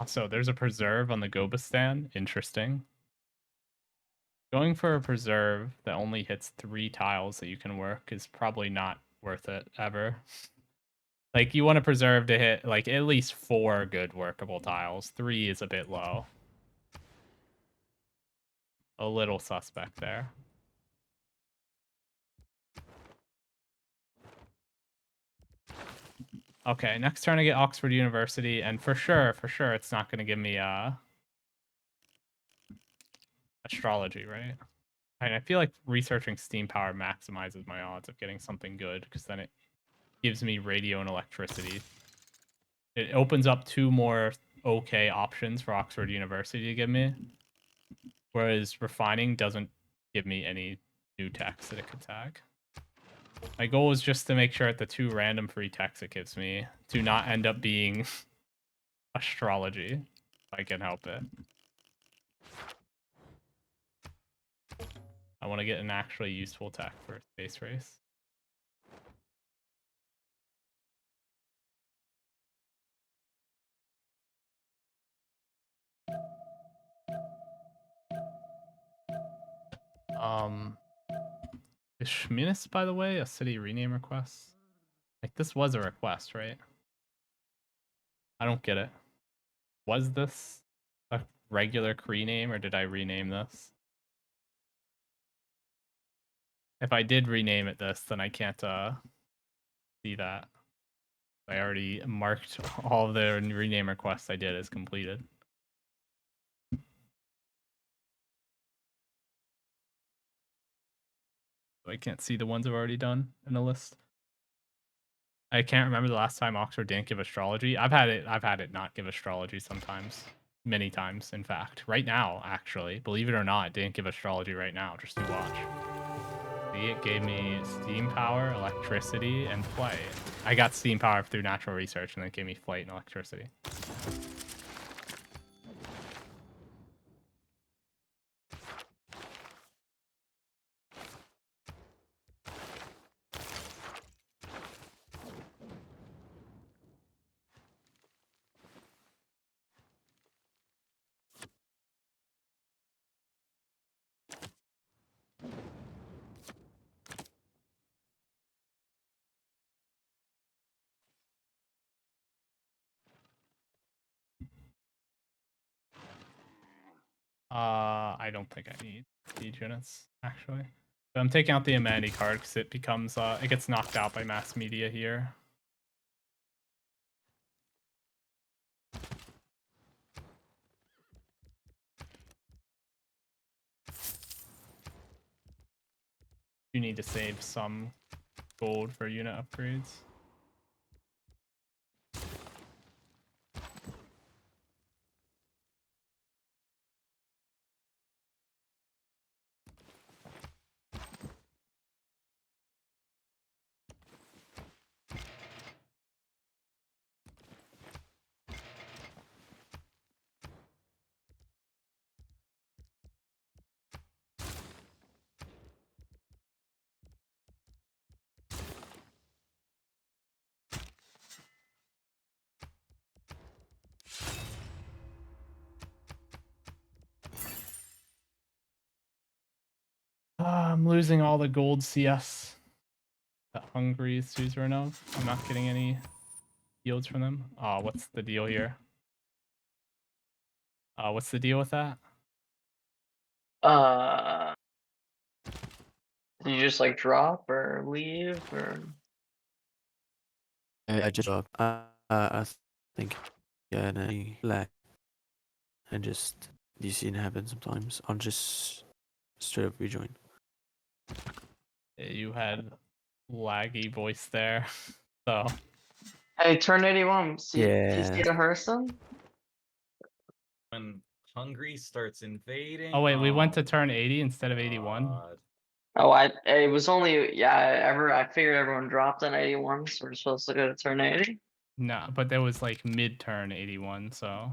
Also, there's a preserve on the Gobistan. Interesting. Going for a preserve that only hits 3 tiles that you can work is probably not worth it ever. Like, you want a preserve to hit like at least 4 good workable tiles. 3 is a bit low. A little suspect there. Okay, next turn I get Oxford University, and for sure, it's not going to give me astrology, right? And I feel like researching steam power maximizes my odds of getting something good, because then it gives me radio and electricity. It opens up 2 more okay options for Oxford University to give me, whereas refining doesn't give me any new techs that it could tag. My goal is just to make sure that the 2 random free techs it gives me do not end up being astrology, if I can help it. I want to get an actually useful tech for a space race. Is Schminis, by the way, a city rename request? Like, this was a request, right? I don't get it. Was this a regular Cree name, or did I rename this? If I did rename it this, then I can't see that. I already marked all of the rename requests I did as completed. I can't see the ones I've already done in a list. I can't remember the last time Oxford didn't give astrology. I've had it not give astrology sometimes. Many times, in fact. Right now, actually. Believe it or not, it didn't give astrology right now. Just to watch. See, it gave me steam power, electricity, and flight. I got steam power through natural research, and then it gave me flight and electricity. I don't think I need siege units, actually. But I'm taking out the amenity card because it becomes, it gets knocked out by mass media here. You need to save some gold for unit upgrades. I'm losing all the gold CS that Hungary is suzerain of. I'm not getting any yields from them. What's the deal here? What's the deal with that? Do you just like drop or leave or? I just dropped. I think yeah, and I left. And just you see it happen sometimes. I'll just straight up rejoin. You had laggy voice there, so. Hey, turn 81. See, do you see Yeah. the Herson? When Hungary starts invading. Oh wait, we went to turn 80 instead of 81. God. Oh, it was only I figured everyone dropped on 81, so we're supposed to go to turn 80. No, but there was like mid-turn 81, so.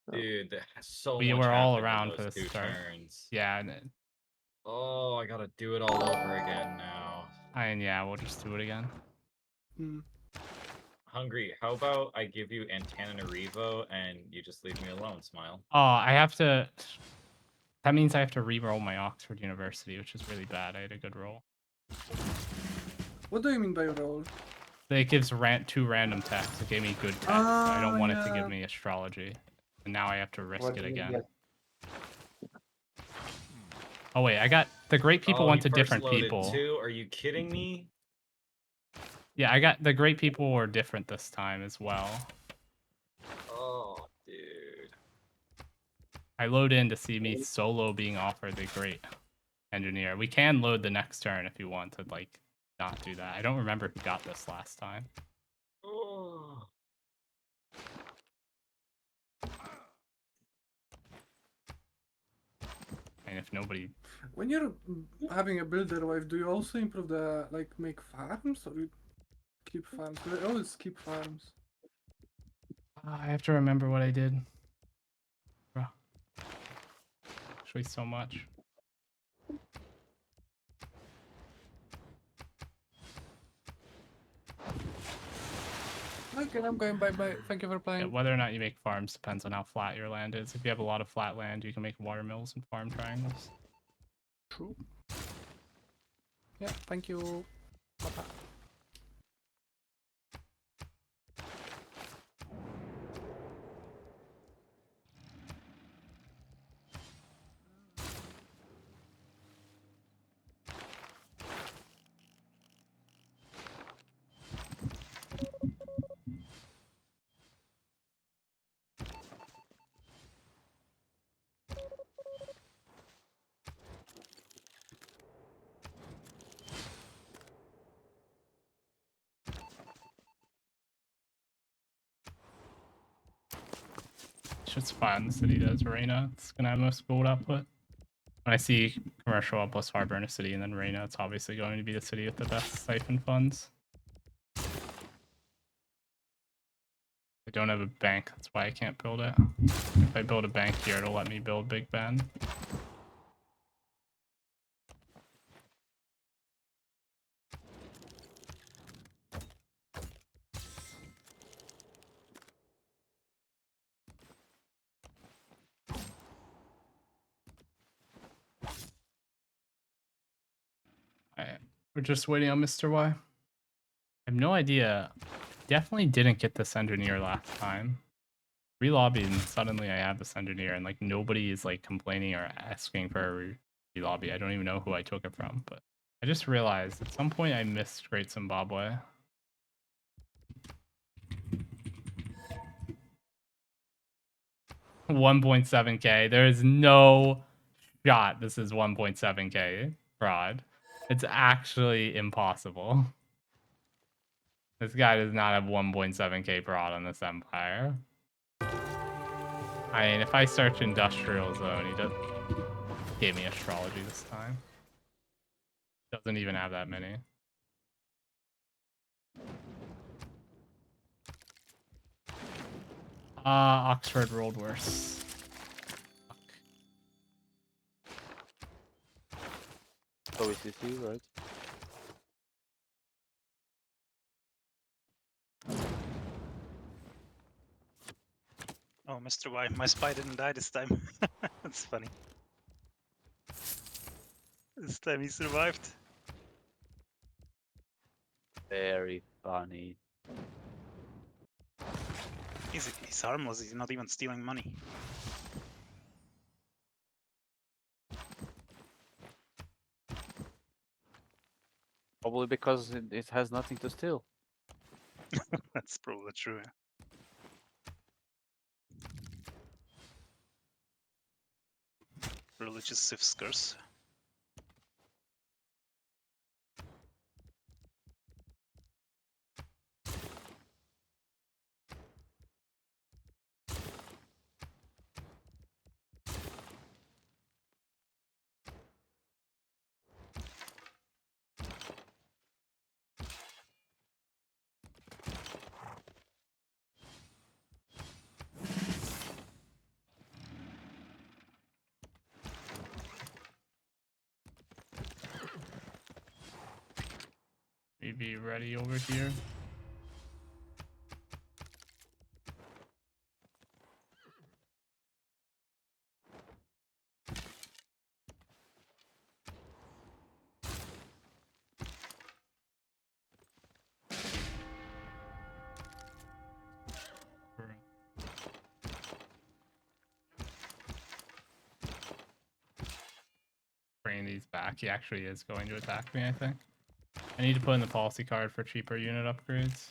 Dude, so We much were all happened in around those for the 2 start. turns. Yeah, and Oh, I gotta do it all over again now. yeah, we'll just do it again. Hungry, how about I give you Antananarivo and you just leave me alone, Smile? Oh, I have to. That means I have to re-roll my Oxford University, which is really bad. I had a good roll. What do you mean by roll? It gives 2 random texts. It gave me good text. I don't want it to give me astrology. And now I have to risk What it do you again. get? Oh wait, I got the great people Oh, went you to first different loaded people. Too? Are you kidding me? Yeah, I got the great people were different this time as well. Oh, dude. I load in to see me solo being offered the great engineer. We can load the next turn if you want to like not do that. I don't remember who got this last time. Oh. And if nobody When you're having a builder wife, do you also improve the like make farms or you keep farms? 'Cause I always keep farms. I have to remember what I did. Bruh. Actually so much. Okay, I'm going bye. Thank you for Yeah, playing. whether or not you make farms depends on how flat your land is. If you have a lot of flat land, you can make water mills and farm triangles. True. Yeah, thank you. Bye-bye. Shit's fine. The city does Reina. It's gonna have most gold output. When I see commercial up plus harbor in a city and then Reina, it's obviously going to be the city with the best siphon funds. I don't have a bank, that's why I can't build it. If I build a bank here, it'll let me build Big Ben. Alright, we're just waiting on Mr. Y. I have no idea. Definitely didn't get this engineer last time. Relobbied and suddenly I have this engineer and like nobody is like complaining or asking for a relobby. I don't even know who I took it from, but I just realized at some point I missed Great Zimbabwe. $1.7K. There is no shot this is 1.7K fraud. It's actually impossible. This guy does not have 1.7K fraud on this empire. I mean, if I search industrial zone, he gave me astrology this time. Doesn't even have that many. Oxford rolled worse. So is this you, right? Oh, Mr. Y, my spy didn't die this time. That's funny. This time he survived. Very funny. He's harmless, he's not even stealing money. Probably because it has nothing to steal. That's probably true. Yeah. Religious Sif's curse. Maybe ready over here. bringing these back. He actually is going to attack me, I think. I need to put in the policy card for cheaper unit upgrades.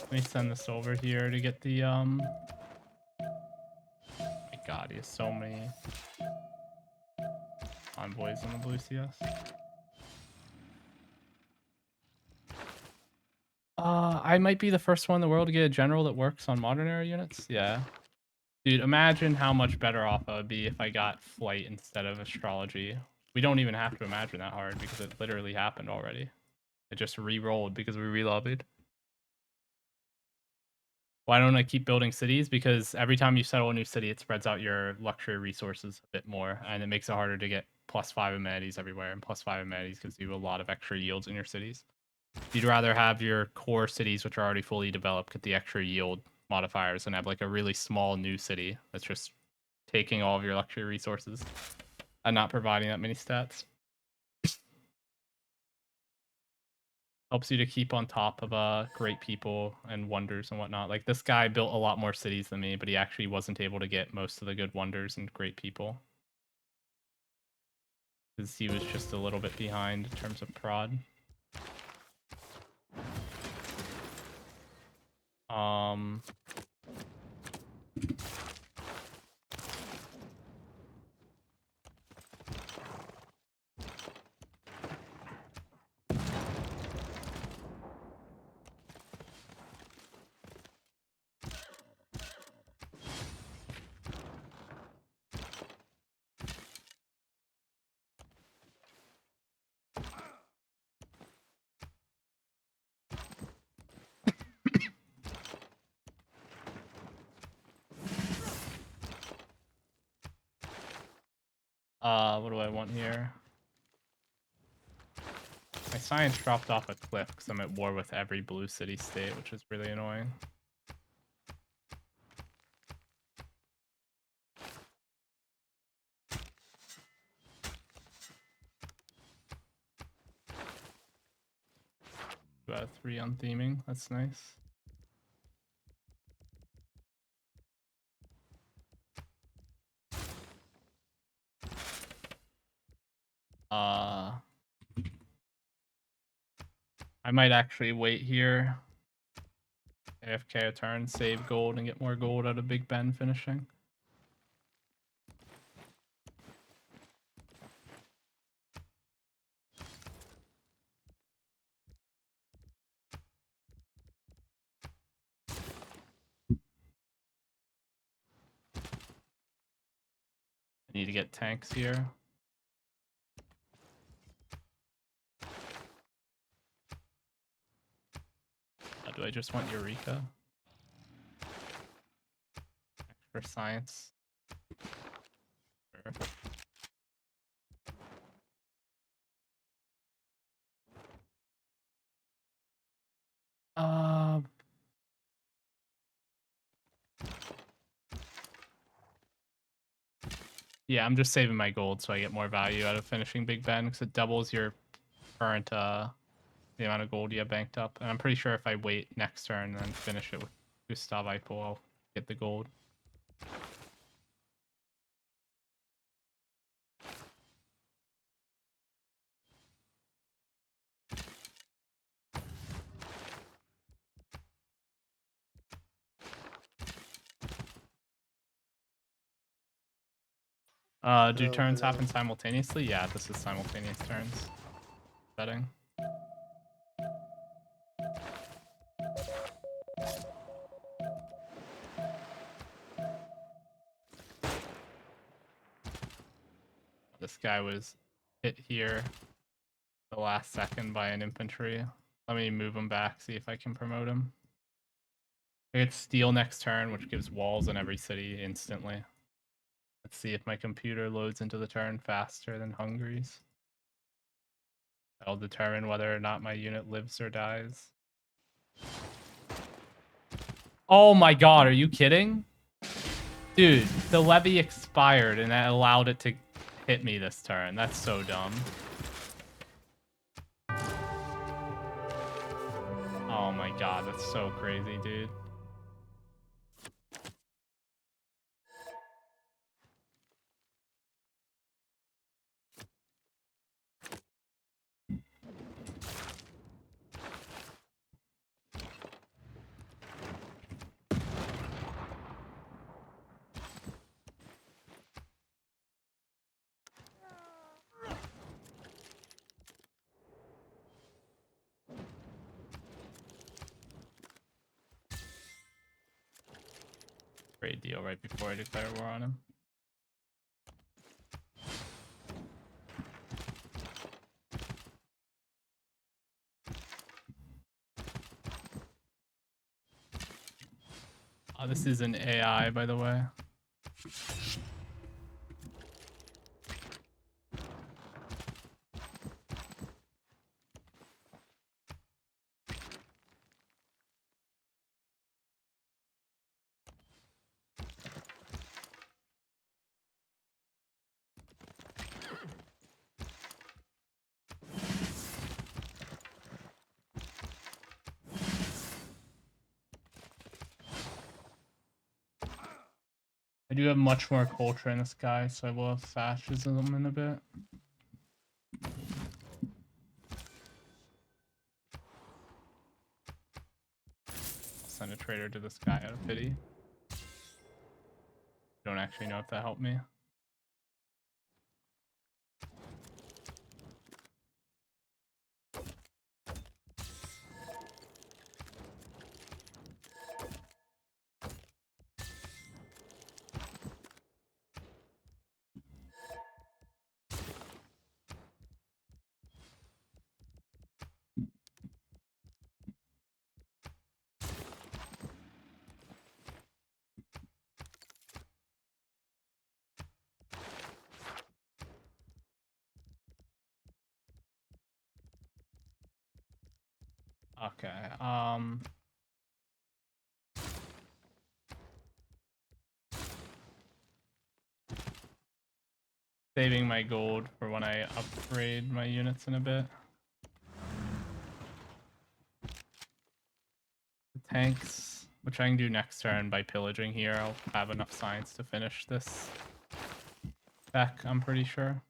Let me send this over here to get the my god, he has so many envoys on the blue CS. I might be the first one in the world to get a general that works on modern era units. Yeah. Dude, imagine how much better off I would be if I got flight instead of astrology. We don't even have to imagine that hard because it literally happened already. It just re-rolled because we relobbied. Why don't I keep building cities? Because every time you settle a new city, it spreads out your luxury resources a bit more, and it makes it harder to get +5 amenities everywhere, and +5 amenities gives you a lot of extra yields in your cities. You'd rather have your core cities, which are already fully developed, get the extra yield modifiers and have like a really small new city that's just taking all of your luxury resources and not providing that many stats. Helps you to keep on top of great people and wonders and whatnot. Like this guy built a lot more cities than me, but he actually wasn't able to get most of the good wonders and great people. Because he was just a little bit behind in terms of prod. What do I want here? My science dropped off a cliff because I'm at war with every blue city state, which is really annoying. About 3 on theming, that's nice. I might actually wait here. AFK a turn, save gold, and get more gold out of Big Ben finishing. I need to get tanks here. Do I just want Eureka? Extra science. Sure. Yeah, I'm just saving my gold so I get more value out of finishing Big Ben because it doubles your current the amount of gold you have banked up. And I'm pretty sure if I wait next turn and then finish it with Gustav Eiffel, I'll get the gold. Do turns happen simultaneously? Yeah, this is simultaneous turns. Betting. This guy was hit here the last second by an infantry. Let me move him back, see if I can promote him. I get steel next turn, which gives walls in every city instantly. Let's see if my computer loads into the turn faster than Hungary's. That'll determine whether or not my unit lives or dies. Oh my god, are you kidding? Dude, the levy expired and that allowed it to hit me this turn. That's so dumb. Oh my god, that's so crazy, dude. Great deal right before I declare war on him. Oh, this is an AI, by the way. I do have much more culture in this guy, so I will have fascism in a bit. I'll send a traitor to this guy out of pity. Don't actually know if that helped me. Okay, saving my gold for when I upgrade my units in a bit. The tanks, which I can do next turn by pillaging here, I'll have enough science to finish this spec, I'm pretty sure.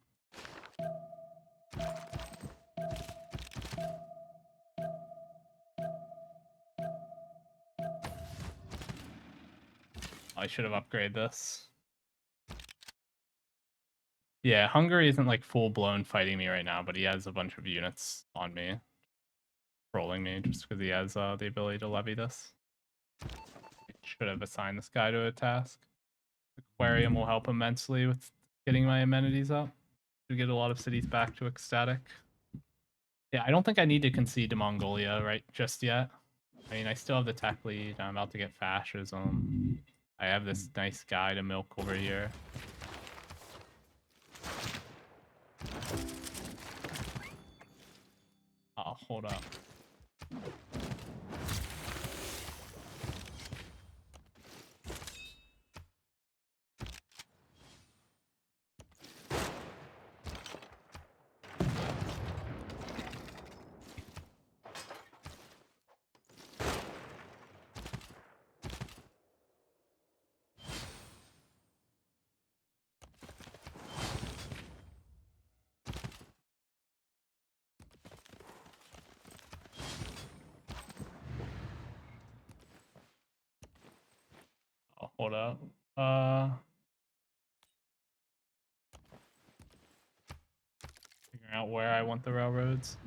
I should have upgraded this. Yeah, Hungary isn't like full-blown fighting me right now, but he has a bunch of units on me. Trolling me just because he has the ability to levy this. Should have assigned this guy to a task. Aquarium will help immensely with getting my amenities up. To get a lot of cities back to ecstatic. Yeah, I don't think I need to concede to Mongolia right just yet. I mean, I still have the tech lead. I'm about to get fascism. I have this nice guy to milk over here. Oh, hold up. Oh, hold up. Figuring out where I want the railroads.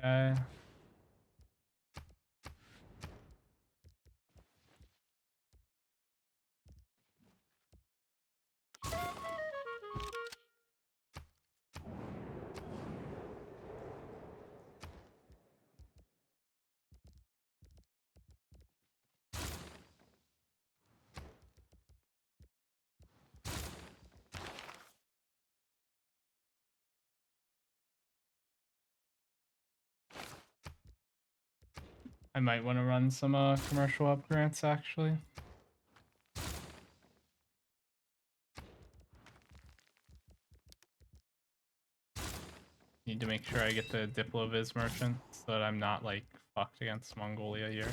Okay. I might want to run some commercial upgrades actually. Need to make sure I get the Diploviz merchant so that I'm not like fucked against Mongolia here.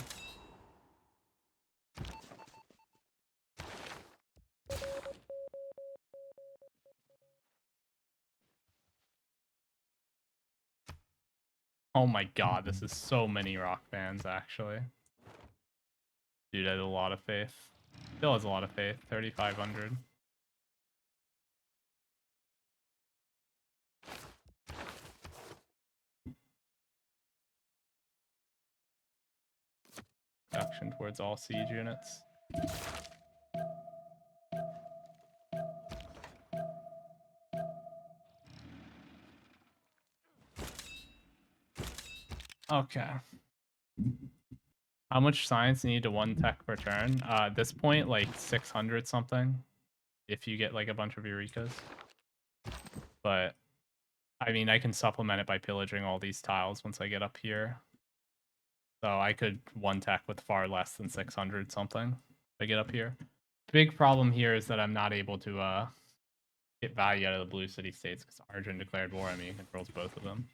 Oh my god, this is so many rock bands actually. Dude has a lot of faith. Still has a lot of faith. 3,500. Action towards all siege units. Okay. How much science you need to 1 tech per turn? At this point, like 600 something. If you get like a bunch of Eurekas. But I mean, I can supplement it by pillaging all these tiles once I get up here. So I could 1 tech with far less than 600 something if I get up here. Big problem here is that I'm not able to get value out of the blue city states because Arjun declared war on me and controls both of them.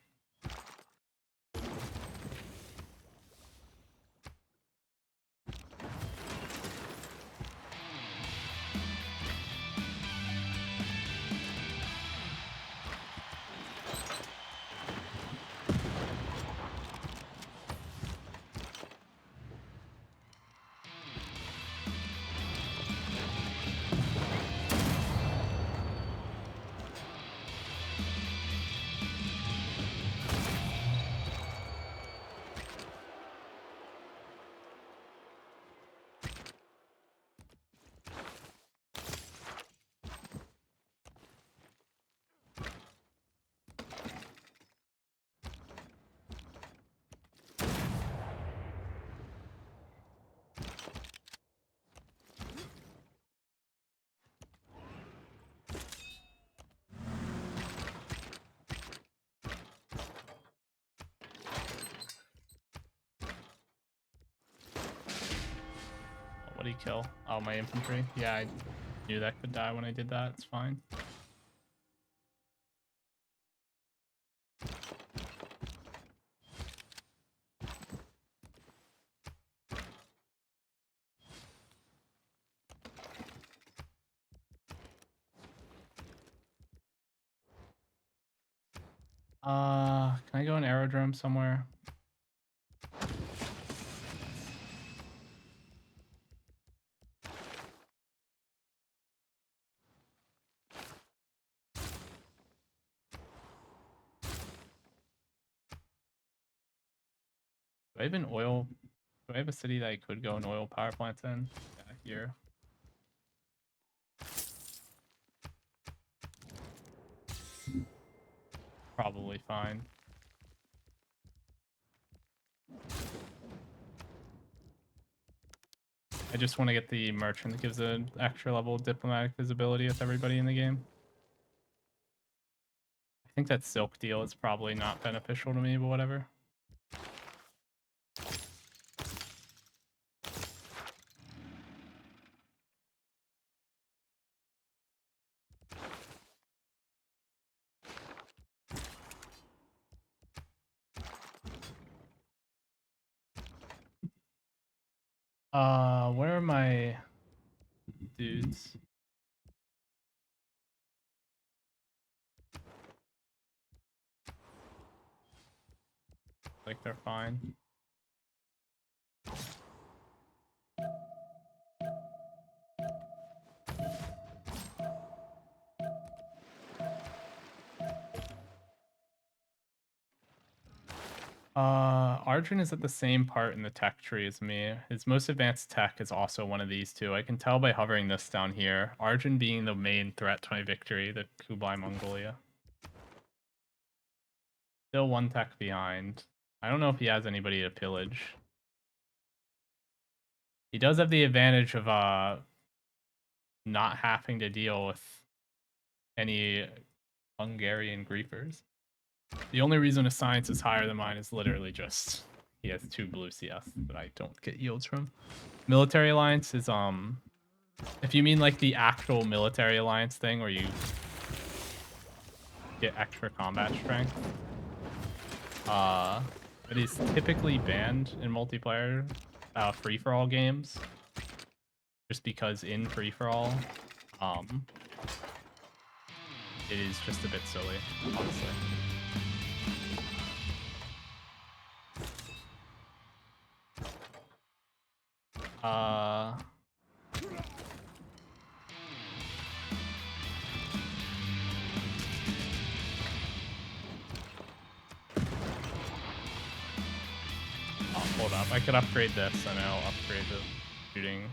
What did he kill? Oh, my infantry. Yeah, I knew that could die when I did that. It's fine. Can I go an aerodrome somewhere? Do I have an oil? Do I have a city that I could go an oil power plant in? Yeah, here. Probably fine. I just want to get the merchant that gives an extra level of diplomatic visibility with everybody in the game. I think that silk deal is probably not beneficial to me, but whatever. Where are my dudes? Like they're fine. Arjun is at the same part in the tech tree as me. His most advanced tech is also one of these two. I can tell by hovering this down here. Arjun being the main threat to my victory, the Kublai Mongolia. Still one tech behind. I don't know if he has anybody to pillage. He does have the advantage of not having to deal with any Hungarian griefers. The only reason his science is higher than mine is literally just he has 2 blue CS that I don't get yields from. Military alliance is if you mean like the actual military alliance thing where you get extra combat strength, it is typically banned in multiplayer free-for-all games, just because in free-for-all it is just a bit silly, honestly. Oh, hold up. I could upgrade this and I'll upgrade the shooting.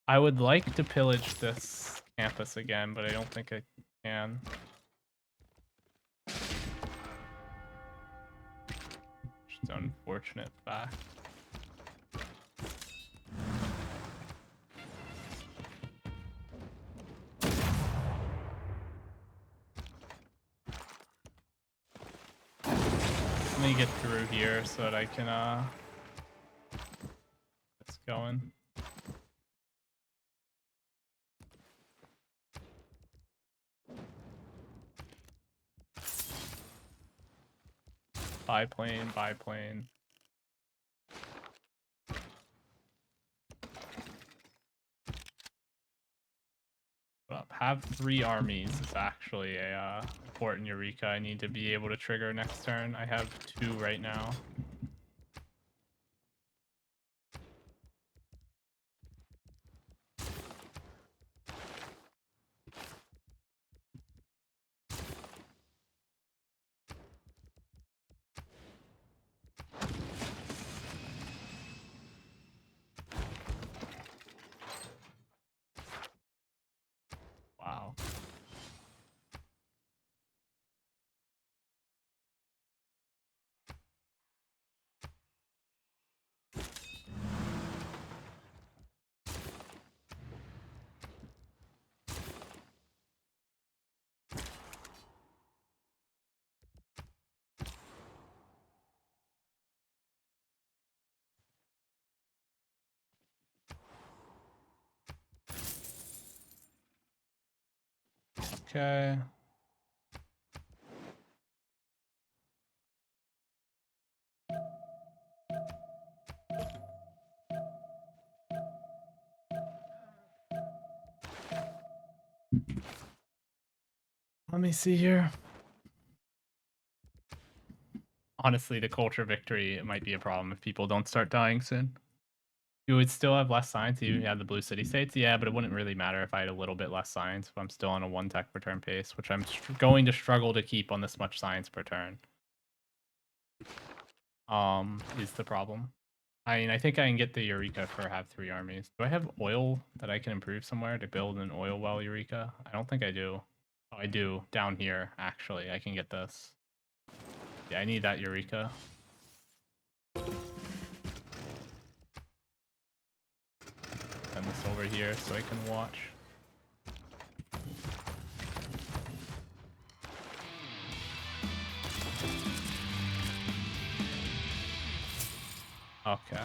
I would like to pillage this campus again, but I don't think I can. Just an unfortunate fact. Let me get through here so that I can get this going. Biplane, biplane. Have 3 armies is actually a important Eureka I need to be able to trigger next turn. I have 2 right now. Wow. Okay. Let me see here. Honestly, the culture victory, it might be a problem if people don't start dying soon. You would still have less science if you had the blue city states? Yeah, but it wouldn't really matter if I had a little bit less science if I'm still on a 1 tech per turn pace, which I'm going to struggle to keep on this much science per turn. Is the problem. I mean, I think I can get the Eureka for have 3 armies. Do I have oil that I can improve somewhere to build an oil well Eureka? I don't think I do. Oh, I do. Down here, actually. I can get this. Yeah, I need that Eureka. Send this over here so I can watch. Okay.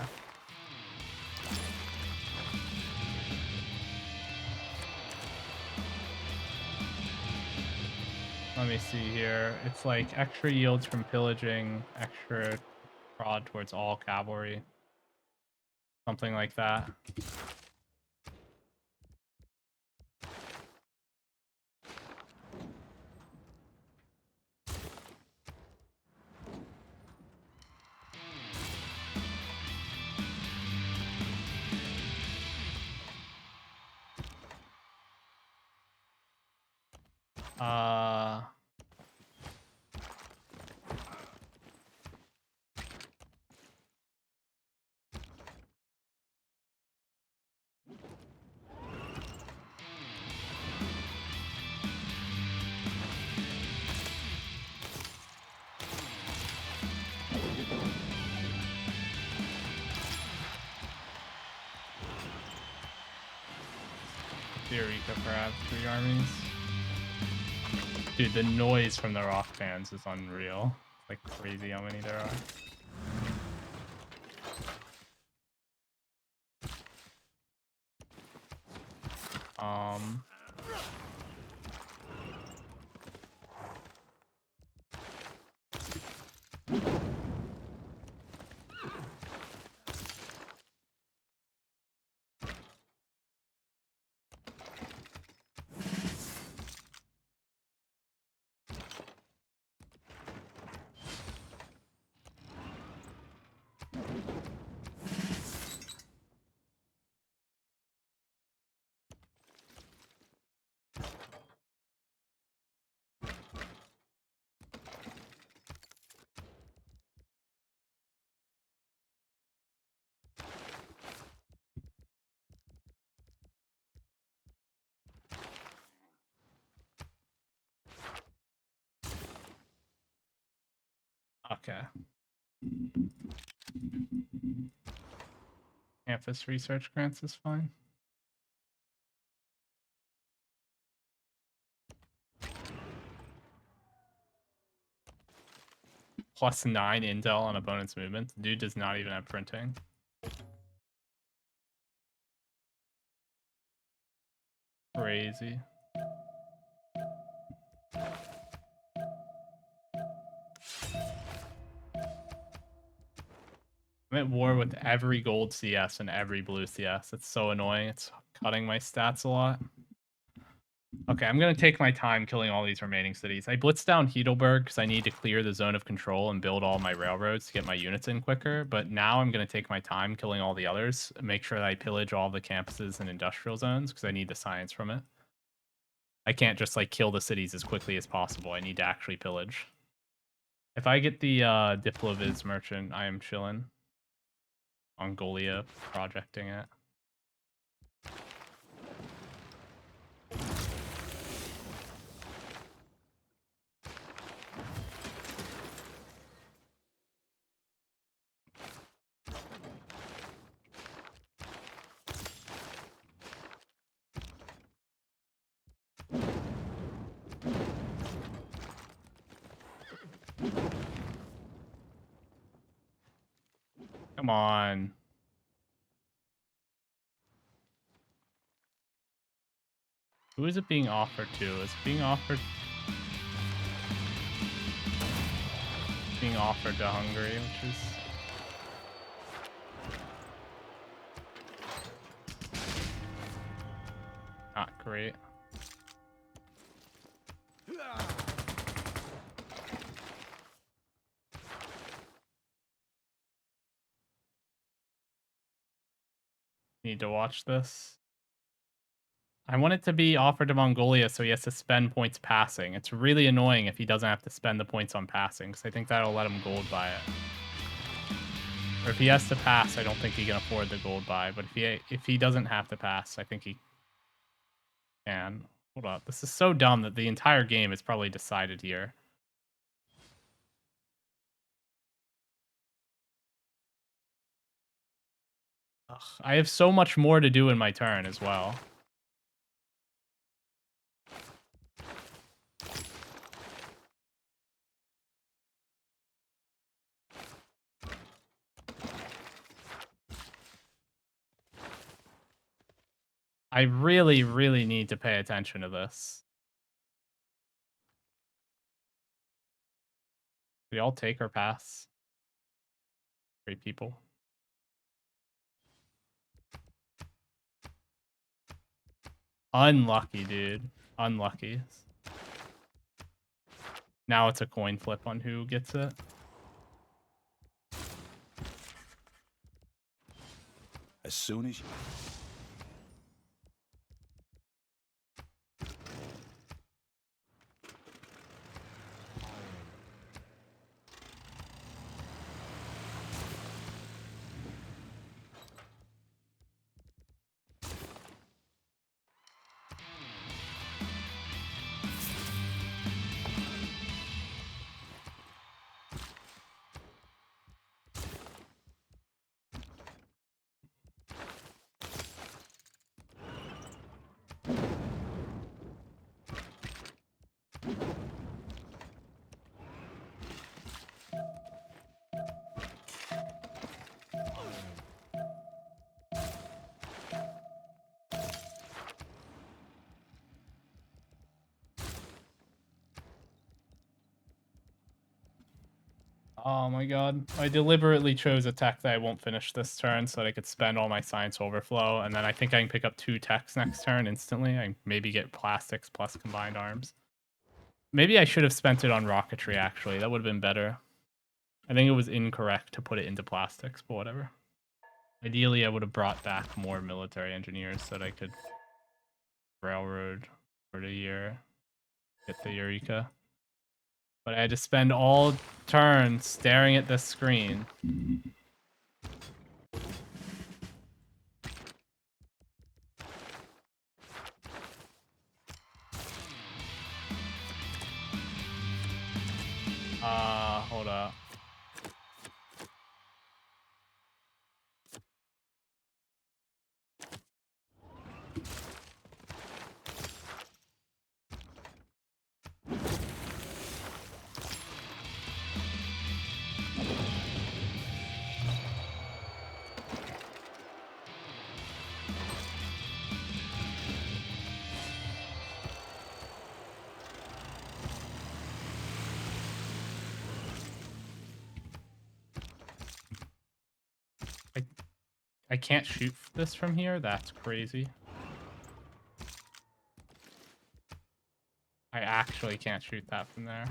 Let me see here. It's like extra yields from pillaging, extra prod towards all cavalry. Something like that. Eureka perhaps 3 armies. Dude, the noise from the rock fans is unreal. It's like crazy how many there are. Okay. Campus research grants is fine. +9 intel on opponent's movement. The dude does not even have printing. Crazy. I'm at war with every gold CS and every blue CS. It's so annoying. It's cutting my stats a lot. Okay, I'm going to take my time killing all these remaining cities. I blitzed down Heidelberg because I need to clear the zone of control and build all my railroads to get my units in quicker. But now I'm going to take my time killing all the others. Make sure that I pillage all the campuses and industrial zones because I need the science from it. I can't just like kill the cities as quickly as possible. I need to actually pillage. If I get the Diploviz merchant, I am chilling. Mongolia projecting it. Come on. Who is it being offered to? It's being offered to Hungary, which is not great. Need to watch this. I want it to be offered to Mongolia so he has to spend points passing. It's really annoying if he doesn't have to spend the points on passing, because I think that'll let him gold buy it. Or if he has to pass, I don't think he can afford the gold buy, but if he doesn't have to pass, I think he can. Hold up. This is so dumb that the entire game is probably decided here. Ugh, I have so much more to do in my turn as well. I really, really need to pay attention to this. Do y'all take or pass? 3 people. Unlucky, dude. Unlucky. Now it's a coin flip on who gets it. As soon as you... Oh my god. I deliberately chose a tech that I won't finish this turn so that I could spend all my science overflow, and then I think I can pick up 2 techs next turn instantly. I maybe get plastics plus combined arms. Maybe I should have spent it on rocketry, actually. That would have been better. I think it was incorrect to put it into plastics, but whatever. Ideally, I would have brought back more military engineers so that I could railroad for the year, get the Eureka. But I had to spend all turn staring at this screen. Hold up. I can't shoot this from here? That's crazy. I actually can't shoot that from there.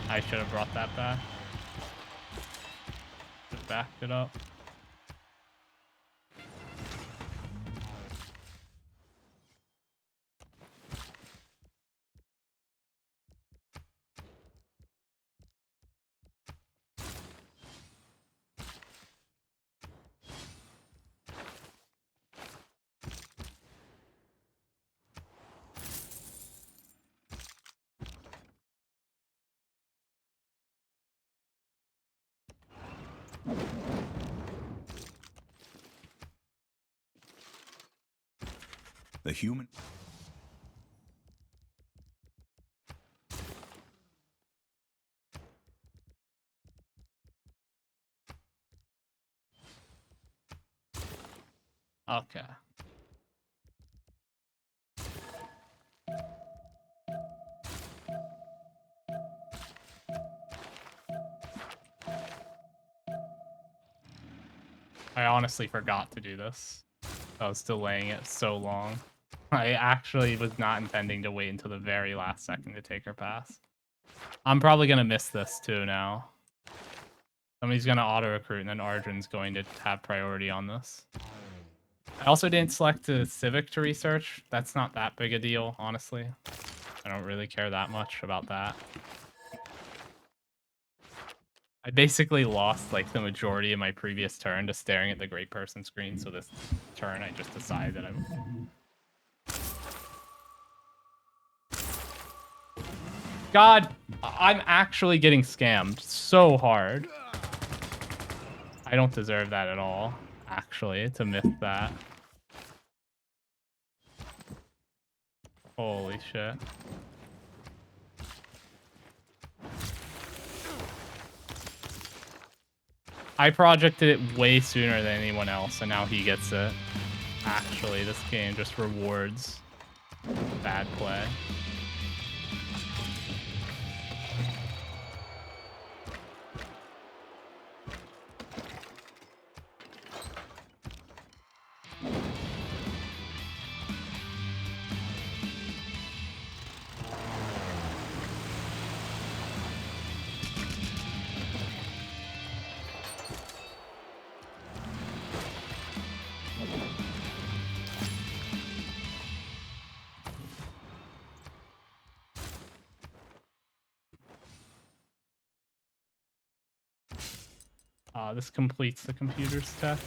I should have brought that back. Just backed it up. The human. Okay. I honestly forgot to do this. I was delaying it so long. I actually was not intending to wait until the very last second to take her pass. I'm probably going to miss this too now. Somebody's going to auto-recruit, and then Arjun's going to have priority on this. I also didn't select a civic to research. That's not that big a deal, honestly. I don't really care that much about that. I basically lost like the majority of my previous turn to staring at the great person screen, so this turn I just decided that I'm... God, I'm actually getting scammed so hard. I don't deserve that at all, actually, to miss that. Holy shit. I projected it way sooner than anyone else, and now he gets it. Actually, this game just rewards bad play. This completes the computer's tech.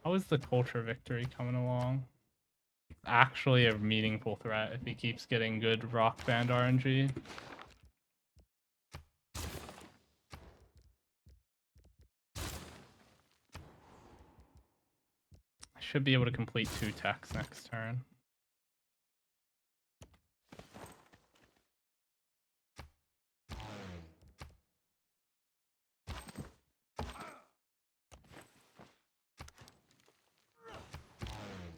How is the culture victory coming along? Actually a meaningful threat if he keeps getting good rock band RNG. I should be able to complete 2 techs next turn.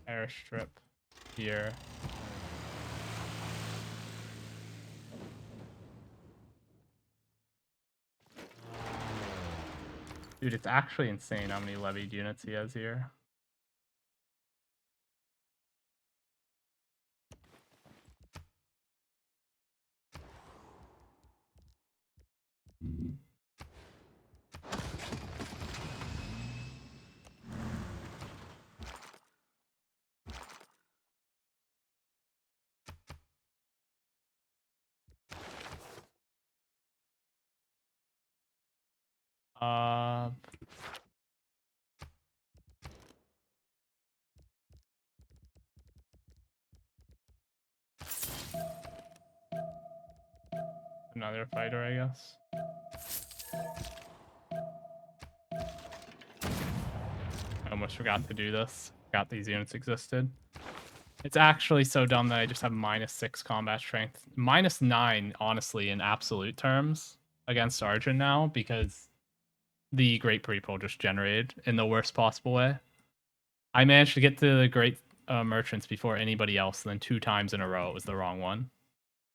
Airstrip here. Dude, it's actually insane how many levied units he has here. Uh, Another fighter, I guess. I almost forgot to do this. Forgot these units existed. It's actually so dumb that I just have -6 combat strength. -9, honestly, in absolute terms against Arjun now, because the Great People just generated in the worst possible way. I managed to get to the Great Merchants before anybody else, and then 2 times in a row it was the wrong one.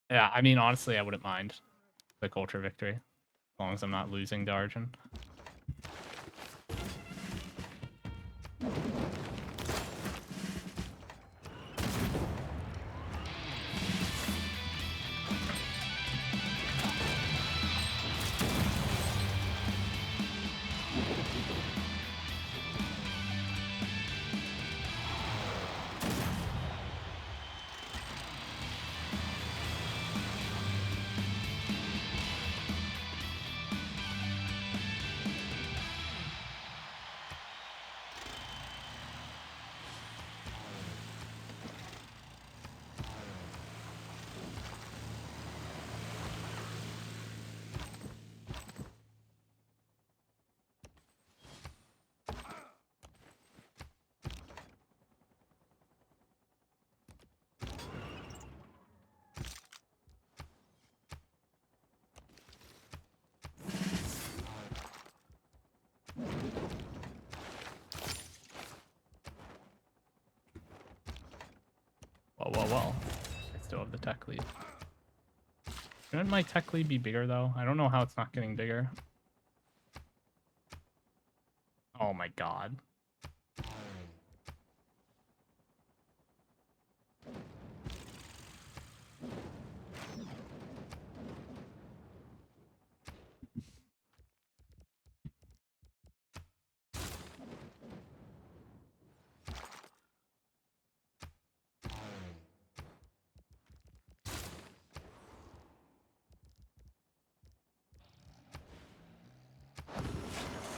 Yeah, I mean, honestly, I wouldn't mind the culture victory, as long as I'm not losing to Arjun. Well. I still have the tech lead. Shouldn't my tech lead be bigger, though? I don't know how it's not getting bigger. Oh my god.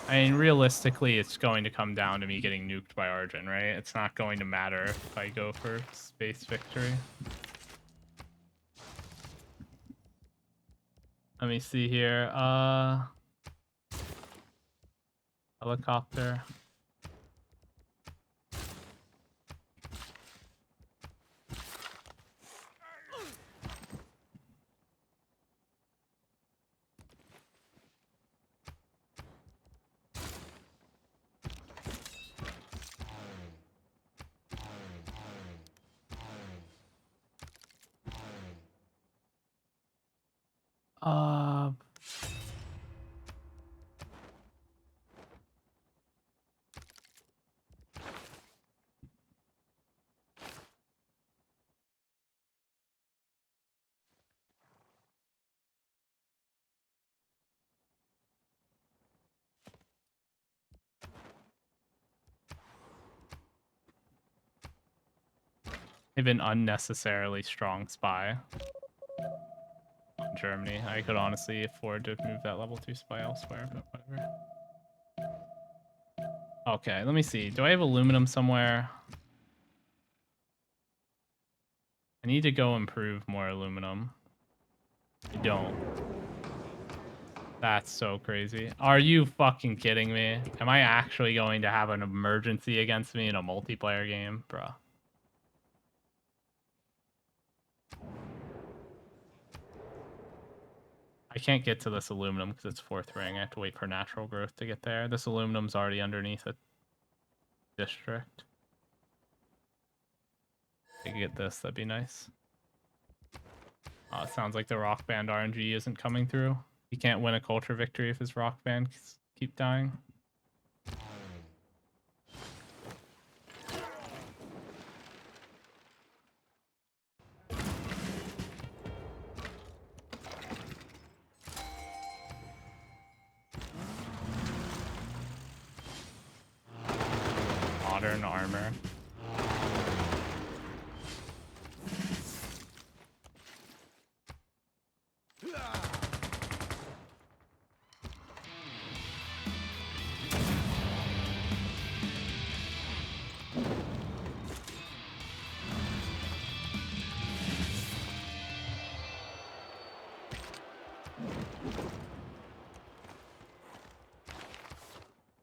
I mean, realistically, it's going to come down to me getting nuked by Arjun, right? It's not going to matter if I go for space victory. Let me see here. Helicopter. Uh, have an unnecessarily strong spy on Germany. I could honestly afford to move that level 2 spy elsewhere, but whatever. Okay, let me see. Do I have aluminum somewhere? I need to go improve more aluminum. I don't. That's so crazy. Are you fucking kidding me? Am I actually going to have an emergency against me in a multiplayer game? Bruh. I can't get to this aluminum because it's 4th ring. I have to wait for natural growth to get there. This aluminum's already underneath a district. If I could get this, that'd be nice. It sounds like the rock band RNG isn't coming through. He can't win a culture victory if his rock band keep dying. Modern armor.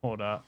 Hold up.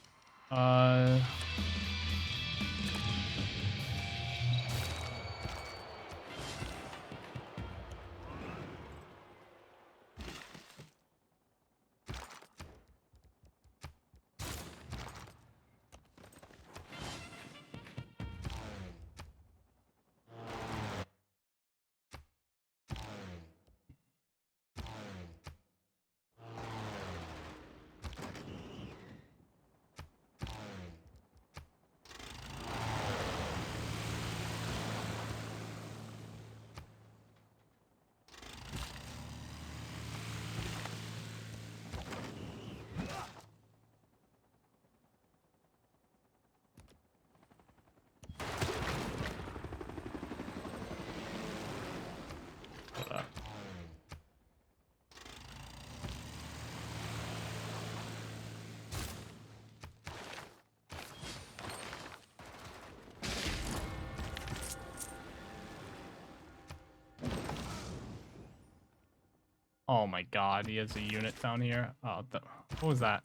Oh my god, he has a unit down here. Oh, what was that?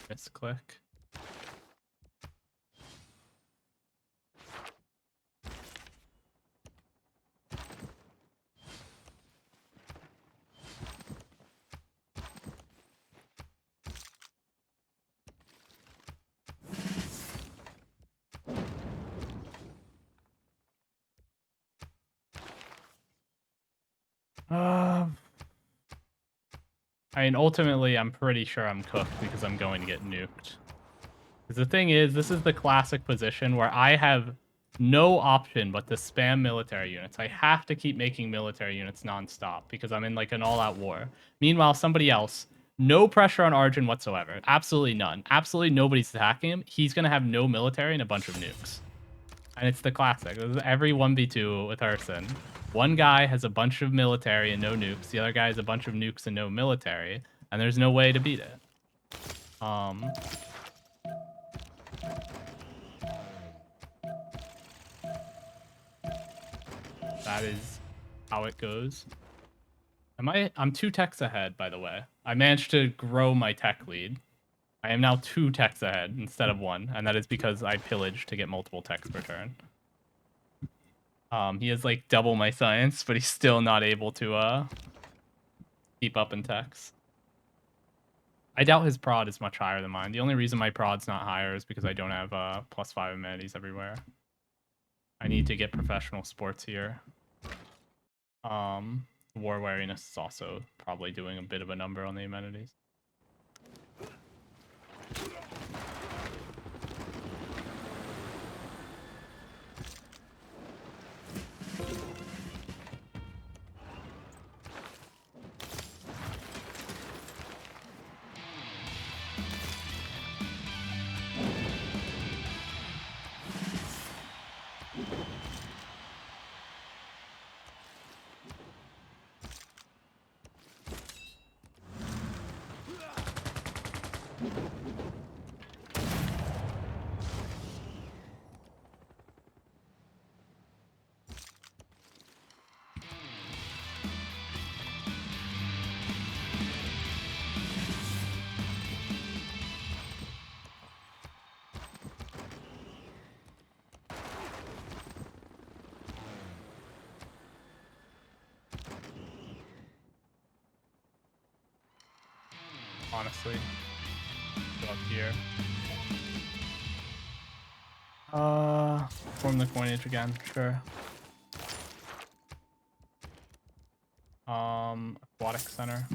Misclick. I mean, ultimately, I'm pretty sure I'm cooked because I'm going to get nuked. Because the thing is, this is the classic position where I have no option but to spam military units. I have to keep making military units nonstop because I'm in like an all-out war. Meanwhile, somebody else, no pressure on Arjun whatsoever. Absolutely none. Absolutely nobody's attacking him. He's going to have no military and a bunch of nukes. And it's the classic. This is every 1v2 with Herson. One guy has a bunch of military and no nukes. The other guy has a bunch of nukes and no military. And there's no way to beat it. That is how it goes. I'm 2 techs ahead, by the way. I managed to grow my tech lead. I am now 2 techs ahead instead of 1, and that is because I pillaged to get multiple techs per turn. He has like double my science, but he's still not able to keep up in techs. I doubt his prod is much higher than mine. The only reason my prod's not higher is because I don't have +5 amenities everywhere. I need to get professional sports here. War wariness is also probably doing a bit of a number on the amenities. honestly. Go up here. Form the coinage again, sure. Aquatic center.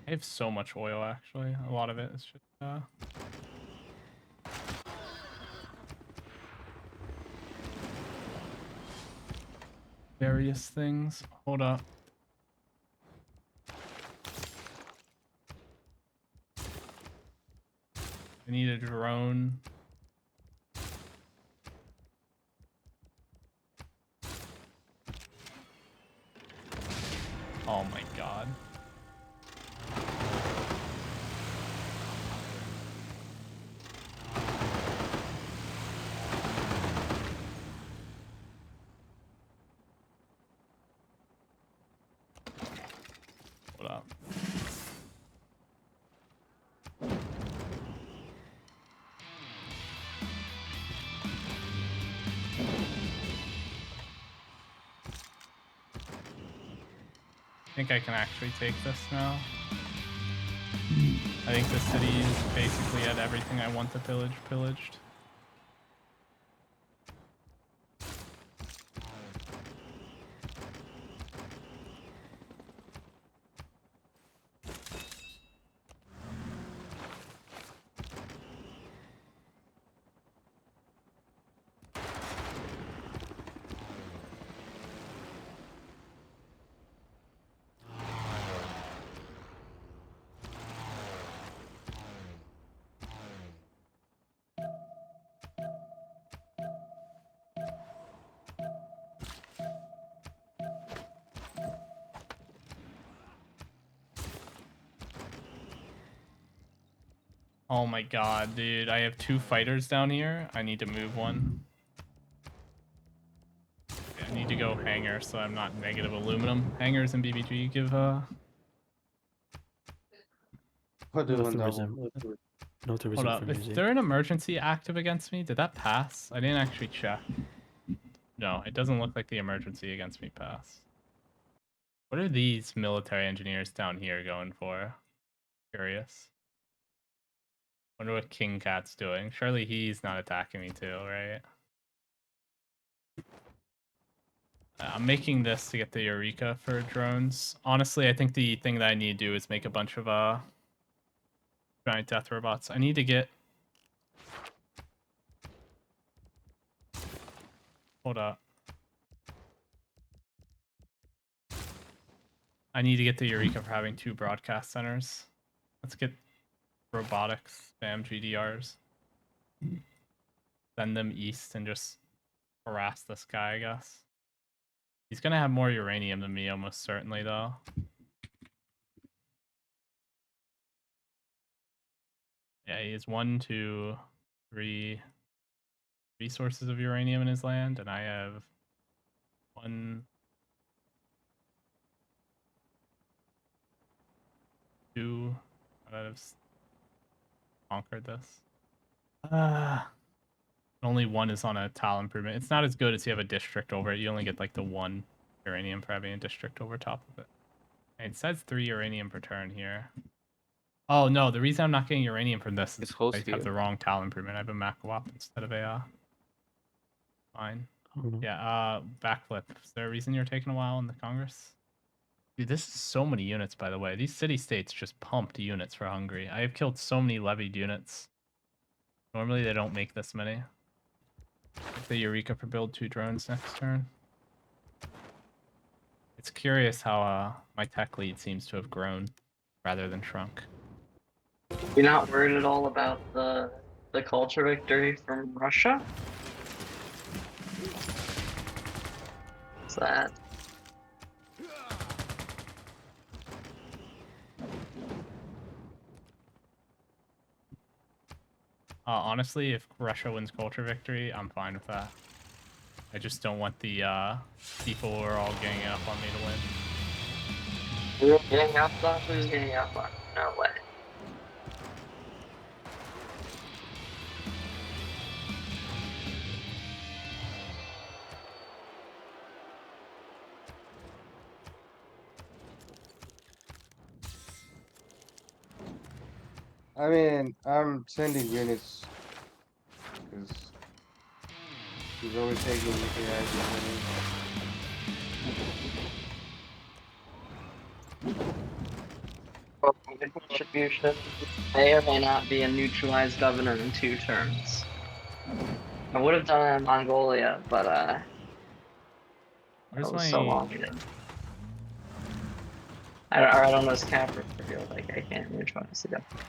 I have so much oil actually. A lot of it is just various things. Hold up. I need a drone. Oh my god. Hold up. I think I can actually take this now. I think the city is basically at everything I want to pillage pillaged. Oh my god, dude. I have 2 fighters down here. I need to move one. Okay, I need to go hangar so I'm not negative aluminum. Hangars and BBG give Put it on Militarism. double. Militarism Hold for up. Is music. there an emergency active against me? Did that pass? I didn't actually check. No, it doesn't look like the emergency against me passed. What are these military engineers down here going for? Curious. Wonder what King Cat's doing. Surely he's not attacking me too, right? I'm making this to get the Eureka for drones. Honestly, I think the thing that I need to do is make a bunch of giant death robots. I need to get... Hold up. I need to get the Eureka for having 2 broadcast centers. Let's get robotics, spam GDRs. Send them east and just harass this guy, I guess. He's gonna have more uranium than me, almost certainly, though. Yeah, he has 1, 2, 3 resources of uranium in his land, and I have 1, 2. I'd have conquered this. Only 1 is on a tile improvement. It's not as good as you have a district over it. You only get like the 1 uranium for having a district over top of it. And it says 3 uranium per turn here. Oh no, the reason I'm not getting uranium from this is I have the wrong tile improvement. I have a Macawap instead of a fine. Yeah, backflip. Is there a reason you're taking a while in the Congress? Dude, this is so many units, by the way. These city-states just pumped units for Hungary. I have killed so many levied units. Normally they don't make this many. Get the Eureka for build 2 drones next turn. It's curious how my tech lead seems to have grown rather than shrunk. You're not worried at all about the culture victory from Russia? What's that? Honestly, if Russia wins culture victory, I'm fine with that. I just don't want the people who are all ganging up on me to win. You're getting up on? Who's getting up on? No way. I mean, I'm sending units because he's always taking AI money. Contribution may or may not be a neutralized governor in 2 turns. I would have done it in Mongolia, but Where's it was so my long ago. I don't know his cap reveal, like I can't neutralize the governor.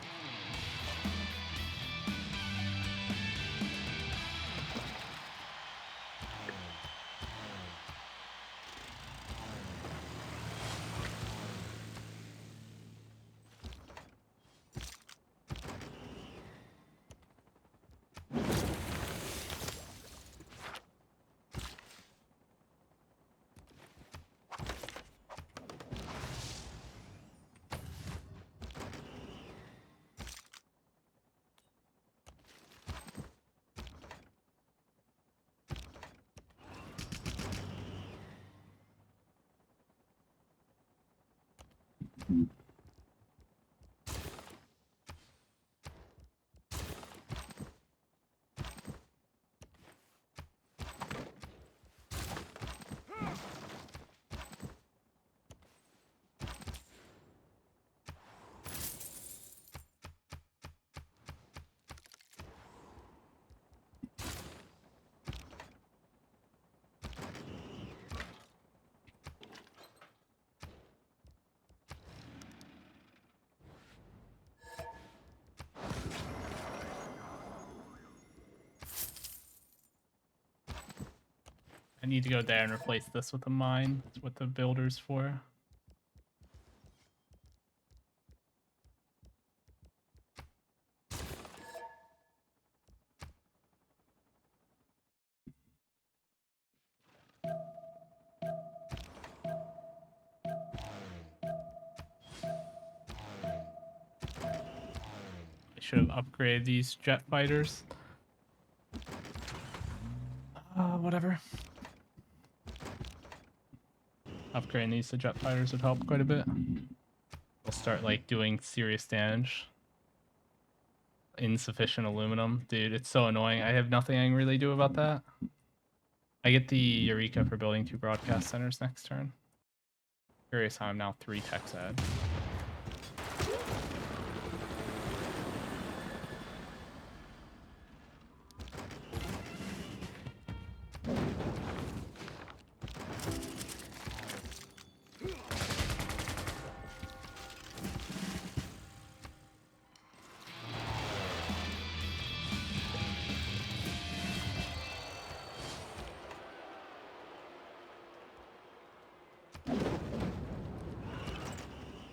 I need to go there and replace this with a mine. That's what the builder's for. I should have upgraded these jet fighters. Whatever. Upgrading these to jet fighters would help quite a bit. We'll start like doing serious damage. Insufficient aluminum. Dude, it's so annoying. I have nothing I can really do about that. I get the Eureka for building 2 broadcast centers next turn. Curious how I'm now 3 techs ahead.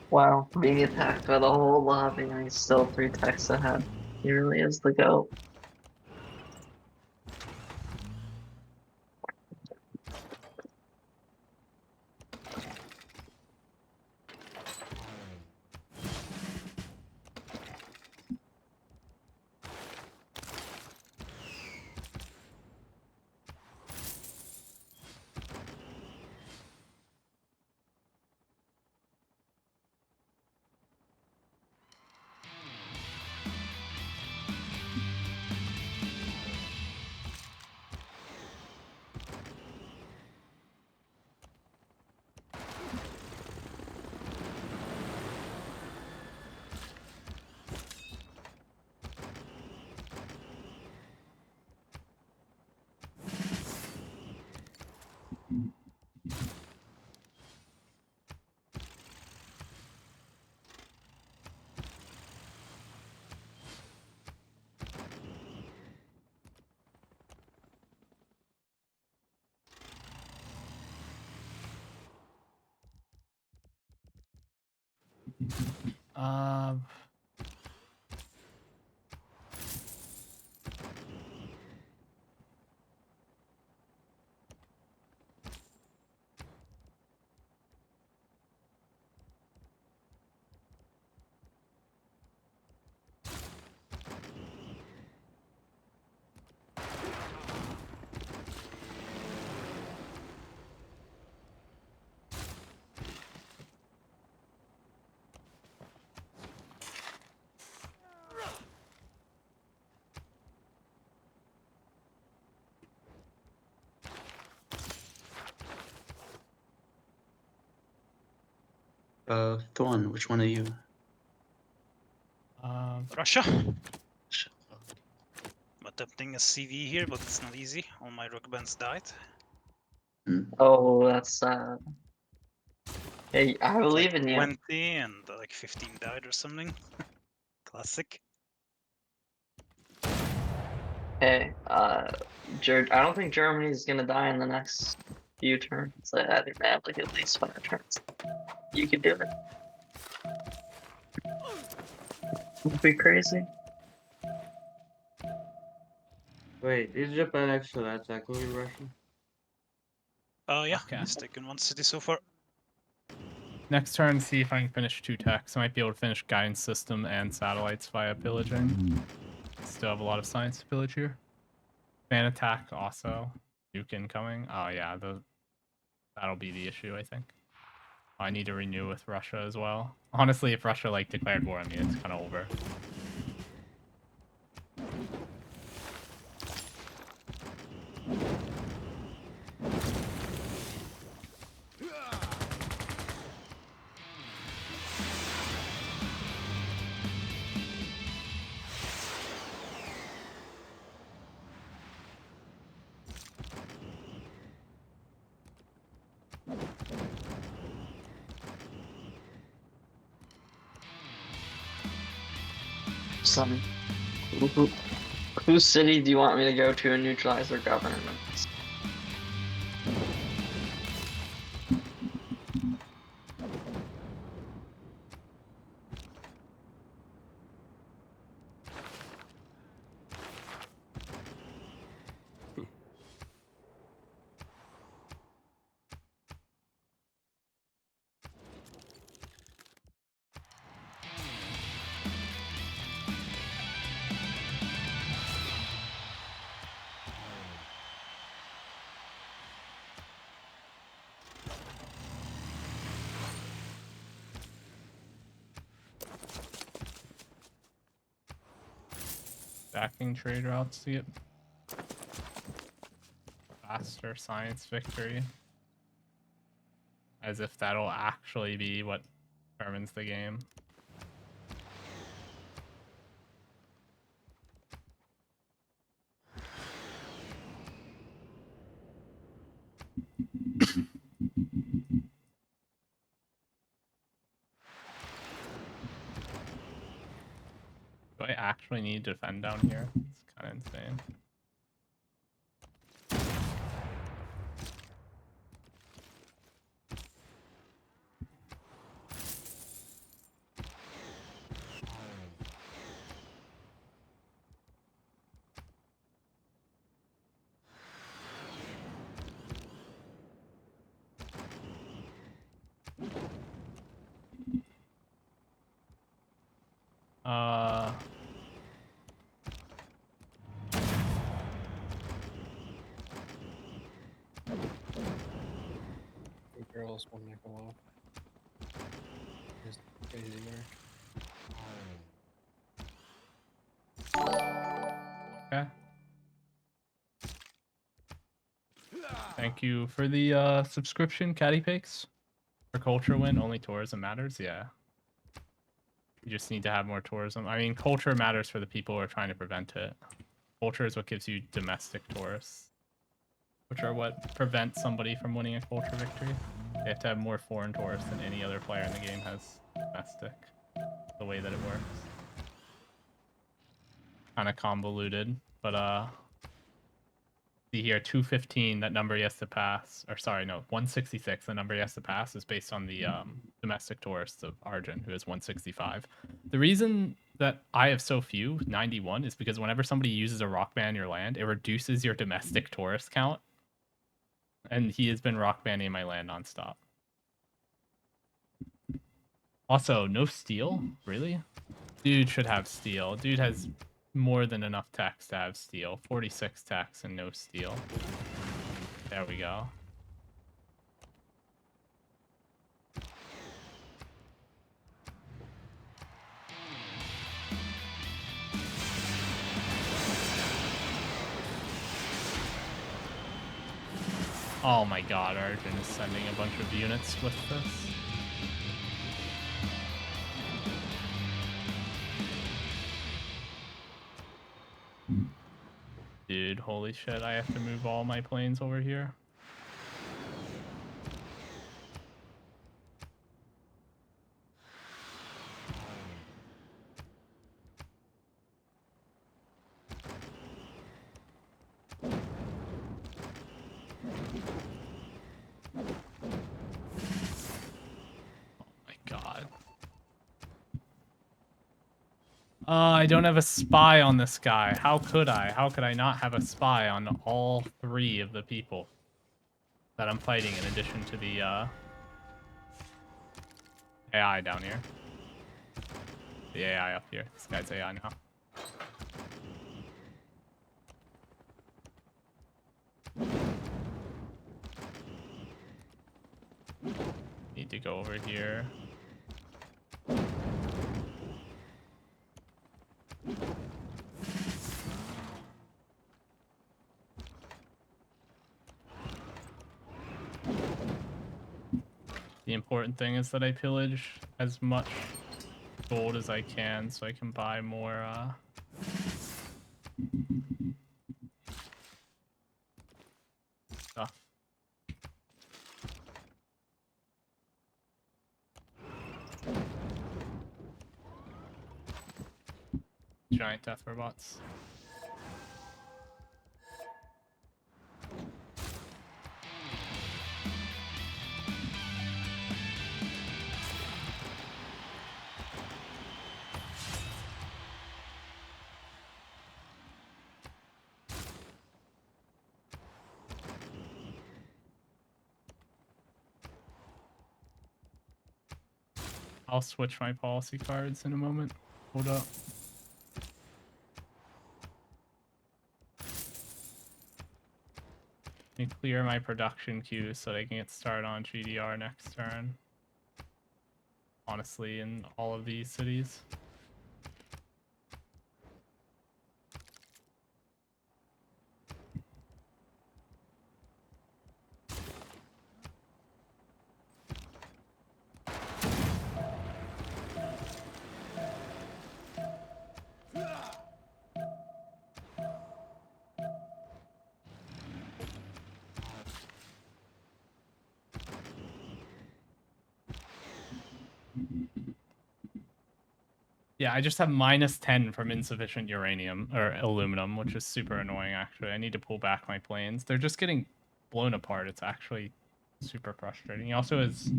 Wow, being attacked by the whole lobby and he's still 3 techs ahead. He really is the GOAT. Uh, Thorn, which one are you? Russia. I'm attempting a CV here, but it's not easy. All my rock bands died. Oh, that's sad. Hey, I Like believe in you. 20 and like 15 died or something. Classic. Hey, I don't think Germany's gonna die in the next few turns. I think they have like at least 5 turns. You could do it. Would be crazy. Wait, is Japan actually attacking Russia? Oh yeah, Okay. he's taken 1 city so far. Next turn, see if I can finish 2 techs. I might be able to finish guidance system and satellites via pillaging. Still have a lot of science to pillage here. Fan attack also. Nuke incoming. Oh yeah, that'll be the issue, I think. I need to renew with Russia as well. Honestly, if Russia like declared war on me, it's kind of over. Some. Whose city do you want me to go to and neutralize their government? Backing trade routes to get faster science victory. As if that'll actually be what determines the game. Do I actually need to defend down here? It's kind of insane. The girls want to go off. Just crazy there. Okay. Thank you for the subscription, Catty Picks. For culture win, only tourism matters. Yeah. You just need to have more tourism. I mean, culture matters for the people who are trying to prevent it. Culture is what gives you domestic tourists, which are what prevent somebody from winning a culture victory. They have to have more foreign tourists than any other player in the game has domestic. The way that it works. Kind of convoluted, but see here, 215, that number he has to pass, or sorry, no, 166, the number he has to pass is based on the domestic tourists of Argent, who has 165. The reason that I have so few, 91, is because whenever somebody uses a rock ban in your land, it reduces your domestic tourist count. And he has been rock banning my land nonstop. Also, no steel? Really? Dude should have steel. Dude has more than enough tax to have steel. 46 tax and no steel. There we go. Oh my god, Arjun is sending a bunch of units with this. holy shit, I have to move all my planes over here. God. I don't have a spy on this guy. How could I? How could I not have a spy on all 3 of the people that I'm fighting in addition to the AI down here? The AI up here. This guy's AI now. Need to go over here. The important thing is that I pillage as much gold as I can so I can buy more stuff. Giant death robots. I'll switch my policy cards in a moment. Hold up. Let me clear my production queue so that I can get started on GDR next turn. Honestly, in all of these cities. Yeah, I just have -10 from insufficient uranium or aluminum, which is super annoying actually. I need to pull back my planes. They're just getting blown apart. It's actually super frustrating. He also has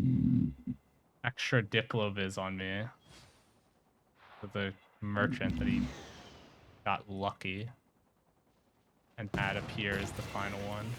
extra Diploviz on me with the merchant that he got lucky and had appear as the final one.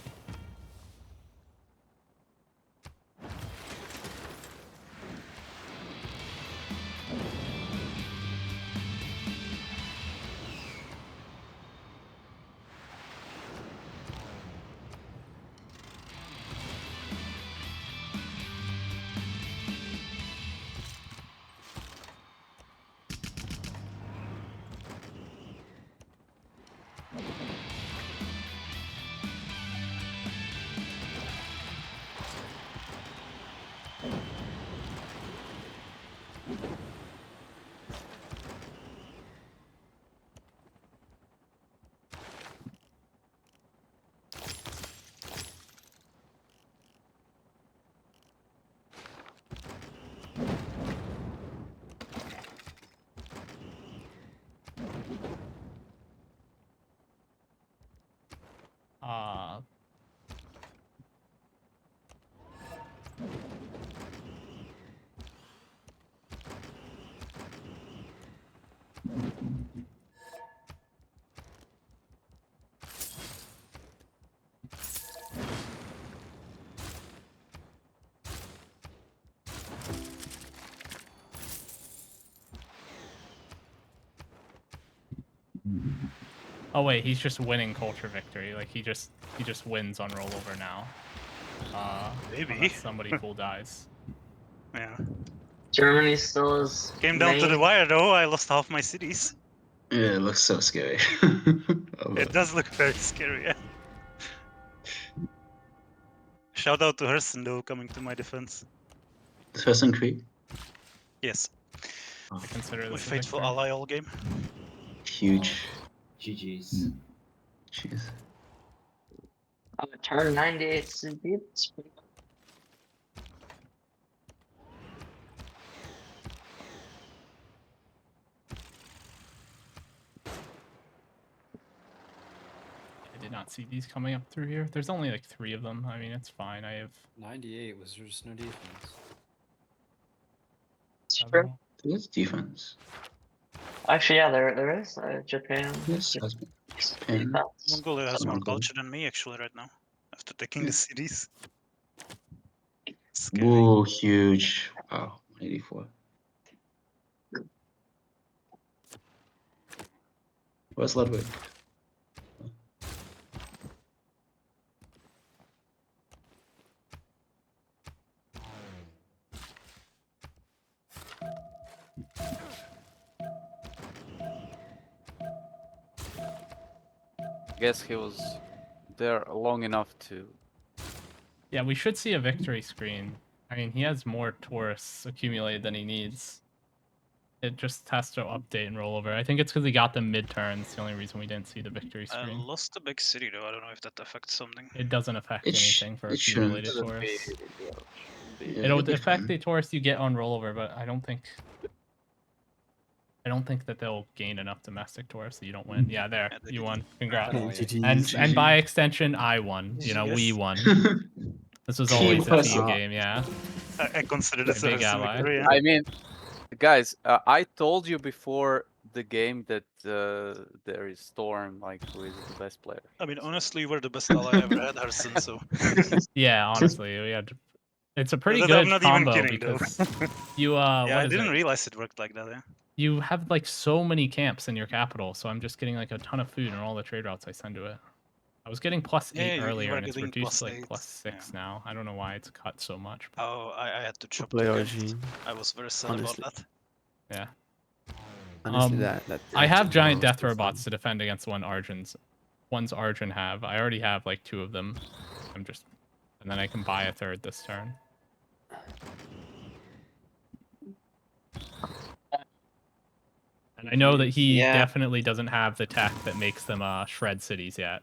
Oh wait, he's just winning culture victory. Like he just wins on rollover now. Maybe. Unless somebody full dies. Yeah. Germany still is. Came down to the main. wire though. I lost half my cities. Yeah, it looks so scary. It does look very scary. Yeah. Shout out to Herson though, coming to my defense. Is Herson Cree? Yes. I consider My this a faithful victory. ally all game. Huge. GG's. Jeez. Turn 98 CP. That's pretty good. I did not see these coming up through here. There's only like 3 of them. I mean, it's fine. I have 98 was just no defense. It's true. several. That's defense. Actually, yeah, there is Japan. Yes, Japan. Japan. Mongolia has more Mongolia. culture than me actually right now. After taking the cities. Scary. Whoa, huge. Wow, 84. Where's Ludwig? Guess he was there long enough to. Yeah, we should see a victory screen. I mean, he has more tourists accumulated than he needs. It just has to update and roll over. I think it's because he got them mid-turn. It's the only reason we didn't see the victory I screen. lost a big city though. I don't know if that affects something. It doesn't affect It sh- anything for it shouldn't. accumulated tourists. Yeah, It'll it'll be affect fine. the tourists you get on rollover, but I don't think that they'll gain enough domestic tourists that you don't win. Yeah, there, Yeah, they you did. won. Congrats. Oh, yeah. GG. And by extension, I won. You know, we Yes. won. This was Team always a was team up. game, yeah. I consider A this big as a ally. victory. Yeah. I mean, guys, I told you before the game that there is Storm, like, who is the best player. I mean, honestly, you were the best ally I ever had, Herson. So. Yeah, honestly, we had. It's a pretty I'm good not even combo kidding, though. because you Yeah, what I is didn't it? realize it worked like that. Yeah. You have like so many camps in your capital, so I'm just getting like a ton of food and all the trade routes I send to it. I was getting +8 Yeah, you earlier, were and it's getting reduced to +8, like +6 now. I don't know why it's cut so much. But Oh, I had to chop Play the RG. camps. I was very sad Honestly. about that. yeah, Honestly, Um, that I have Argent giant model is death so robots fun. to defend against one's Argent have. I already have like 2 of them. I'm just, and then I can buy a 3rd this turn. And I know that he Yeah. definitely doesn't have the tech that makes them shred cities yet.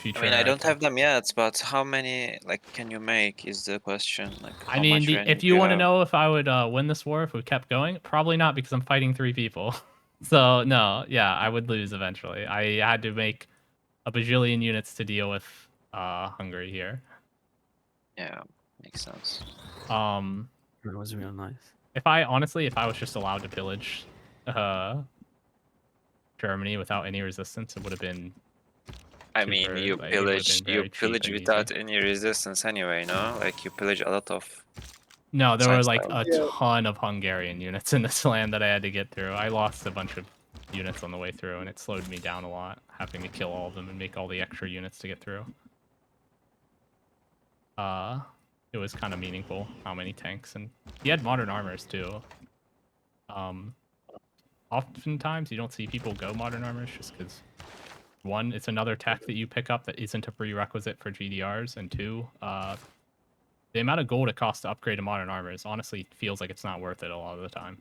I mean, I don't have them yet, but how many like can you make is the question. Like, I how mean, much range if do you want to have? know if I would win this war if we kept going, probably not because I'm fighting 3 people. So no, yeah, I would lose eventually. I had to make a bajillion units to deal with Hungary here. Yeah, makes sense. That was real nice. If I was just allowed to pillage Germany without any resistance, it would have been. I mean, super, you like, it would've pillage been very cheap pillage and without easy. any resistance anyway, no? Like you pillage a lot of. No, there were like Science a ton of Hungarian units in this land that I had to get through. I lost a bunch of units on the way through, and it slowed me down a lot, having to kill all of them and make all the extra units to get through. It was kind of meaningful how many tanks, and he had modern armors too. Oftentimes you don't see people go modern armors just because, 1, it's another tech that you pick up that isn't a prerequisite for GDRs, and 2, the amount of gold it costs to upgrade to modern armors honestly feels like it's not worth it a lot of the time.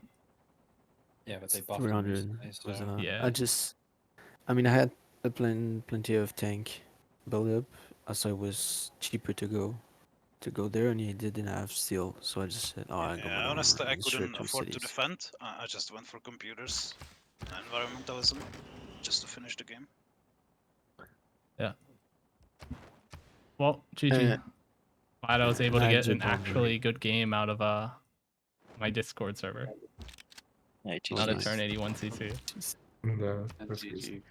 Yeah, but they buffed them 300 recently, was so- a lot. Yeah. I mean, I had plenty of tank build up, so it was cheaper to go there, and he didn't have steel, so I just said, "Oh, I go Yeah, modern honestly, armor I and destroy couldn't 2 afford to cities." defend. I just went for computers, environmentalism, just to finish the game. Yeah. Well, GG. Glad I was able to I get an Japan actually good game out of my Discord server. Yeah, Not a nice. turn 81 CC. And GG.